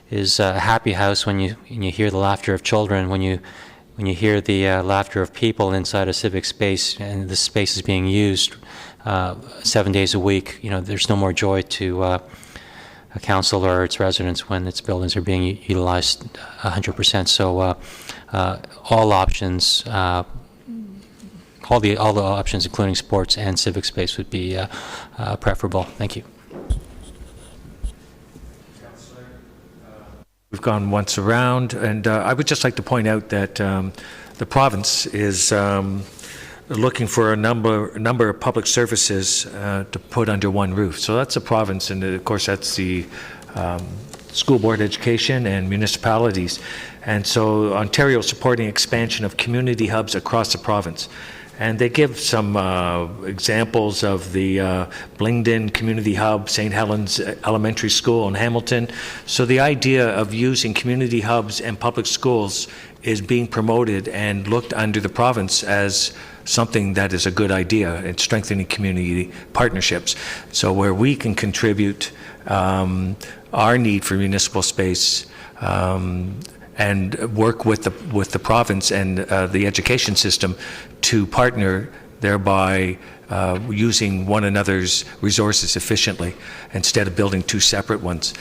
is a happy house when you hear the laughter of children, when you hear the laughter of people inside a civic space, and the space is being used 7 days a week. There's no more joy to a council or its residents when its buildings are being utilized 100%. So all options, all the options, including sports and civic space, would be preferable. Thank you. We've gone once around, and I would just like to point out that the province is looking for a number of public services to put under one roof. So that's the province, and of course that's the school board education and municipalities. And so Ontario is supporting expansion of community hubs across the province. And they give some examples of the Blingden Community Hub, St. Helens Elementary School in Hamilton. So the idea of using community hubs and public schools is being promoted and looked under the province as something that is a good idea in strengthening community partnerships. So where we can contribute our need for municipal space and work with the province and the education system to partner, thereby using one another's resources efficiently instead of building two separate ones.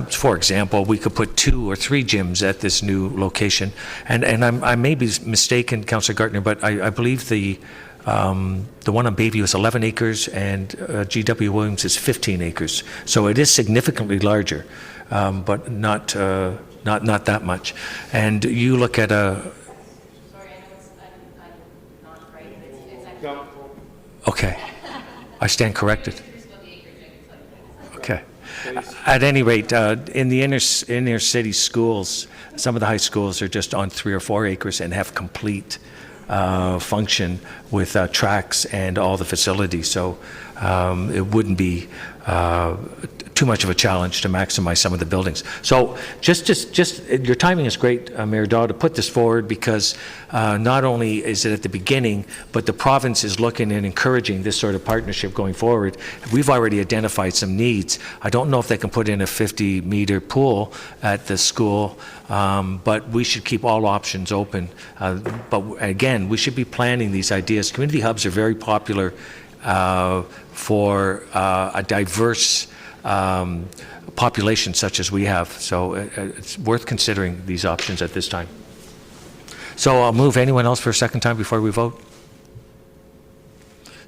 For example, we could put 2 or 3 gyms at this new location, and I may be mistaken, Councillor Gartner, but I believe the one on Bayview is 11 acres and G.W. Williams is 15 acres. So it is significantly larger, but not that much. And you look at a... Okay, I stand corrected. Okay. At any rate, in the inner city schools, some of the high schools are just on 3 or 4 acres and have complete function with tracks and all the facilities. So it wouldn't be too much of a challenge to maximize some of the buildings. So just your timing is great, Mayor Daw, to put this forward, because not only is it at the beginning, but the province is looking and encouraging this sort of partnership going forward. We've already identified some needs. I don't know if they can put in a 50-meter pool at the school, but we should keep all options open. But again, we should be planning these ideas. Community hubs are very popular for a diverse population such as we have. So it's worth considering these options at this time. So I'll move. Anyone else for a second time before we vote?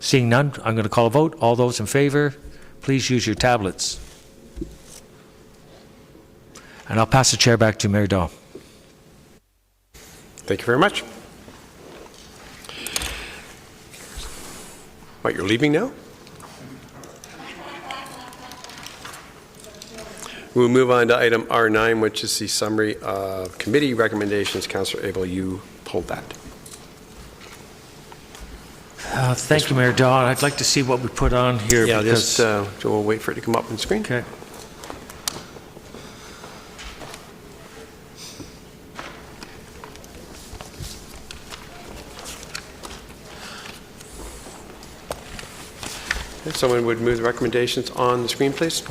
Seeing none, I'm going to call a vote. All those in favor, please use your tablets. And I'll pass the chair back to Mayor Daw. Thank you very much. What, you're leaving now? We'll move on to item R9, which is the summary of committee recommendations. Councillor Abel, you pulled that. Thank you, Mayor Daw. I'd like to see what we put on here. Yeah, because just we'll wait for it to come up on screen. Okay. If someone would move the recommendations on the screen, please.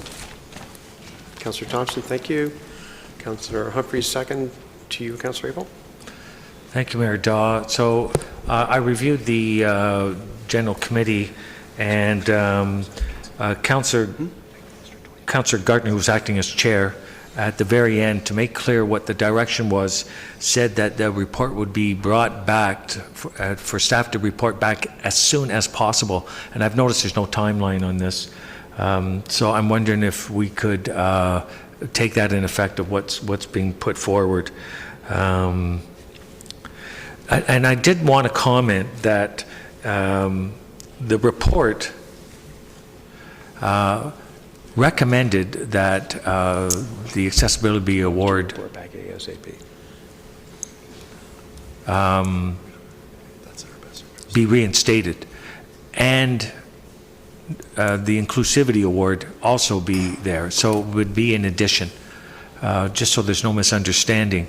Councillor Thompson, thank you. Councillor Humphreys, second. To you, Councillor Abel. Thank you, Mayor Daw. So I reviewed the general committee, and Councillor Gartner, who was acting as chair, at the very end, to make clear what the direction was, said that the report would be brought back for staff to report back as soon as possible. And I've noticed there's no timeline on this. So I'm wondering if we could take that in effect of what's being put forward. And I did want to comment that the report recommended that the Accessibility Award be reinstated, and the Inclusivity Award also be there. So it would be in addition, just so there's no misunderstanding.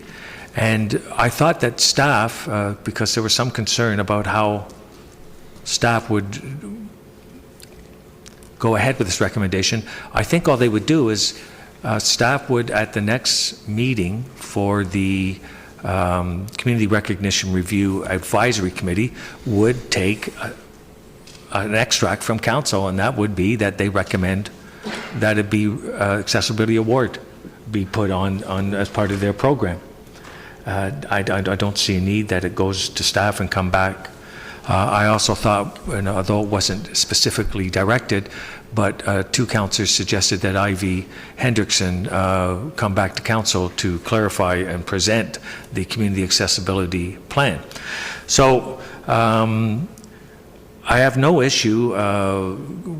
And I thought that staff, because there was some concern about how staff would go ahead with this recommendation, I think all they would do is staff would, at the next meeting for the Community Recognition Review Advisory Committee, would take an extract from council, and that would be that they recommend that it be Accessibility Award be put on as part of their program. I don't see a need that it goes to staff and come back. I also thought, and although it wasn't specifically directed, but two councillors suggested that Ivy Hendrickson come back to council to clarify and present the community accessibility plan. So I have no issue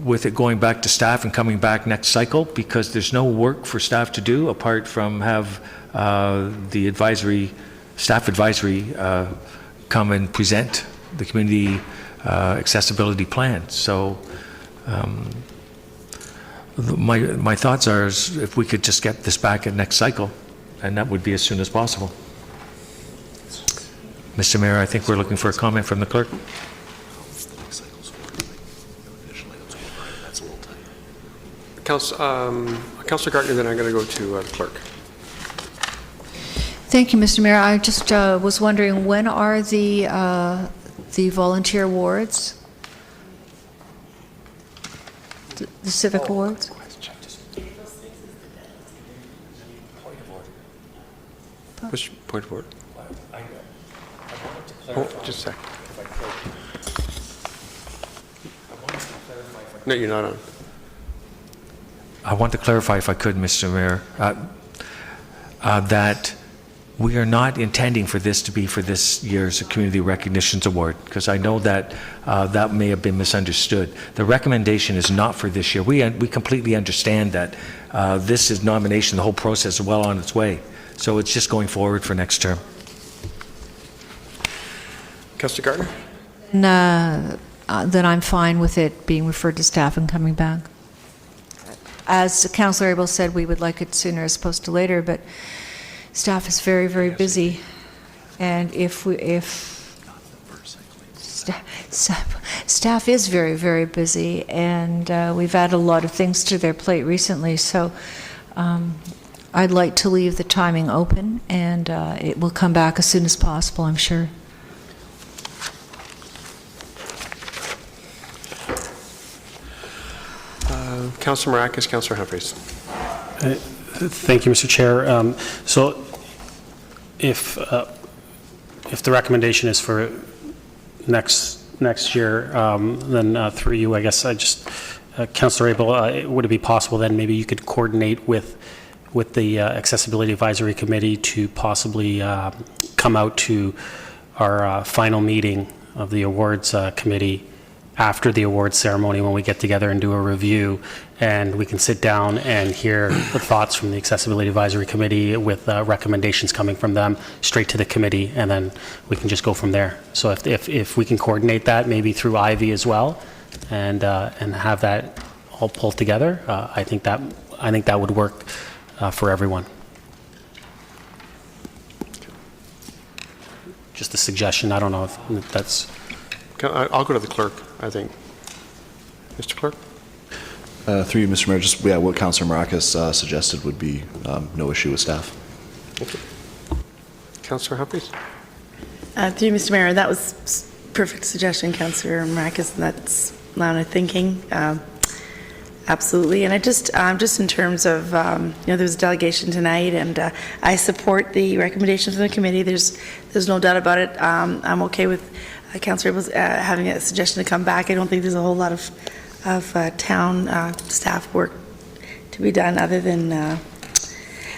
with it going back to staff and coming back next cycle, because there's no work for staff to do apart from have the staff advisory come and present the community accessibility plan. So my thoughts are if we could just get this back at next cycle, and that would be as soon as possible. Mr. Mayor, I think we're looking for a comment from the clerk. Councillor Gartner, then I'm going to go to the clerk. Thank you, Mr. Mayor. I just was wondering, when are the volunteer awards? The civic awards? Which point of order? Oh, just a sec. No, you're not on. I want to clarify, if I could, Mr. Mayor, that we are not intending for this to be for this year's Community Recognitions Award, because I know that that may have been misunderstood. The recommendation is not for this year. We completely understand that this is nomination, the whole process is well on its way. So it's just going forward for next term. Councillor Gartner? Then I'm fine with it being referred to staff and coming back. As Councillor Abel said, we would like it sooner as opposed to later, but staff is very, very busy. And staff is very, very busy, and we've added a lot of things to their plate recently. So I'd like to leave the timing open, and it will come back as soon as possible, I'm sure. Councillor Marakis, Councillor Humphreys. Thank you, Mr. Chair. So if the recommendation is for next year, then through you, I guess Councillor Abel, would it be possible then maybe you could coordinate with the Accessibility Advisory Committee to possibly come out to our final meeting of the awards committee after the awards ceremony, when we get together and do a review, and we can sit down and hear the thoughts from the Accessibility Advisory Committee with recommendations coming from them straight to the committee, and then we can just go from there. So if we can coordinate that maybe through Ivy as well, and have that all pulled together, I think that would work for everyone. Just a suggestion. I don't know if that's. I'll go to the clerk, I think. Mr. Clerk? Through you, Mr. Mayor, just what Councillor Marakis suggested would be no issue with staff. Thank you. Councillor Humphreys? Through you, Mr. Mayor, that was perfect suggestion, Councillor Marakis, and that's line of thinking. Absolutely. And just in terms of, there was a delegation tonight, and I support the recommendations from the committee. There's no doubt about it. I'm okay with Councillor Abel's having a suggestion to come back. I don't think there's a whole lot of town staff work to be done, other than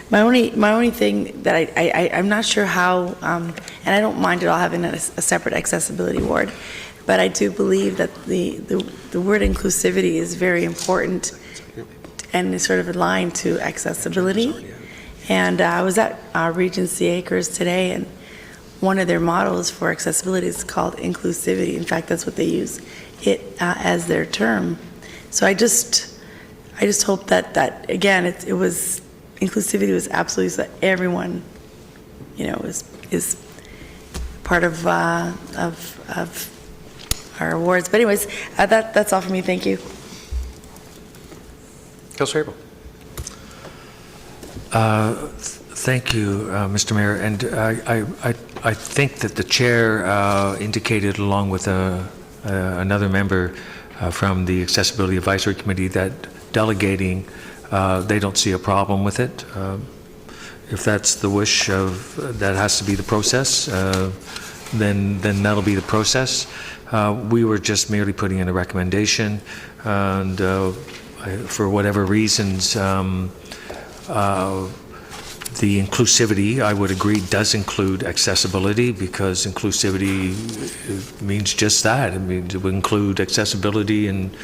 my only thing that I'm not sure how, and I don't mind at all having a separate accessibility ward, but I do believe that the word inclusivity is very important and is sort of aligned to accessibility. And I was at Regency Acres today, and one of their models for accessibility is called inclusivity. In fact, that's what they use it as their term. So I just hope that again, it was inclusivity was absolutely so that everyone, is part of our awards. But anyways, that's all for me. Thank you. Councilor Abel. Thank you, Mr. Mayor. And I think that the chair indicated, along with another member from the Accessibility Advisory Committee, that delegating, they don't see a problem with it. If that's the wish of that has to be the process, then that'll be the process. We were just merely putting in a recommendation, and for whatever reasons, the inclusivity, I would agree, does include accessibility, because inclusivity means just that. It means it would include accessibility and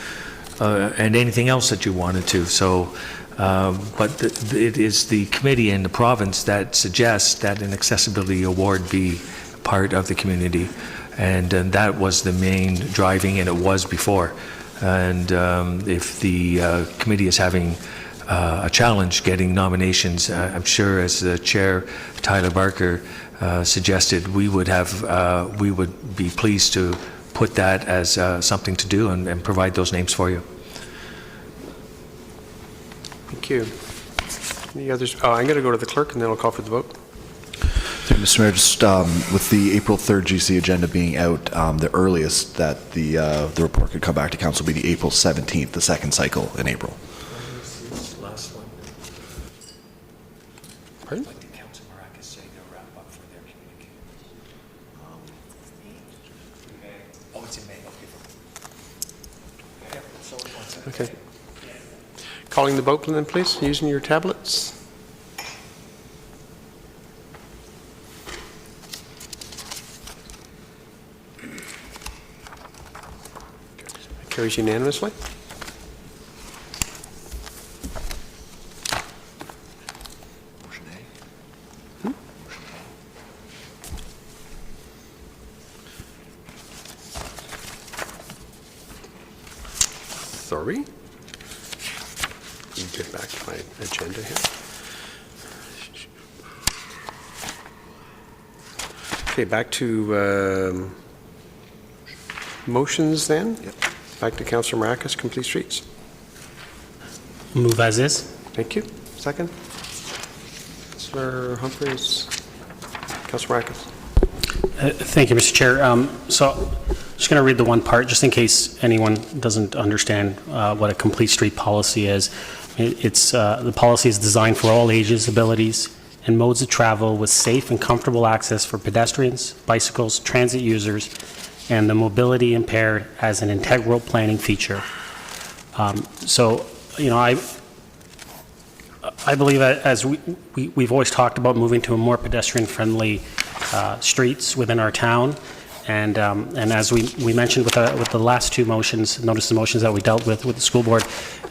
anything else that you wanted to. So, but it is the committee and the province that suggests that an accessibility award be part of the community, and that was the main driving, and it was before. And if the committee is having a challenge getting nominations, I'm sure, as the chair, Tyler Barker, suggested, we would be pleased to put that as something to do and provide those names for you. Thank you. Any others? Oh, I'm going to go to the clerk, and then I'll call for the vote. Mr. Mayor, just with the April 3rd GC agenda being out, the earliest that the report could come back to council will be the April 17th, the second cycle in April. Pardon? What did Councilor Maracus say to wrap up for their communique? Oh, it's in May. Okay. So 1 second. Okay. Calling the vote then, please, using your tablets. Carries unanimously. Sorry. Let me get back to my agenda here. Okay, back to motions then. Yep. Back to Councilor Maracus, Complete Streets. Move as is. Thank you. Second. Councilor Humphreys. Councilor Maracus. Thank you, Mr. Chair. So I'm just going to read the one part, just in case anyone doesn't understand what a complete street policy is. It's the policy is designed for all ages, abilities, and modes of travel with safe and comfortable access for pedestrians, bicycles, transit users, and the mobility impaired as an integral planning feature. So, I believe that as we've always talked about moving to a more pedestrian-friendly streets within our town, and as we mentioned with the last two motions, notice the motions that we dealt with the school board,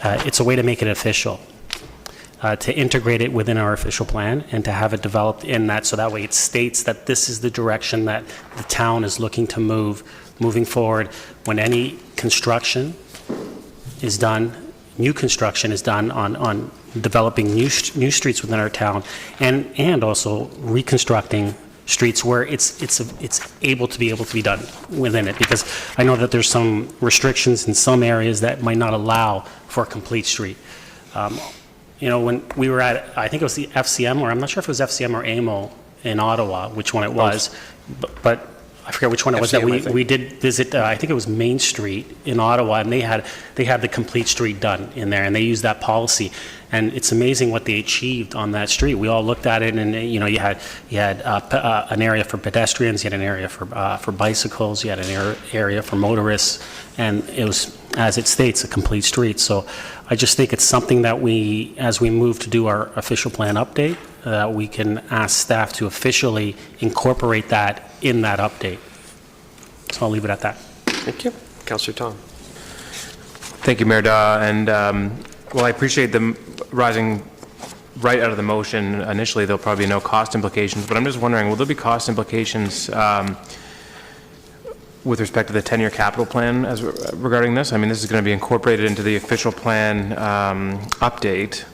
it's a way to make it official, to integrate it within our official plan and to have it developed in that, so that way it states that this is the direction that the town is looking to moving forward. When any construction is done, new construction is done on developing new streets within our town, and also reconstructing streets where it's able to be done within it, because I know that there's some restrictions in some areas that might not allow for a complete street. When we were at, I think it was the FCM, or I'm not sure if it was FCM or AMO in Ottawa, which one it was, but I forget which one it was, that FCM, I think. we did visit, I think it was Main Street in Ottawa, and they had the complete street done in there, and they used that policy. And it's amazing what they achieved on that street. We all looked at it, and you had an area for pedestrians, you had an area for bicycles, you had an area for motorists, and it was, as it states, a complete street. So I just think it's something that we, as we move to do our official plan update, we can ask staff to officially incorporate that in that update. So I'll leave it at that. Thank you. Councillor Tom. Thank you, Mayor Daw. And well, I appreciate them rising right out of the motion. Initially, there'll probably be no cost implications, but I'm just wondering, will there be cost implications with respect to the 10-year capital plan regarding this? I mean, this is going to be incorporated into the official plan update,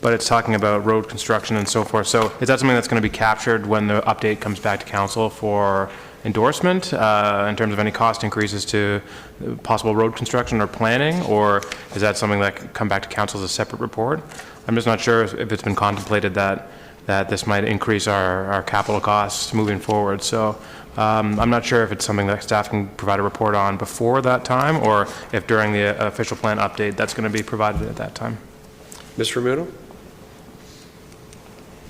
but it's talking about road construction and so forth. So is that something that's going to be captured when the update comes back to council for endorsement in terms of any cost increases to possible road construction or planning, or is that something that could come back to council as a separate report? I'm just not sure if it's been contemplated that this might increase our capital costs moving forward. So I'm not sure if it's something that staff can provide a report on before that time, or if during the official plan update that's going to be provided at that time. Ms. Ramuno?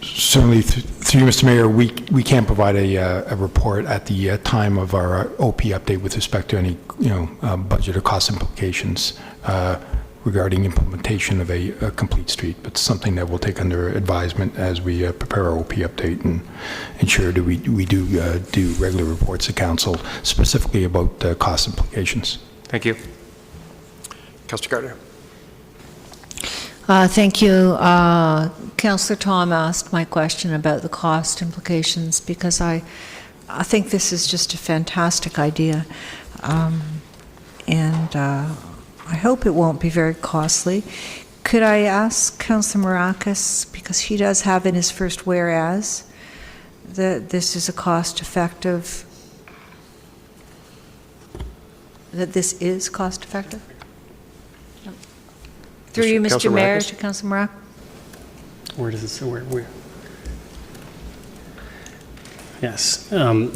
Certainly, through you, Mr. Mayor, we can provide a report at the time of our OP update with respect to any, budget or cost implications regarding implementation of a complete street, but something that we'll take under advisement as we prepare our OP update and ensure that we do regular reports to council specifically about cost implications. Thank you. Councillor Gardner. Thank you. Councillor Tom asked my question about the cost implications because I think this is just a fantastic idea. And I hope it won't be very costly. Could I ask Councillor Marakis, because he does have in his first whereas, that this is a cost-effective, that this is cost-effective? Through you, Mr. Councillor Mayor, Marakis? to Councillor Marak. Where does it say? Where? Yes.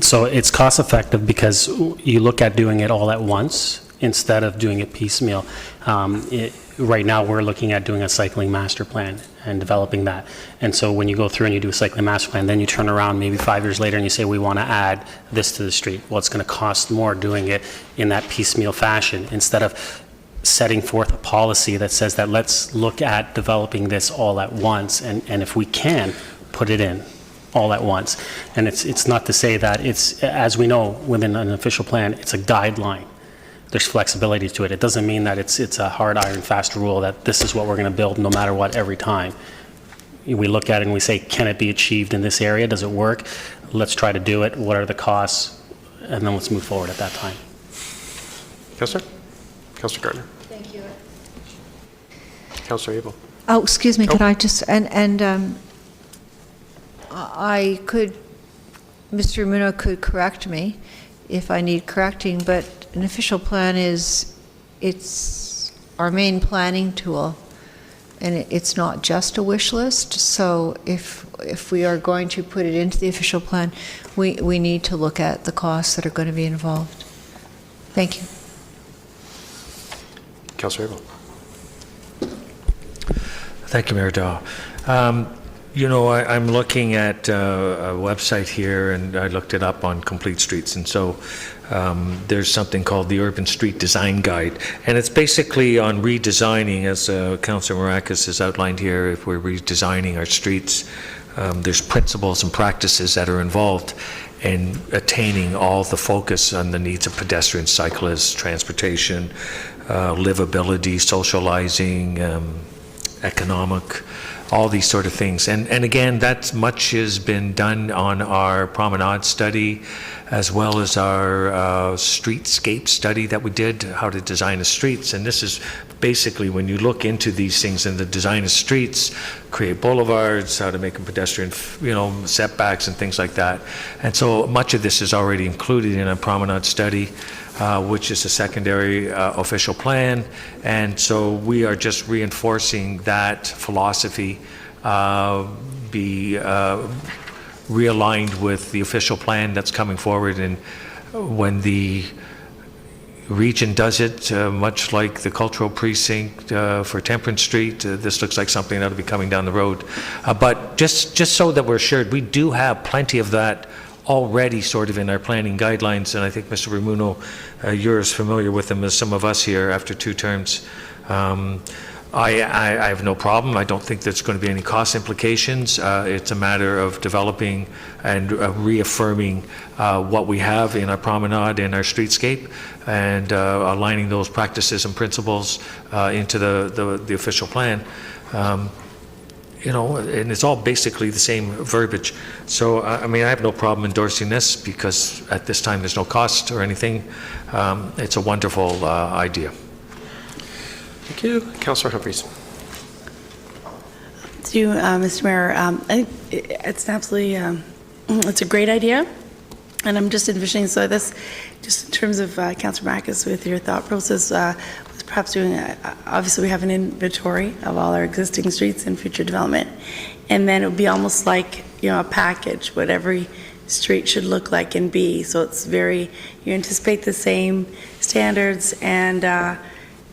So it's cost effective because you look at doing it all at once instead of doing it piecemeal. Right now, we're looking at doing a cycling master plan and developing that. And so when you go through and you do a cycling master plan, then you turn around maybe 5 years later and you say, we want to add this to the street. Well, it's going to cost more doing it in that piecemeal fashion instead of setting forth a policy that says that let's look at developing this all at once, and if we can, put it in all at once. And it's not to say that it's, as we know, within an official plan, it's a guideline. There's flexibility to it. It doesn't mean that it's a hard iron fast rule that this is what we're going to build no matter what every time. We look at it and we say, can it be achieved in this area? Does it work? Let's try to do it. What are the costs? And then let's move forward at that time. Councillor? Councillor Gardner. Thank you. Councillor Abel. Oh, excuse me, could I just, I could, Mr. Muno could correct me if I need correcting, but an official plan it's our main planning tool, and it's not just a wish list. So if we are going to put it into the official plan, we need to look at the costs that are going to be involved. Thank you. Councillor Abel. Thank you, Mayor Daw. I'm looking at a website here, and I looked it up on Complete Streets, and so there's something called the Urban Street Design Guide, and it's basically on redesigning, as Councillor Marakis has outlined here. If we're redesigning our streets, there's principles and practices that are involved in attaining all the focus on the needs of pedestrians, cyclists, transportation, livability, socializing, economic, all these sort of things. And again, that much has been done on our promenade study, as well as our streetscape study that we did, how to design the streets. And this is basically, when you look into these things in the design of streets, create boulevards, how to make them pedestrian, setbacks and things like that. And so much of this is already included in a promenade study, which is a secondary official plan. And so we are just reinforcing that philosophy, be realigned with the official plan that's coming forward in when the region does it, much like the cultural precinct for Temperance Street. This looks like something that'll be coming down the road. But just so that we're assured, we do have plenty of that already sort of in our planning guidelines, and I think Mr. Ramuno, you're as familiar with them as some of us here after 2 terms. I have no problem. I don't think there's going to be any cost implications. It's a matter of developing and reaffirming what we have in our promenade and our streetscape, and aligning those practices and principles into the official plan. You know, and it's all basically the same verbiage. So, I mean, I have no problem endorsing this because at this time there's no cost or anything. It's a wonderful idea. Thank you. Councillor Humphreys. To you, Mr. Mayor, I think it's an absolutely, it's a great idea, and I'm just envisioning, so this, just in terms of Councillor Marcus, with your thought process, was perhaps doing, obviously we have an inventory of all our existing streets and future development, and then it would be almost like, you know, a package, what every street should look like and be, so it's very, you anticipate the same standards, and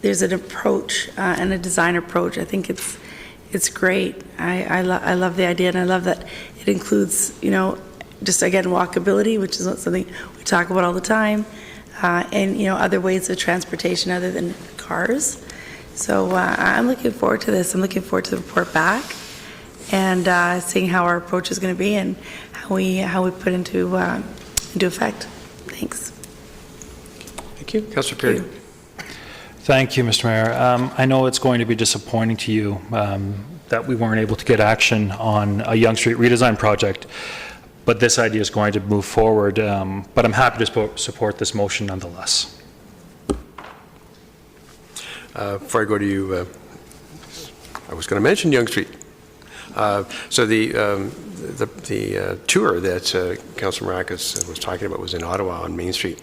there's an approach and a design approach. I think it's great. I love the idea, and I love that it includes, you know, just again walkability, which is not something we talk about all the time, and you know, other ways of transportation other than cars. So I'm looking forward to this. I'm looking forward to the report back and seeing how our approach is going to be and how we put into effect. Thanks. Thank you. Councillor Perry. Thank you, Mr. Mayor. I know it's going to be disappointing to you that we weren't able to get action on a Yonge Street redesign project, but this idea is going to move forward. But I'm happy to support this motion nonetheless. Before I go to you, I was going to mention Yonge Street. So the tour that Councillor Marcus was talking about was in Ottawa on Main Street.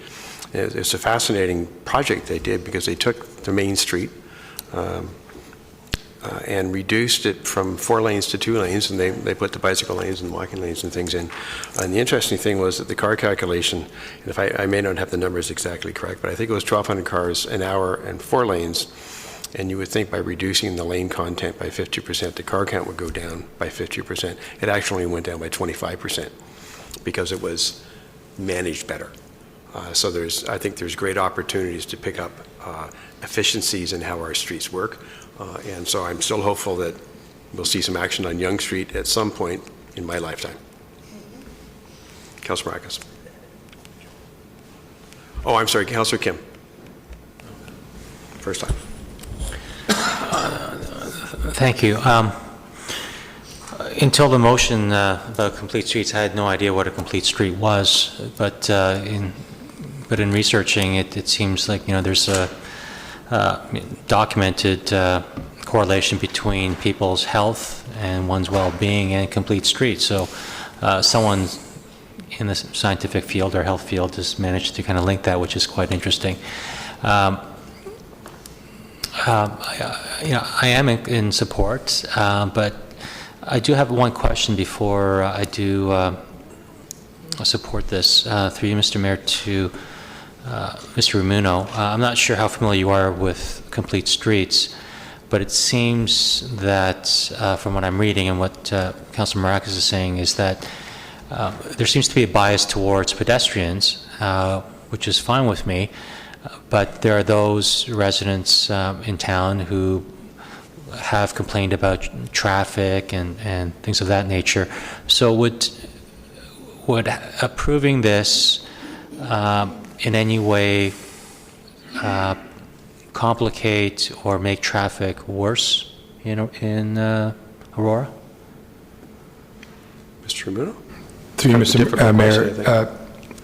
It's a fascinating project they did because they took the Main Street and reduced it from 4 lanes to 2 lanes, and they put the bicycle lanes and walking lanes and things in. And the interesting thing was that the car calculation, and if I may not have the numbers exactly correct, but I think it was 1,200 cars an hour and 4 lanes, and you would think by reducing the lane content by 50%, the car count would go down by 50%. It actually went down by 25% because it was managed better. So I think there's great opportunities to pick up efficiencies in how our streets work. And so I'm still hopeful that we'll see some action on Yonge Street at some point in my lifetime. Councillor Marcus. Oh, I'm sorry, Councillor Kim. First time. Thank you. Until the motion about complete streets, I had no idea what a complete street was, but in researching it, it seems like, you know, there's a documented correlation between people's health and one's well-being and complete streets. So someone in the scientific field or health field has managed to kind of link that, which is quite interesting. I am in support, but I do have one question before I do support this, through you, Mr. Mayor, to Mr. Ramuno. I'm not sure how familiar you are with complete streets, but it seems that from what I'm reading and what Councilor Marcus is saying is that there seems to be a bias towards pedestrians, which is fine with me, but there are those residents in town who have complained about traffic and things of that nature. So would approving this in any way complicate or make traffic worse, you know, in Aurora? Mr. Ramuno? Through you, Mr. Mayor.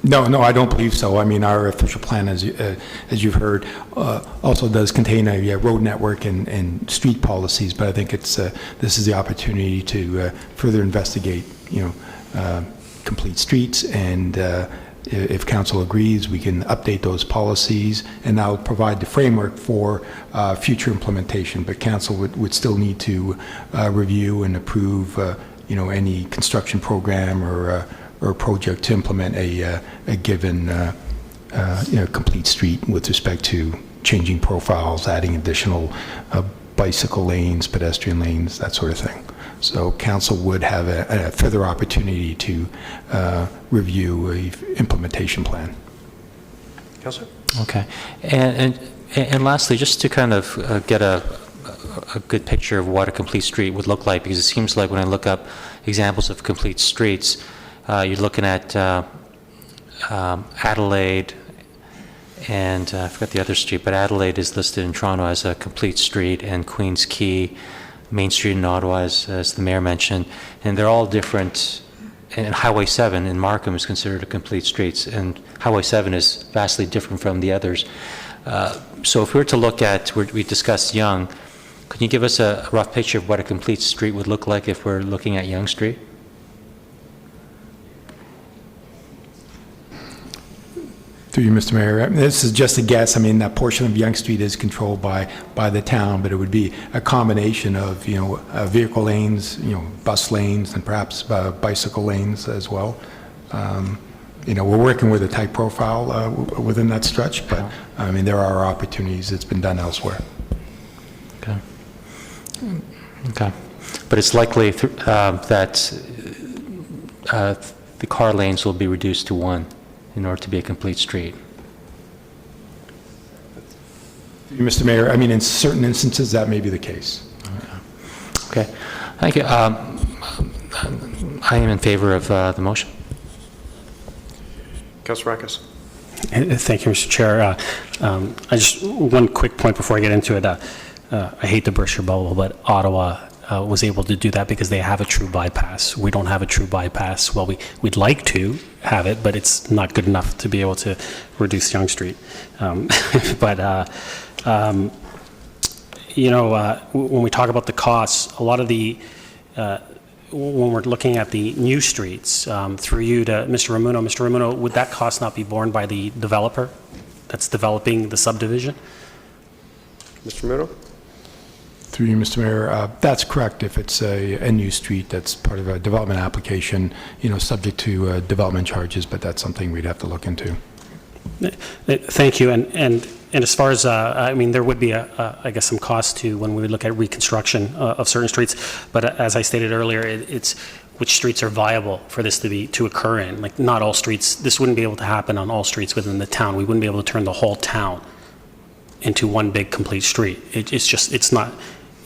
No, I don't believe so. I mean, our official plan, as you've heard, also does contain a road network and street policies, but I think this is the opportunity to further investigate, you know, complete streets, and if council agrees, we can update those policies, and that'll provide the framework for future implementation. But council would still need to review and approve, you know, any construction program or project to implement a given complete street with respect to changing profiles, adding additional bicycle lanes, pedestrian lanes, that sort of thing. So council would have a further opportunity to review a implementation plan. Councillor? Okay. And lastly, just to kind of get a good picture of what a complete street would look like, because it seems like when I look up examples of complete streets, you're looking at Adelaide, and I forgot the other street, but Adelaide is listed in Toronto as a complete street, and Queens Quay, Main Street in Ottawa, as the mayor mentioned, and they're all different. And Highway 7 in Markham is considered a complete streets, and Highway 7 is vastly different from the others. So if we were to look at, we discussed Yonge, can you give us a rough picture of what a complete street would look like if we're looking at Yonge Street? Through you, Mr. Mayor, this is just a guess. I mean, that portion of Yonge Street is controlled by the town, but it would be a combination of, vehicle lanes, bus lanes, and perhaps bicycle lanes as well. We're working with a tight profile within that stretch, but I mean, there are opportunities. It's been done elsewhere. Okay. Okay. But it's likely that the car lanes will be reduced to 1 in order to be a complete street. Mr. Mayor, I mean, in certain instances, that may be the case. Okay. Thank you. I am in favor of the motion. Councillor Rackus? Thank you, Mr. Chair. I just, one quick point before I get into it. I hate to burst your bubble, but Ottawa was able to do that because they have a true bypass. We don't have a true bypass. Well, we'd like to have it, but it's not good enough to be able to reduce Yonge Street. When we talk about the costs, a lot of the, when we're looking at the new streets, through you to Mr. Ramuno, would that cost not be borne by the developer that's developing the subdivision? Mr. Ramuno? Through you, Mr. Mayor, that's correct. If it's a new street that's part of a development application, subject to development charges, but that's something we'd have to look into. Thank you. And as far as, I mean, there would be, I guess, some cost to when we look at reconstruction of certain streets. But as I stated earlier, it's which streets are viable for this to occur in. Like, not all streets, this wouldn't be able to happen on all streets within the town. We wouldn't be able to turn the whole town into one big complete street.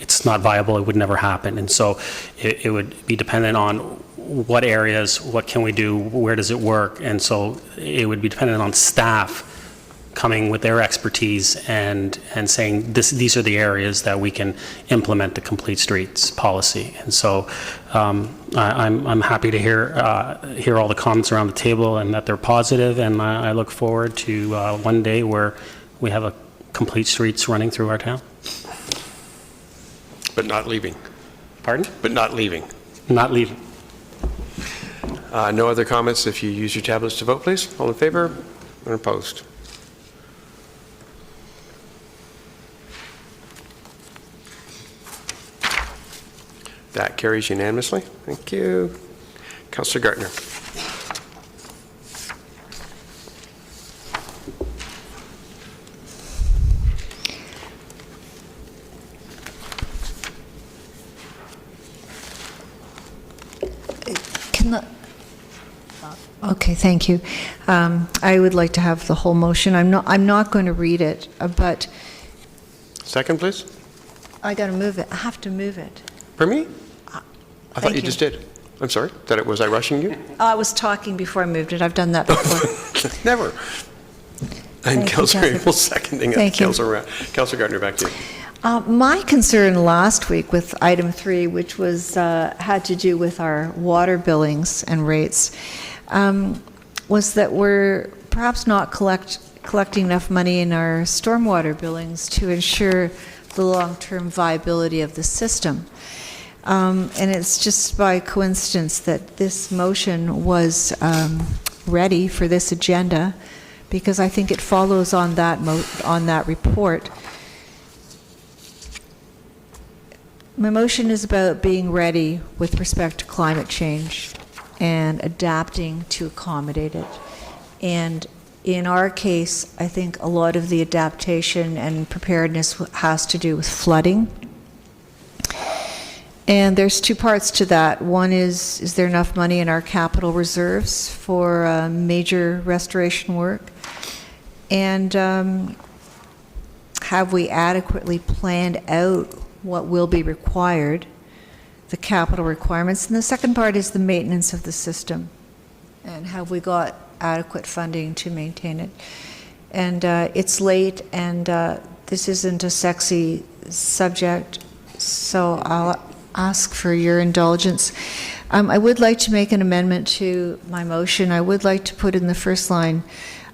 It's not viable. It would never happen. And so it would be dependent on what areas, what can we do, where does it work? And so it would be dependent on staff coming with their expertise and saying these are the areas that we can implement the complete streets policy. And so I'm happy to hear all the comments around the table and that they're positive, and I look forward to one day where we have a complete streets running through our town. But not leaving. Pardon? But not leaving. Not leaving. No other comments. If you use your tablets to vote, please. All in favor or opposed? That carries unanimously. Thank you. Councillor Gartner. Okay, thank you. I would like to have the whole motion. I'm not going to read it, but Second, please. I got to move it. I have to move it. For me? I thought you you. just did. I'm sorry. Was I rushing you? I was talking before I moved it. I've done that before. Never. And Thank you, Councillor Councillor. Abel seconding it. Thank you. Councillor Gardner, back to you. My concern last week with item 3, which was had to do with our water billings and rates, was that we're perhaps not collecting enough money in our stormwater billings to ensure the long-term viability of the system. And it's just by coincidence that this motion was ready for this agenda, because I think it follows on that report. My motion is about being ready with respect to climate change and adapting to accommodate it. And In our case, I think a lot of the adaptation and preparedness has to do with flooding. And there's two parts to that. One is there enough money in our capital reserves for major restoration work? And have we adequately planned out what will be required, the capital requirements? And the second part is the maintenance of the system. And have we got adequate funding to maintain it? And it's late, and this isn't a sexy subject, so I'll ask for your indulgence. I would like to make an amendment to my motion. I would like to put in the first line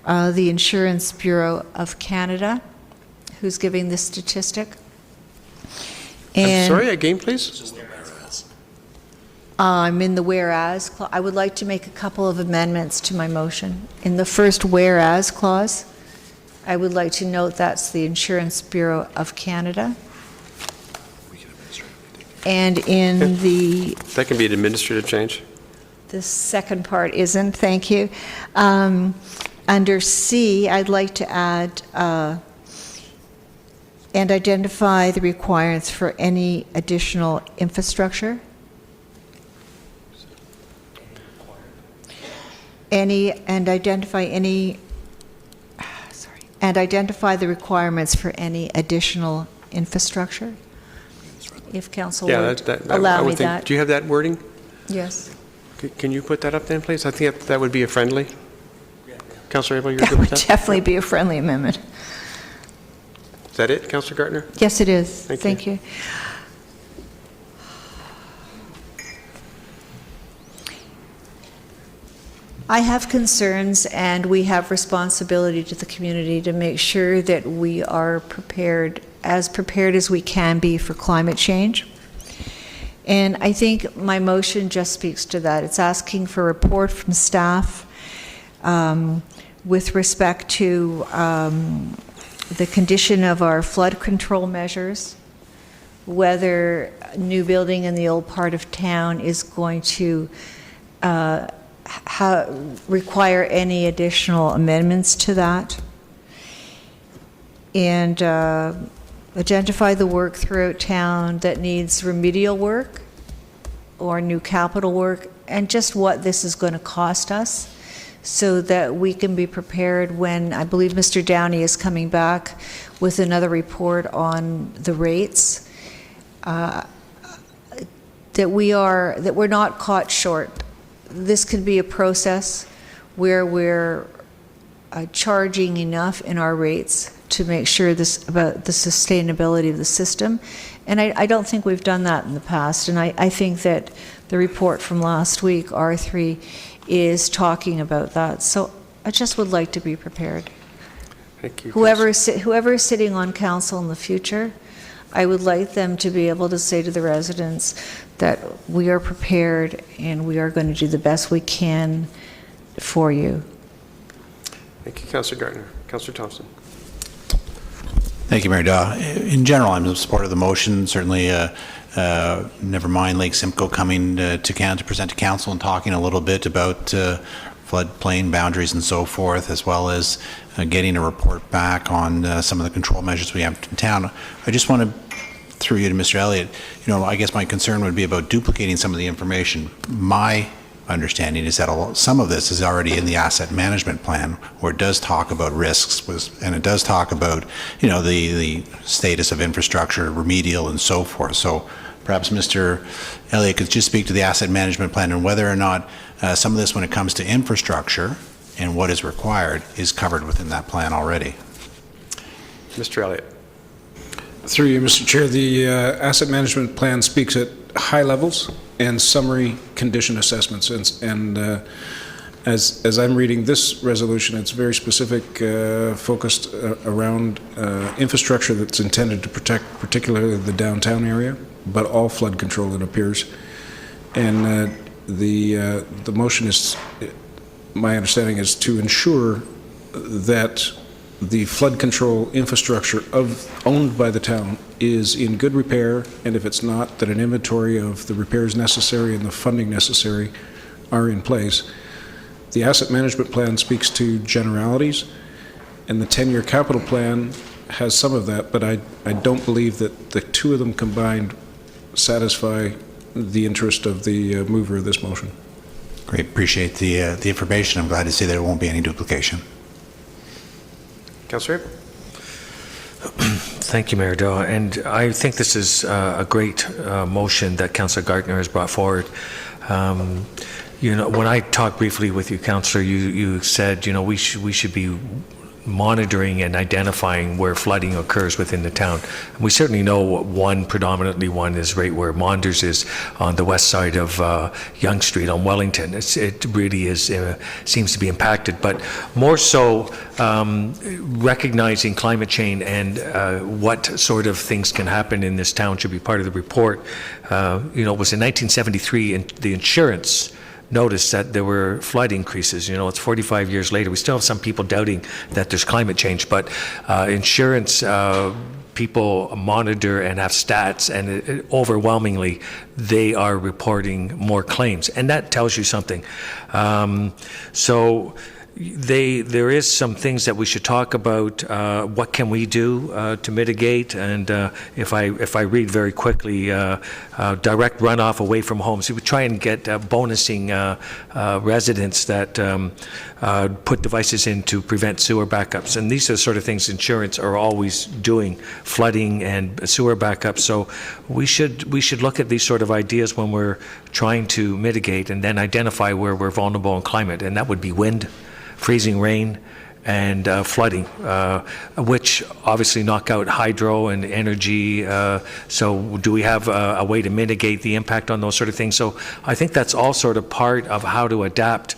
the Insurance Bureau of Canada, who's giving this statistic. I'm sorry, again, please? I'm in the whereas clause. I would like to make a couple of amendments to my motion. In the first whereas clause, I would like to note that's the Insurance Bureau of Canada. And in the... That can be an administrative change. The second part isn't, thank you. Under C, I'd like to add, and identify the requirements for any additional infrastructure. And identify the requirements for any additional infrastructure. If council would allow me that. Do you have that wording? Yes. Can you put that up then, please? I think that would be a friendly. Councillor Abel, you're That good would with that? definitely be a friendly amendment. Is that it, Councillor Gartner? Yes, it is. Thank you. I have concerns, and we have responsibility to the community to make sure that we are prepared as we can be for climate change. And I think my motion just speaks to that. It's asking for a report from staff with respect to the condition of our flood control measures, whether new building in the old part of town is going to require any additional amendments to that, and identify the work throughout town that needs remedial work or new capital work, and just what this is going to cost us, so that we can be prepared when, I believe Mr. Downey is coming back with another report on the rates, that we're not caught short. This could be a process where we're charging enough in our rates to make sure about the sustainability of the system. And I don't think we've done that in the past. And I think that the report from last week, R3, is talking about that. So I just would like to be prepared. Thank you. Whoever is sitting on council in the future, I would like them to be able to say to the residents that we are prepared and we are going to do the best we can for you. Thank you, Councillor Gartner. Councillor Thompson. Thank you, Mayor Daw. In general, I'm in support of the motion. Certainly, never mind Lake Simcoe coming to Canada to present to council and talking a little bit about floodplain boundaries and so forth, as well as getting a report back on some of the control measures we have in town. I just want to, through you to Mr. Elliott, I guess my concern would be about duplicating some of the information. My understanding is that some of this is already in the asset management plan, where it does talk about risks, and it does talk about, the status of infrastructure, remedial, and so forth. So perhaps Mr. Elliott could just speak to the asset management plan and whether or not some of this, when it comes to infrastructure and what is required, is covered within that plan already. Mr. Elliott. Through you, Mr. Chair, the asset management plan speaks at high levels and summary condition assessments. And as I'm reading this resolution, it's very specific, focused around infrastructure that's intended to protect particularly the downtown area, but all flood control, it appears. And the motion is, my understanding is to ensure that the flood control infrastructure owned by the town is in good repair, and if it's not, that an inventory of the repairs necessary and the funding necessary are in place. the asset management plan speaks to generalities, and the 10-year capital plan has some of that, but I don't believe that the two of them combined satisfy the interest of the mover of this motion. Great, appreciate the information. I'm glad to see there won't be any duplication. Councillor? Thank you, Mayor Doe. And I think this is a great motion that Councillor Gartner has brought forward. You know, when I talked briefly with you, Councillor, you said, you know, we should be monitoring and identifying where flooding occurs within the town. And we certainly know predominantly one is right where Monders is on the west side of Yonge Street on Wellington. It really is seems to be impacted, but more so recognizing climate change and what sort of things can happen in this town should be part of the report. You know, it was in 1973 and the insurance noticed that there were flood increases. You know, it's 45 years later. We still have some people doubting that there's climate change, but insurance people monitor and have stats, and overwhelmingly they are reporting more claims, and that tells you something. There is some things that we should talk about. What can we do to mitigate? And if I read very quickly, direct runoff away from homes. So we try and get bonusing residents that put devices in to prevent sewer backups. And these are the sort of things insurance are always doing, flooding and sewer backups. So we should look at these sort of ideas when we're trying to mitigate, and then identify where we're vulnerable in climate, and that would be wind, freezing rain, and flooding, which obviously knock out hydro and energy. So do we have a way to mitigate the impact on those sort of things? So I think that's all sort of part of how to adapt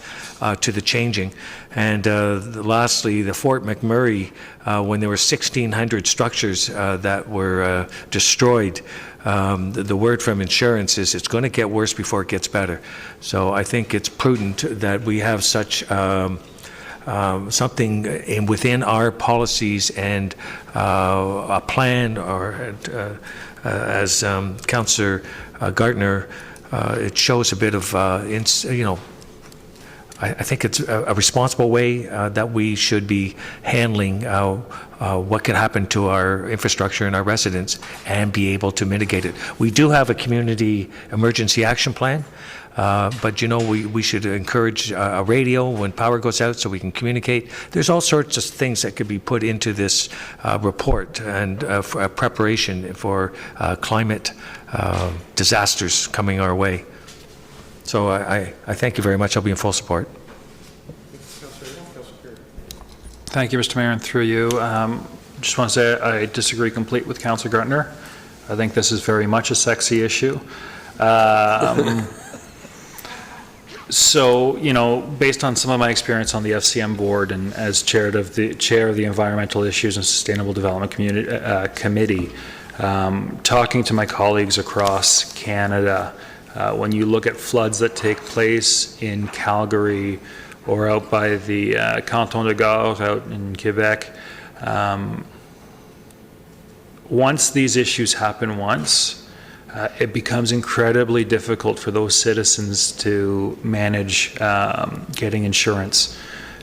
to the changing. And lastly, the Fort McMurray, when there were 1,600 structures that were destroyed, the word from insurance is it's going to get worse before it gets better. So I think it's prudent that we have such something within our policies and a plan, or as Councillor Gartner, it shows a bit of, you know, I think it's a responsible way that we should be handling what could happen to our infrastructure and our residents and be able to mitigate it. We do have a community emergency action plan. But, you know, we should encourage a radio when power goes out so we can communicate. There's all sorts of things that could be put into this report and for preparation for climate disasters coming our way. So I thank you very much. I'll be in full support. Thank you, Mr. Mayor, and through you. Just want to say I disagree completely with Councillor Gartner. I think this is very much a sexy issue. So, you know, based on some of my experience on the FCM board and as chair of the Environmental Issues and Sustainable Development Committee, talking to my colleagues across Canada, when you look at floods that take place in Calgary or out by the Canton de Gare out in Quebec, once these issues happen once, it becomes incredibly difficult for those citizens to manage getting insurance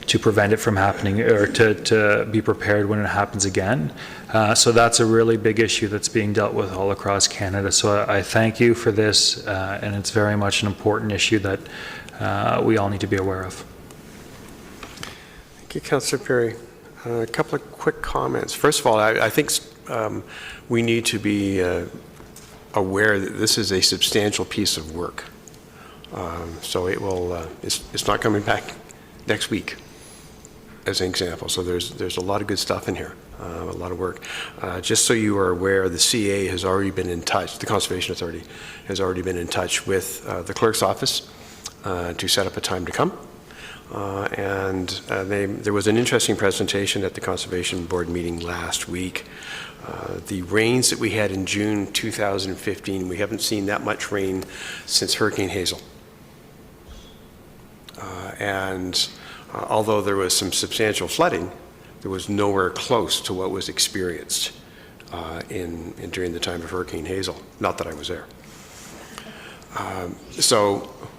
to prevent it from happening, or to be prepared when it happens again. So that's a really big issue that's being dealt with all across Canada. So I thank you for this, and it's very much an important issue that we all need to be aware of. Thank you, Councillor Perry. A couple of quick comments. First of all, I think we need to be aware that this is a substantial piece of work. So it will, it's not coming back next week, as an example. So there's a lot of good stuff in here, a lot of work. Just so you are aware, the CA has already been in touch, the Conservation Authority has already been in touch with the clerk's office to set up a time to come. There was an interesting presentation at the Conservation Board meeting last week. The rains that we had in June 2015, we haven't seen that much rain since Hurricane Hazel. Although there was some substantial flooding, there was nowhere close to what was experienced during the time of Hurricane Hazel. Not that I was there.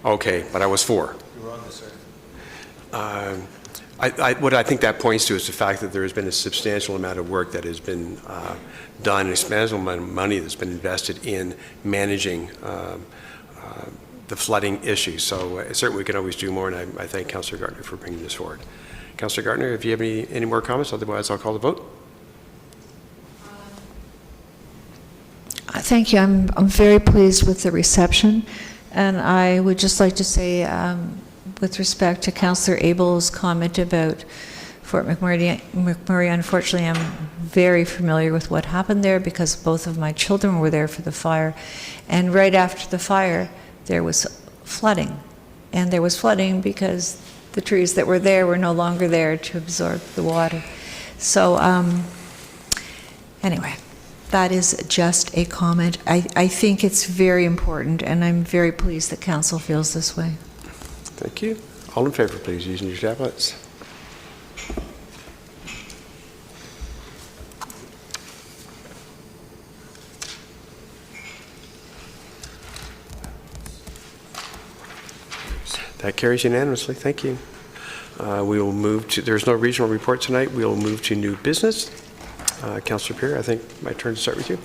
Okay, but I was 4. You were on this, sir. What I think that points to is the fact that there has been a substantial amount of work that has been done, a substantial amount of money that's been invested in managing the flooding issue. So certainly we can always do more, and I thank Councillor Gardner for bringing this forward. Councillor Gardner, if you have any more comments, otherwise I'll call the vote. Thank you. I'm very pleased with the reception, and I would just like to say, with respect to Councillor Abel's comment about Fort McMurray, unfortunately, I'm very familiar with what happened there because both of my children were there for the fire, and right after the fire, there was flooding, and there was flooding because the trees that were there were no longer there to absorb the water. So, anyway. That is just a comment. I think it's very important, and I'm very pleased that Council feels this way. Thank you. All in favor, please, using your tablets. That carries unanimously. Thank you. We will move to, there's no regional report tonight. We will move to new business. Councillor Perry, I think my turn to start with you.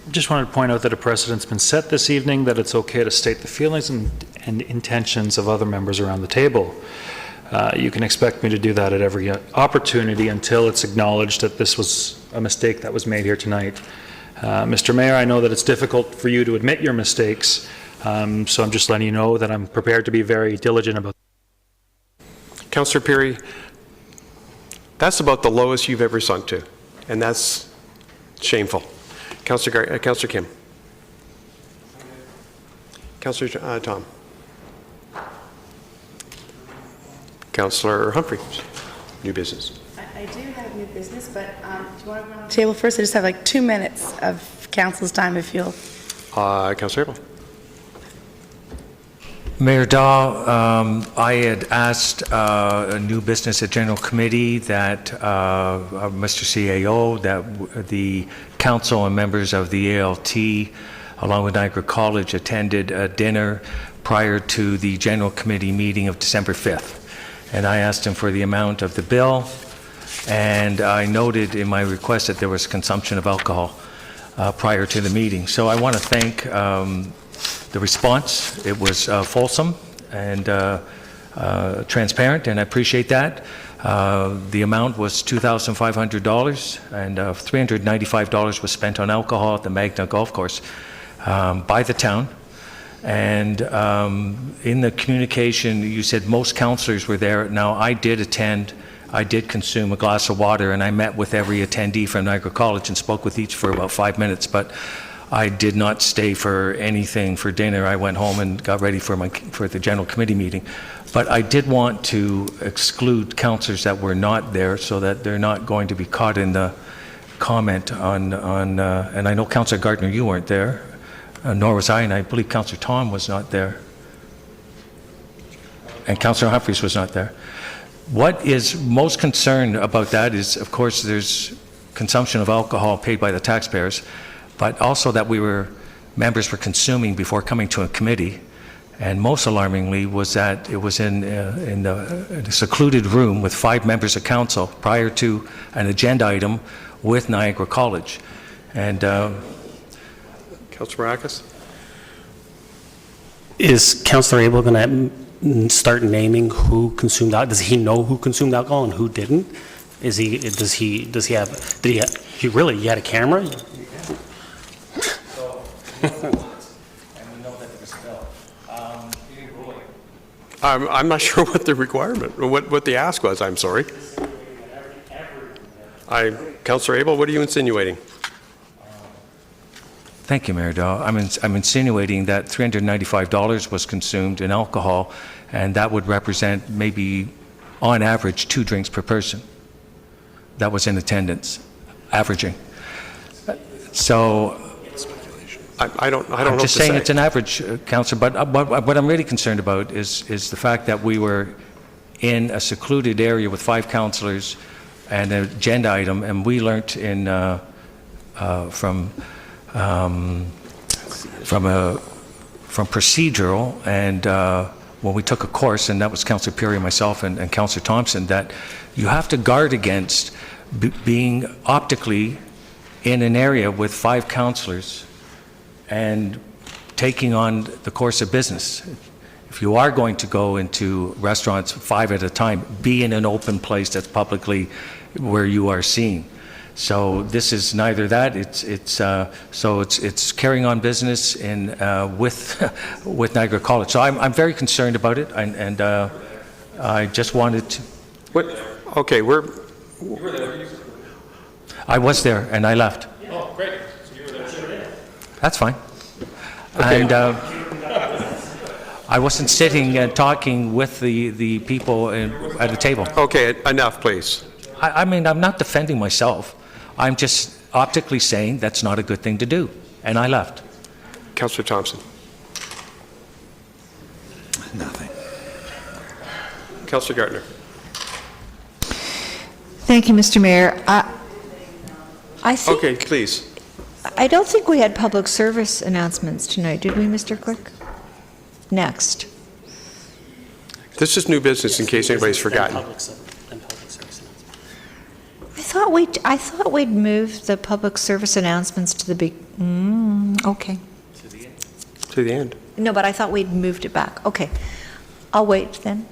Just wanted to point out that a precedent's been set this evening that it's okay to state the feelings and intentions of other members around the table. You can expect me to do that at every opportunity until it's acknowledged that this was a mistake that was made here tonight. Mr. Mayor, I know that it's difficult for you to admit your mistakes, so I'm just letting you know that I'm prepared to be very diligent about it. Councillor Perry, that's about the lowest you've ever sunk to, and that's shameful. Councillor Kim. Councillor Tom. Councillor Humphrey, new business. I do have new business, but do you want to run on the table first? I just have like 2 minutes of council's time if you'll. Councillor Abel. Mayor Daw, I had asked a new business at General Committee that Mr. CAO, that the council and members of the ALT, along with Niagara College, attended a dinner prior to the General Committee meeting of December 5th. And I asked him for the amount of the bill, and I noted in my request that there was consumption of alcohol prior to the meeting. So I want to thank the response. It was fulsome and transparent, and I appreciate that. The amount was $2,500, and $395 was spent on alcohol at the Magna Golf Course by the town. And in the communication, you said most councillors were there. Now, I did attend. I did consume a glass of water, and I met with every attendee from Niagara College and spoke with each for about 5 minutes. But I did not stay for anything for dinner. I went home and got ready for the General Committee meeting. But I did want to exclude councillors that were not there so that they're not going to be caught in the comment on and I know Councillor Gardner, you weren't there, nor was I, and I believe Councillor Tom was not there. And Councillor Humphreys was not there. What is most concerned about that is, of course, there's consumption of alcohol paid by the taxpayers, but also that members were consuming before coming to a committee. And most alarmingly was that it was in a secluded room with 5 members of council prior to an agenda item with Niagara College. And Councillor Maracas? Is Councillor Abel going to start naming who consumed alcohol? Does he know who consumed alcohol and who didn't? He had a camera? I'm not sure what the requirement, or what the ask was, I'm sorry. Councillor Abel, what are you insinuating? thank you, Mayor Daw. I'm insinuating that $395 was consumed in alcohol, and that would represent maybe, on average, 2 drinks per person. That was in attendance, averaging. So I don't know I'm just what to saying say. it's an average, Councillor, but what I'm really concerned about is the fact that we were in a secluded area with 5 councillors and an agenda item, and we learnt from procedural and when we took a course, and that was Councillor Perry, myself, and Councillor Thompson, that you have to guard against being optically in an area with 5 councillors and taking on the course of business. If you are going to go into restaurants 5 at a time, be in an open place that's publicly where you are seen. So this is neither that. It's carrying on business in with Niagara College. So I'm very concerned about it, and I just wanted to. Okay, I was there and I left. Oh, great. So you were there. That's fine. Okay. And I wasn't sitting and talking with the people at a table. Okay, enough, please. I mean, I'm not defending myself. I'm just optically saying that's not a good thing to do, and I left. Councillor Thompson. Nothing. Councillor Gardner. Thank you, Mr. Mayor. I think, Okay, please. I don't think we had public service announcements tonight, did we, Mr. Quick? Next. This is new business in case anybody's forgotten. I thought we'd moved the public service announcements to the big, okay. To the end. No, but I thought we'd moved it back. Okay. I'll wait then.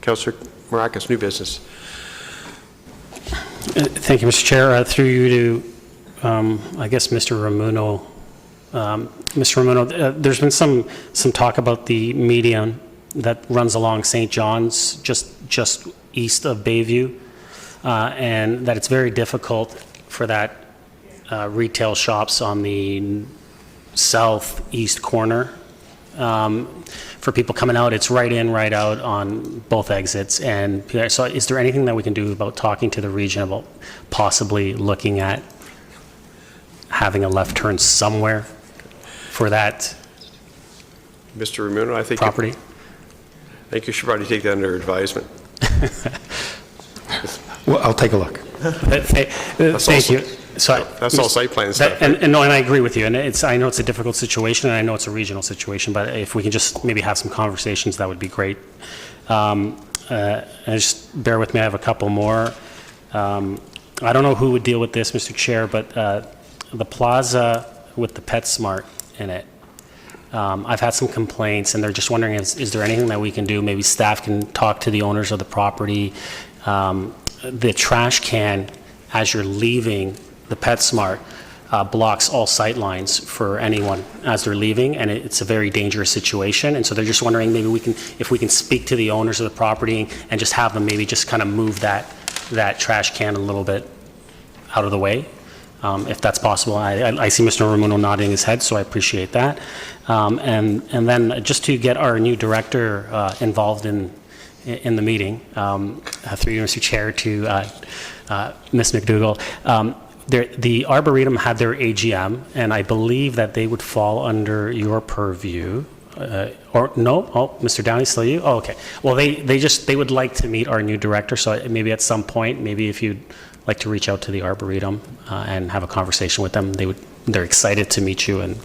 Councillor Maracas, new business. Thank you, Mr. Chair. Through you to, I guess, Mr. Ramuno. Mr. Ramuno, there's been some talk about the median that runs along St. John's, just east of Bayview, and that it's very difficult for that retail shops on the southeast corner. For people coming out, it's right in, right out on both exits. And so is there anything that we can do about talking to the region about possibly looking at having a left turn somewhere for that Mr. Ramuno, I think property? I think you should probably take that under advisement. Well, I'll take a look. Thank you. So That's all site plan stuff. And no, and I agree with you. And I know it's a difficult situation, and I know it's a regional situation. But if we can just maybe have some conversations, that would be great. And just bear with me. I have a couple more. I don't know who would deal with this, Mr. Chair, but the plaza with the PetSmart in it. I've had some complaints, and they're just wondering, is there anything that we can do? Maybe staff can talk to the owners of the property. The trash can, as you're leaving the PetSmart, blocks all sight lines for anyone as they're leaving, and it's a very dangerous situation. And so they're just wondering, maybe if we can speak to the owners of the property and just have them maybe just kind of move that trash can a little bit out of the way, if that's possible. I see Mr. Ramuno nodding his head, so I appreciate that. And then just to get our new director involved in the meeting, through you, Mr. Chair, to Ms. McDougall. The Arboretum had their AGM, and I believe that they would fall under your purview. Or no? Oh, Mr. Downey, still you? Oh, okay. Well, they would like to meet our new director, so maybe at some point, maybe if you'd like to reach out to the Arboretum and have a conversation with them, they're excited to meet you. And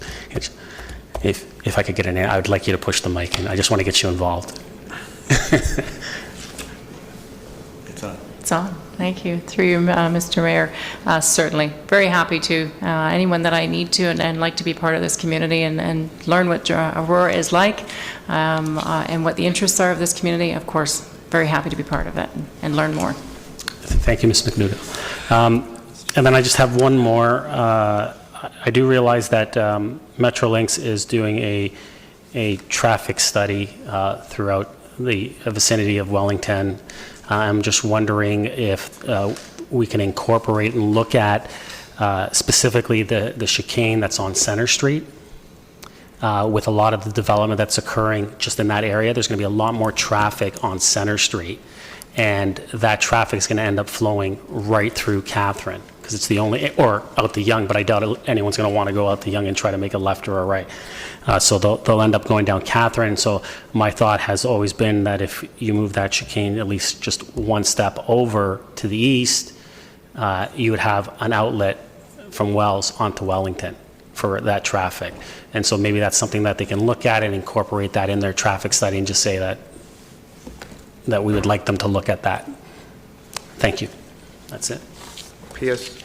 if I could get I would like you to push the mic, and I just want to get you involved. It's on. Thank you. Through you, Mr. Mayor, certainly. Very happy to. Anyone that I need to and like to be part of this community and learn what Aurora is like and what the interests are of this community, of course, very happy to be part of it and learn more. Thank you, Ms. McNuga. And then I just have one more. I do realize that Metrolinx is doing a traffic study throughout the vicinity of Wellington. I'm just wondering if we can incorporate and look at specifically the chicane that's on Center Street. With a lot of the development that's occurring just in that area, there's going to be a lot more traffic on Center Street. And that traffic is going to end up flowing right through Catherine, because it's the only, or out the Yonge, but I doubt anyone's going to want to go out the Yonge and try to make a left or a right. So they'll end up going down Catherine. So my thought has always been that if you move that chicane at least just one step over to the east, you would have an outlet from Wells onto Wellington for that traffic. And so maybe that's something that they can look at and incorporate that in their traffic study and just say that that we would like them to look at that. Thank you. That's it. PS,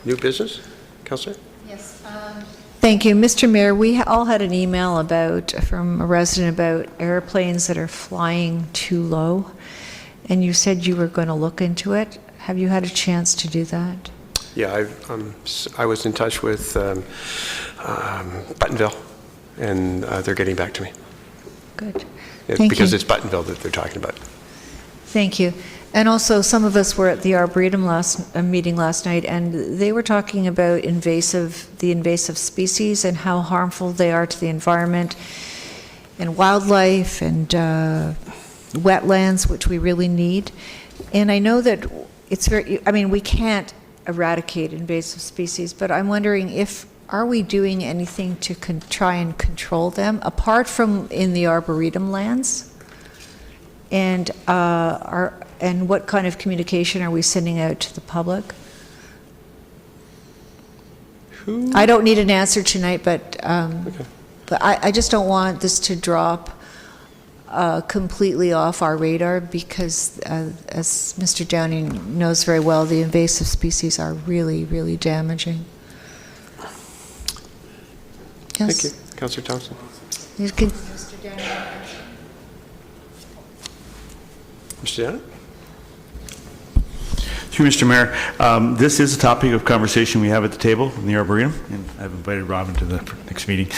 new business? Councillor? Thank you. Mr. Mayor, we all had an email from a resident about airplanes that are flying too low, and you said you were going to look into it. Have you had a chance to do that? Yeah, I was in touch with Buttonville, and they're getting back to me. Good. Because you. it's Buttonville that they're talking about. Thank you. And also, some of us were at the Arboretum meeting last night, and they were talking about the invasive species and how harmful they are to the environment and wildlife and wetlands, which we really need. And I know that we can't eradicate invasive species, but I'm wondering are we doing anything to try and control them, apart from in the Arboretum lands? And what kind of communication are we sending out to the public? I don't need an answer tonight, but I just don't want this to drop completely off our radar, because as Mr. Downing knows very well, the invasive species are really, really damaging. Yes. Thank you. Councillor Thompson. Mr. Downing. Mr. Downing? Through Mr. Mayor, this is a topic of conversation we have at the table in the Arboretum, and I've invited Robin to the next meeting.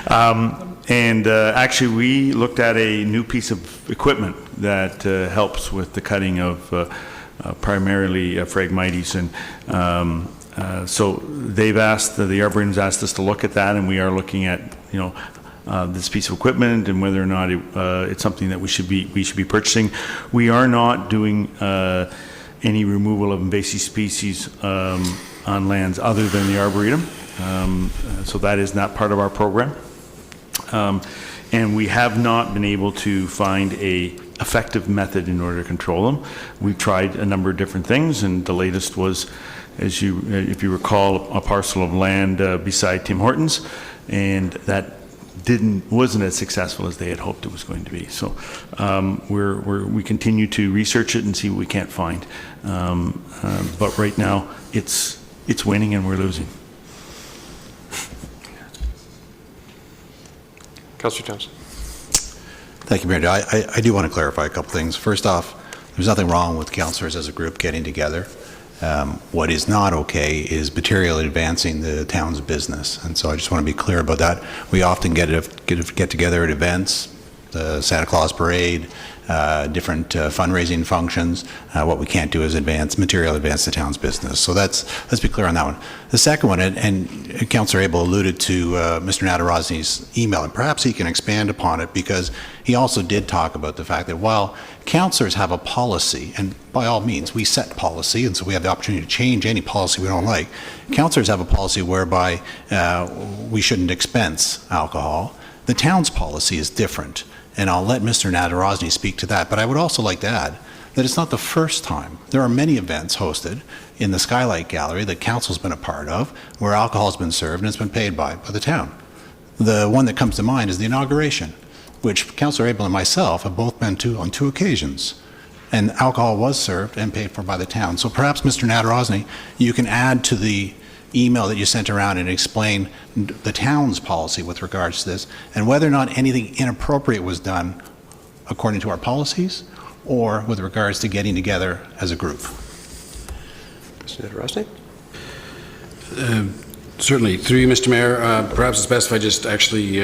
Actually, we looked at a new piece of equipment that helps with the cutting of primarily Phragmites, and so they've asked, the Arboretum's asked us to look at that, and we are looking at, this piece of equipment and whether or not it's something that we should be purchasing. We are not doing any removal of invasive species on lands other than the Arboretum, so that is not part of our program. And we have not been able to find a effective method in order to control them. We've tried a number of different things, and the latest was, if you recall, a parcel of land beside Tim Hortons, and that wasn't as successful as they had hoped it was going to be. So we continue to research it and see what we can't find. But right now, it's winning and we're losing. Councillor Thompson. Thank you, Mayor. I do want to clarify a couple things. First off, there's nothing wrong with councillors as a group getting together. What is not okay is materially advancing the town's business, and so I just want to be clear about that. We often get together at events, the Santa Claus Parade, different fundraising functions. What we can't do is materially advance the town's business. So let's be clear on that one. The second one, and Councillor Abel alluded to Mr. Nadarozny's email, and perhaps he can expand upon it, because he also did talk about the fact that while councillors have a policy, and by all means we set policy, and so we have the opportunity to change any policy we don't like, councillors have a policy whereby we shouldn't expense alcohol. The town's policy is different, and I'll let Mr. Nadarozny speak to that. But I would also like to add that it's not the first time. There are many events hosted in the Skylight Gallery that council's been a part of, where alcohol has been served and it's been paid by the town. The one that comes to mind is the inauguration, which Councillor Abel and myself have both been to on 2 occasions. And alcohol was served and paid for by the town. So perhaps, Mr. Nadarozny, you can add to the email that you sent around and explain the town's policy with regards to this, and whether or not anything inappropriate was done according to our policies or with regards to getting together as a group. Mr. Nadarozny? Certainly. Through you, Mr. Mayor, perhaps it's best if I just actually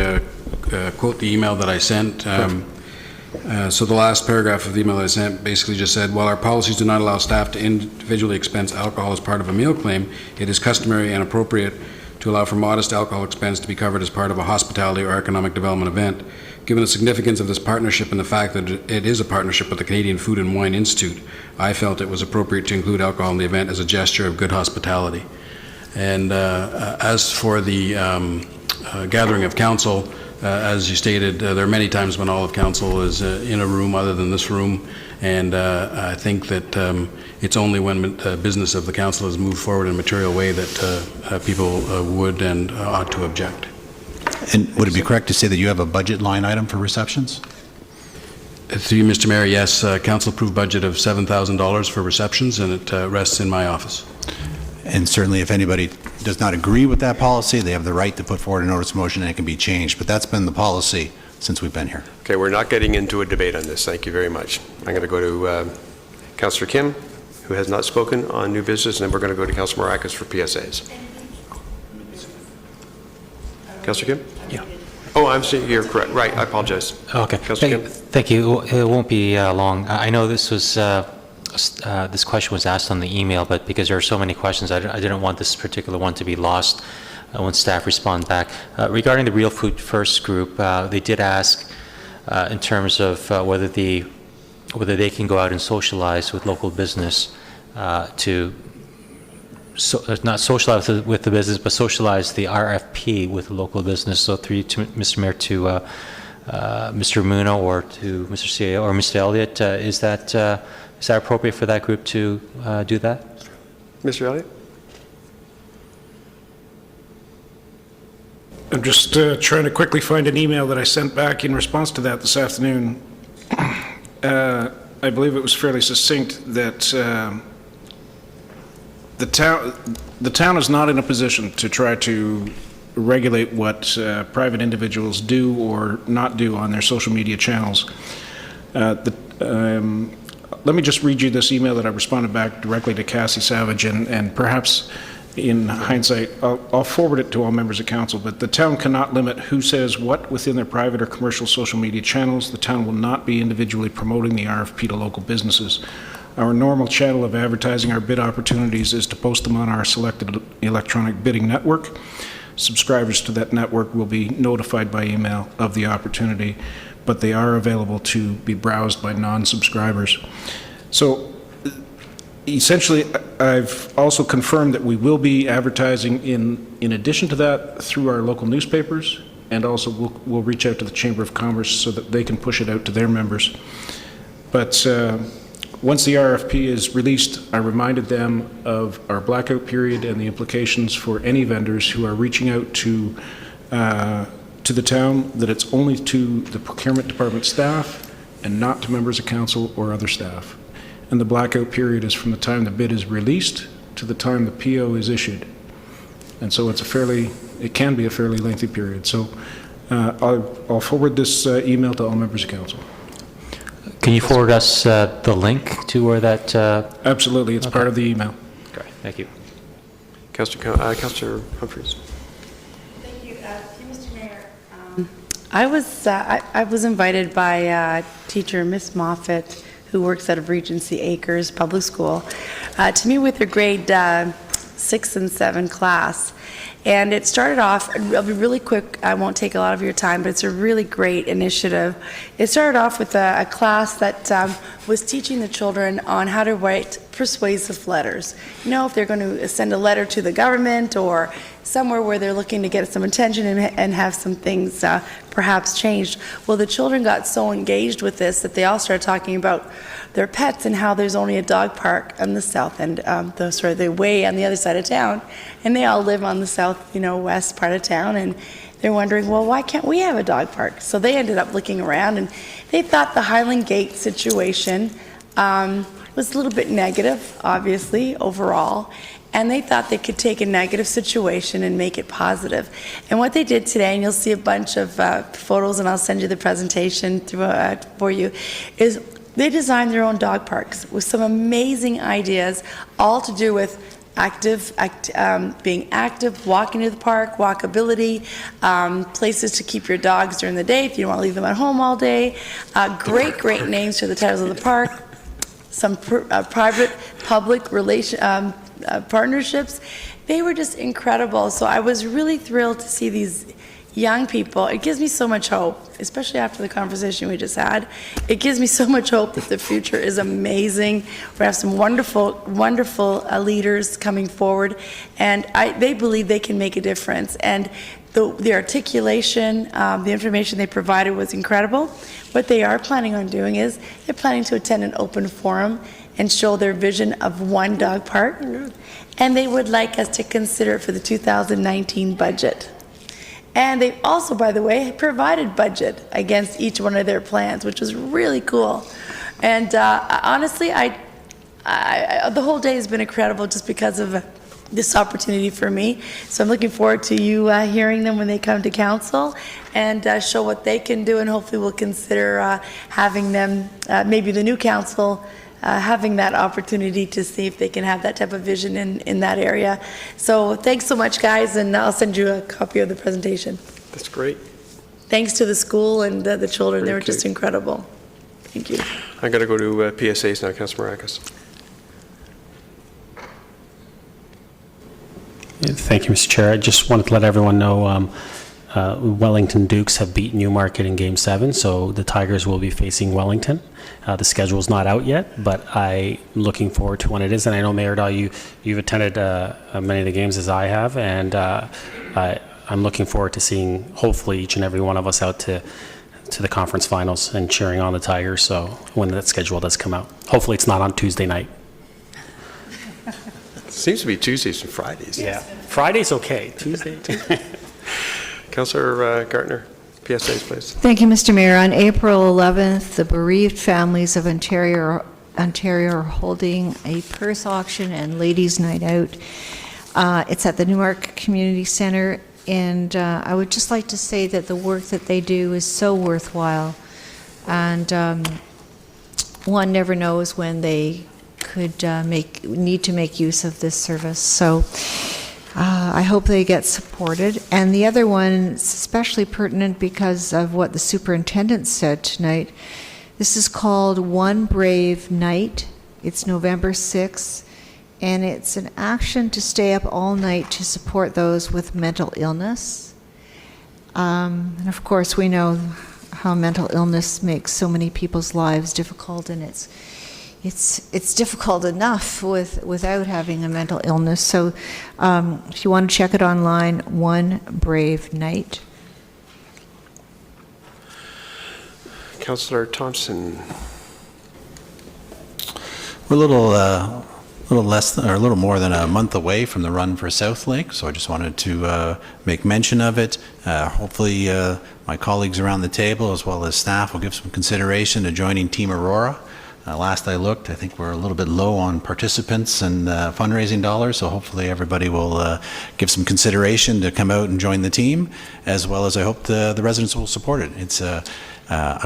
quote the email that I sent. So the last paragraph of the email that I sent basically just said, while our policies do not allow staff to individually expense alcohol as part of a meal claim, it is customary and appropriate to allow for modest alcohol expense to be covered as part of a hospitality or economic development event. Given the significance of this partnership and the fact that it is a partnership with the Canadian Food and Wine Institute, I felt it was appropriate to include alcohol in the event as a gesture of good hospitality. And as for the gathering of council, as you stated, there are many times when all of council is in a room other than this room, and I think that it's only when the business of the council has moved forward in a material way that people would and ought to object. And would it be correct to say that you have a budget line item for receptions? Through you, Mr. Mayor, yes, council-approved budget of $7,000 for receptions, and it rests in my office. And certainly, if anybody does not agree with that policy, they have the right to put forward a notice of motion and it can be changed. But that's been the policy since we've been here. Okay, we're not getting into a debate on this. Thank you very much. I'm going to go to Councillor Kim, who has not spoken on new business, and then we're going to go to Councillor Marakis for PSAs. Councillor Kim? Yeah. Oh, I'm saying you're correct. Right, I apologize. Okay. Councillor Kim? Thank you. It won't be long. I know this was this question was asked on the email, but because there are so many questions, I didn't want this particular one to be lost when staff respond back. Regarding the Real Food First group, they did ask in terms of whether they can go out and socialize with local business not socialize with the business, but socialize the RFP with the local business. So through you to Mr. Mayor, to Mr. Muno or to Mr. CAO or Mr. Elliott, is that appropriate for that group to do that? Mr. Elliott? I'm just trying to quickly find an email that I sent back in response to that this afternoon. I believe it was fairly succinct that the town is not in a position to try to regulate what private individuals do or not do on their social media channels. Let me just read you this email that I responded back directly to Cassie Savage, and perhaps in hindsight, I'll forward it to all members of council, but the town cannot limit who says what within their private or commercial social media channels. The town will not be individually promoting the RFP to local businesses. Our normal channel of advertising our bid opportunities is to post them on our selected electronic bidding network. Subscribers to that network will be notified by email of the opportunity, but they are available to be browsed by non-subscribers. So essentially, I've also confirmed that we will be advertising in addition to that through our local newspapers, and also we'll reach out to the Chamber of Commerce so that they can push it out to their members. But once the RFP is released, I reminded them of our blackout period and the implications for any vendors who are reaching out to the town, that it's only to the procurement department staff and not to members of council or other staff. And the blackout period is from the time the bid is released to the time the PO is issued. And so it can be a fairly lengthy period. So I'll forward this email to all members of council. Can you forward us the link to where that? Absolutely, it's part of the email. Okay, thank you. Councillor Humphreys. Thank you, Mr. Mayor. I was invited by teacher Miss Moffett, who works out of Regency Acres Public School, to meet with her grade 6 and 7 class. And it started off, I'll be really quick, I won't take a lot of your time, but it's a really great initiative. It started off with a class that was teaching the children on how to write persuasive letters. You know, if they're going to send a letter to the government or somewhere where they're looking to get some attention and have some things perhaps changed. Well, the children got so engaged with this that they all started talking about their pets and how there's only a dog park on the south end, the way on the other side of town, and they all live on the south, west part of town, and they're wondering, well, why can't we have a dog park? So they ended up looking around, and they thought the Highland Gate situation was a little bit negative, obviously, overall, and they thought they could take a negative situation and make it positive. And what they did today, and you'll see a bunch of photos, and I'll send you the presentation for you, is they designed their own dog parks with some amazing ideas, all to do with being active, walking to the park, walkability, places to keep your dogs during the day if you don't want to leave them at home all day. Great names for the titles of the park. Some private-public partnerships. They were just incredible. So I was really thrilled to see these young people. It gives me so much hope, especially after the conversation we just had. It gives me so much hope that the future is amazing. We have some wonderful leaders coming forward, and they believe they can make a difference. And the articulation, the information they provided was incredible. What they are planning on doing is they're planning to attend an open forum and show their vision of one dog park, and they would like us to consider it for the 2019 budget. And they also, by the way, provided budget against each one of their plans, which was really cool. And honestly, the whole day has been incredible just because of this opportunity for me. So I'm looking forward to you hearing them when they come to council and show what they can do, and hopefully we'll consider having them, maybe the new council, having that opportunity to see if they can have that type of vision in that area. So thanks so much, guys, and I'll send you a copy of the presentation. That's great. Thanks to the school and the children. They were Great, just too. incredible. Thank you. I'm going to go to PSAs now, Councilor Maracus. Thank you, Mr. Chair. I just wanted to let everyone know Wellington Dukes have beaten Newmarket in Game 7, so the Tigers will be facing Wellington. The schedule's not out yet, but I'm looking forward to when it is. And I know, Mayor Dahl, you've attended many of the games as I have, and I'm looking forward to seeing, hopefully, each and every one of us out to the conference finals and cheering on the Tigers, so when that schedule does come out. Hopefully it's not on Tuesday night. Seems to be Tuesdays and Fridays. Yeah. Friday's okay. Tuesday. Councillor Gartner, PSAs, please. Thank you, Mr. Mayor. On April 11th, the bereaved families of Ontario are holding a purse auction and ladies' night out. It's at the Newmarket Community Centre, and I would just like to say that the work that they do is so worthwhile, and one never knows when they could need to make use of this service. So I hope they get supported. And the other one is especially pertinent because of what the superintendent said tonight. This is called One Brave Night. It's November 6th, and it's an action to stay up all night to support those with mental illness. And of course, we know how mental illness makes so many people's lives difficult, and it's difficult enough without having a mental illness. So if you want to check it online, One Brave Night. Councillor Thompson. We're a little less or a little more than a month away from the Run for South Lake, so I just wanted to make mention of it. Hopefully my colleagues around the table as well as staff will give some consideration to joining Team Aurora. Last I looked, I think we're a little bit low on participants and fundraising dollars, so hopefully everybody will give some consideration to come out and join the team, as well as I hope the residents will support it. It's a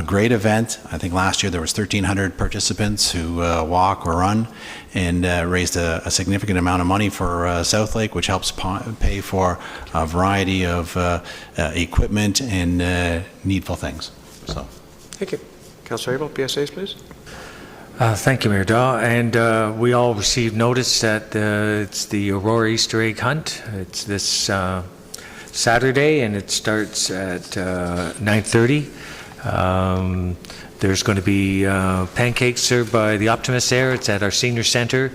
great event. I think last year there was 1,300 participants who walk or run, and raised a significant amount of money for South Lake, which helps pay for a variety of equipment and needful things. So, thank you. Councillor Abel, PSAs, please. Thank you, Mayor Daw. And we all received notice that it's the Aurora Easter egg hunt. It's this Saturday, and it starts at 9:30. There's going to be pancakes served by the Optimist there. It's at our senior center,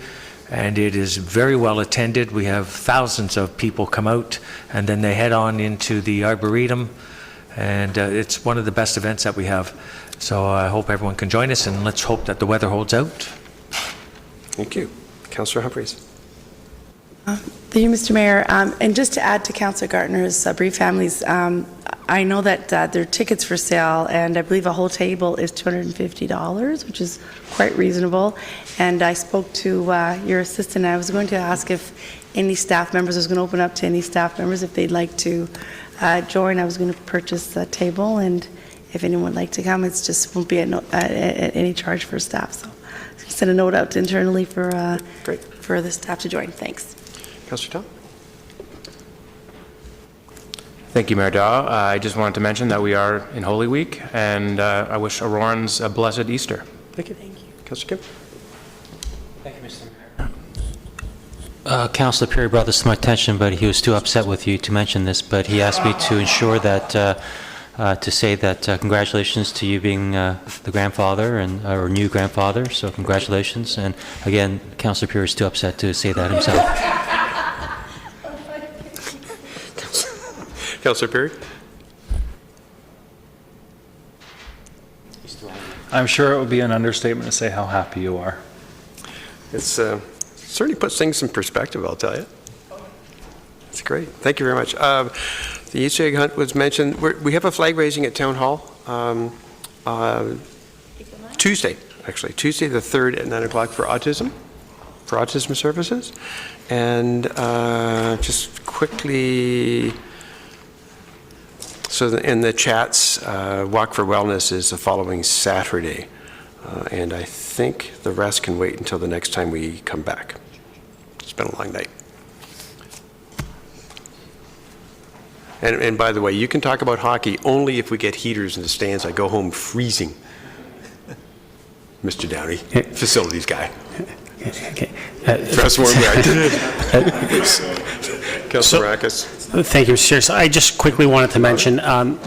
and it is very well attended. We have thousands of people come out, and then they head on into the Arboretum, and it's one of the best events that we have. So I hope everyone can join us, and let's hope that the weather holds out. Thank you. Councillor Humphreys. Thank you, Mr. Mayor. And just to add to Councillor Gartner's bereaved families, I know that there are tickets for sale, and I believe a whole table is $250, which is quite reasonable. And I spoke to your assistant. I was going to ask if any staff members, I was going to open up to any staff members if they'd like to join. I was going to purchase a table, and if anyone would like to come, it's just won't be at any charge for staff. So send a note out internally for the staff to join. Thanks. Councillor Tom. Thank you, Mayor Daw. I just wanted to mention that we are in Holy Week, and I wish Aurorans a blessed Easter. Thank you. Councillor Kim. Thank you, Mr. Mayor. Councillor Perry brought this to my attention, but he was too upset with you to mention this, but he asked me to ensure that, to say that congratulations to you being the grandfather or new grandfather, so congratulations. And again, Councillor Perry is too upset to say that himself. Councillor Perry. I'm sure it would be an understatement to say how happy you are. It's certainly puts things in perspective, I'll tell you. It's great. Thank you very much. The Easter egg hunt was mentioned. We have a flag raising at Town Hall Tuesday the 3rd at 9 o'clock for autism services. And just quickly, so in the chats, Walk for Wellness is the following Saturday. And I think the rest can wait until the next time we come back. It's been a long night. And by the way, you can talk about hockey only if we get heaters in the stands. I go home freezing. Mr. Downey, facilities guy. Okay. Press warm Councilor Maracus. Thank you, Mr. Chair. So I just quickly wanted to mention,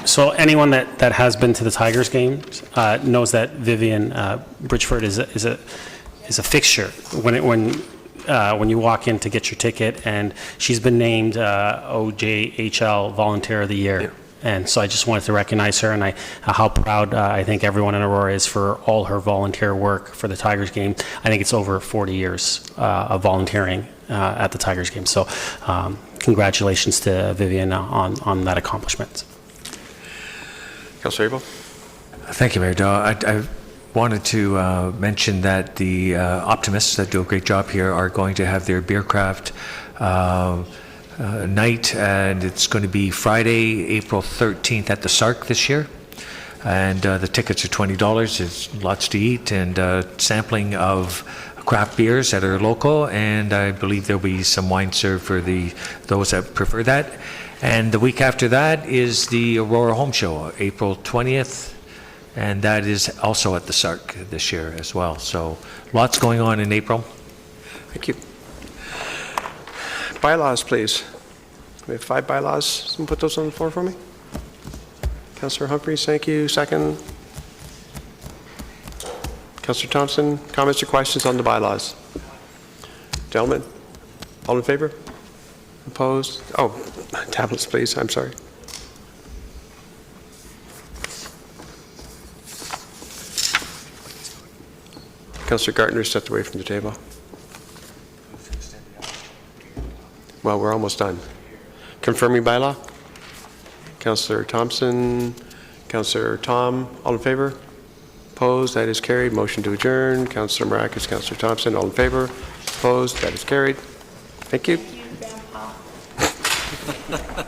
so anyone that has been to the Tigers games knows that Vivian Bridgeford is a fixture when you walk in to get your ticket, and she's been named OJHL Volunteer of the Year. Yeah. And so I just wanted to recognize her, and how proud I think everyone in Aurora is for all her volunteer work for the Tigers game. I think it's over 40 years of volunteering at the Tigers game. So congratulations to Vivian on that accomplishment. Councilor Abel. Thank you, Mayor Daw. I wanted to mention that the optimists that do a great job here are going to have their beer craft night, and it's going to be Friday, April 13th at the Sark this year. And the tickets are $20. There's lots to eat and sampling of craft beers that are local, and I believe there'll be some wine served for those that prefer that. And the week after that is the Aurora Home Show, April 20th, and that is also at the Sark this year as well. So lots going on in April. Thank you. Bylaws, please. We have 5 bylaws. Someone put those on the floor for me. Councillor Humphreys, thank you. Second. Councillor Thompson, comments or questions on the bylaws? Gentlemen, all in favor? Opposed? Oh, tablets, please. I'm sorry. Councillor Gartner stepped away from the table. Well, we're almost done. Confirming bylaw? Councillor Thompson, Councillor Tom, all in favor? Opposed? That is carried. Motion to adjourn. Councillor Maracus, Councillor Thompson, all in favor? Opposed? That is carried. Thank you. Thank you, Grandpa.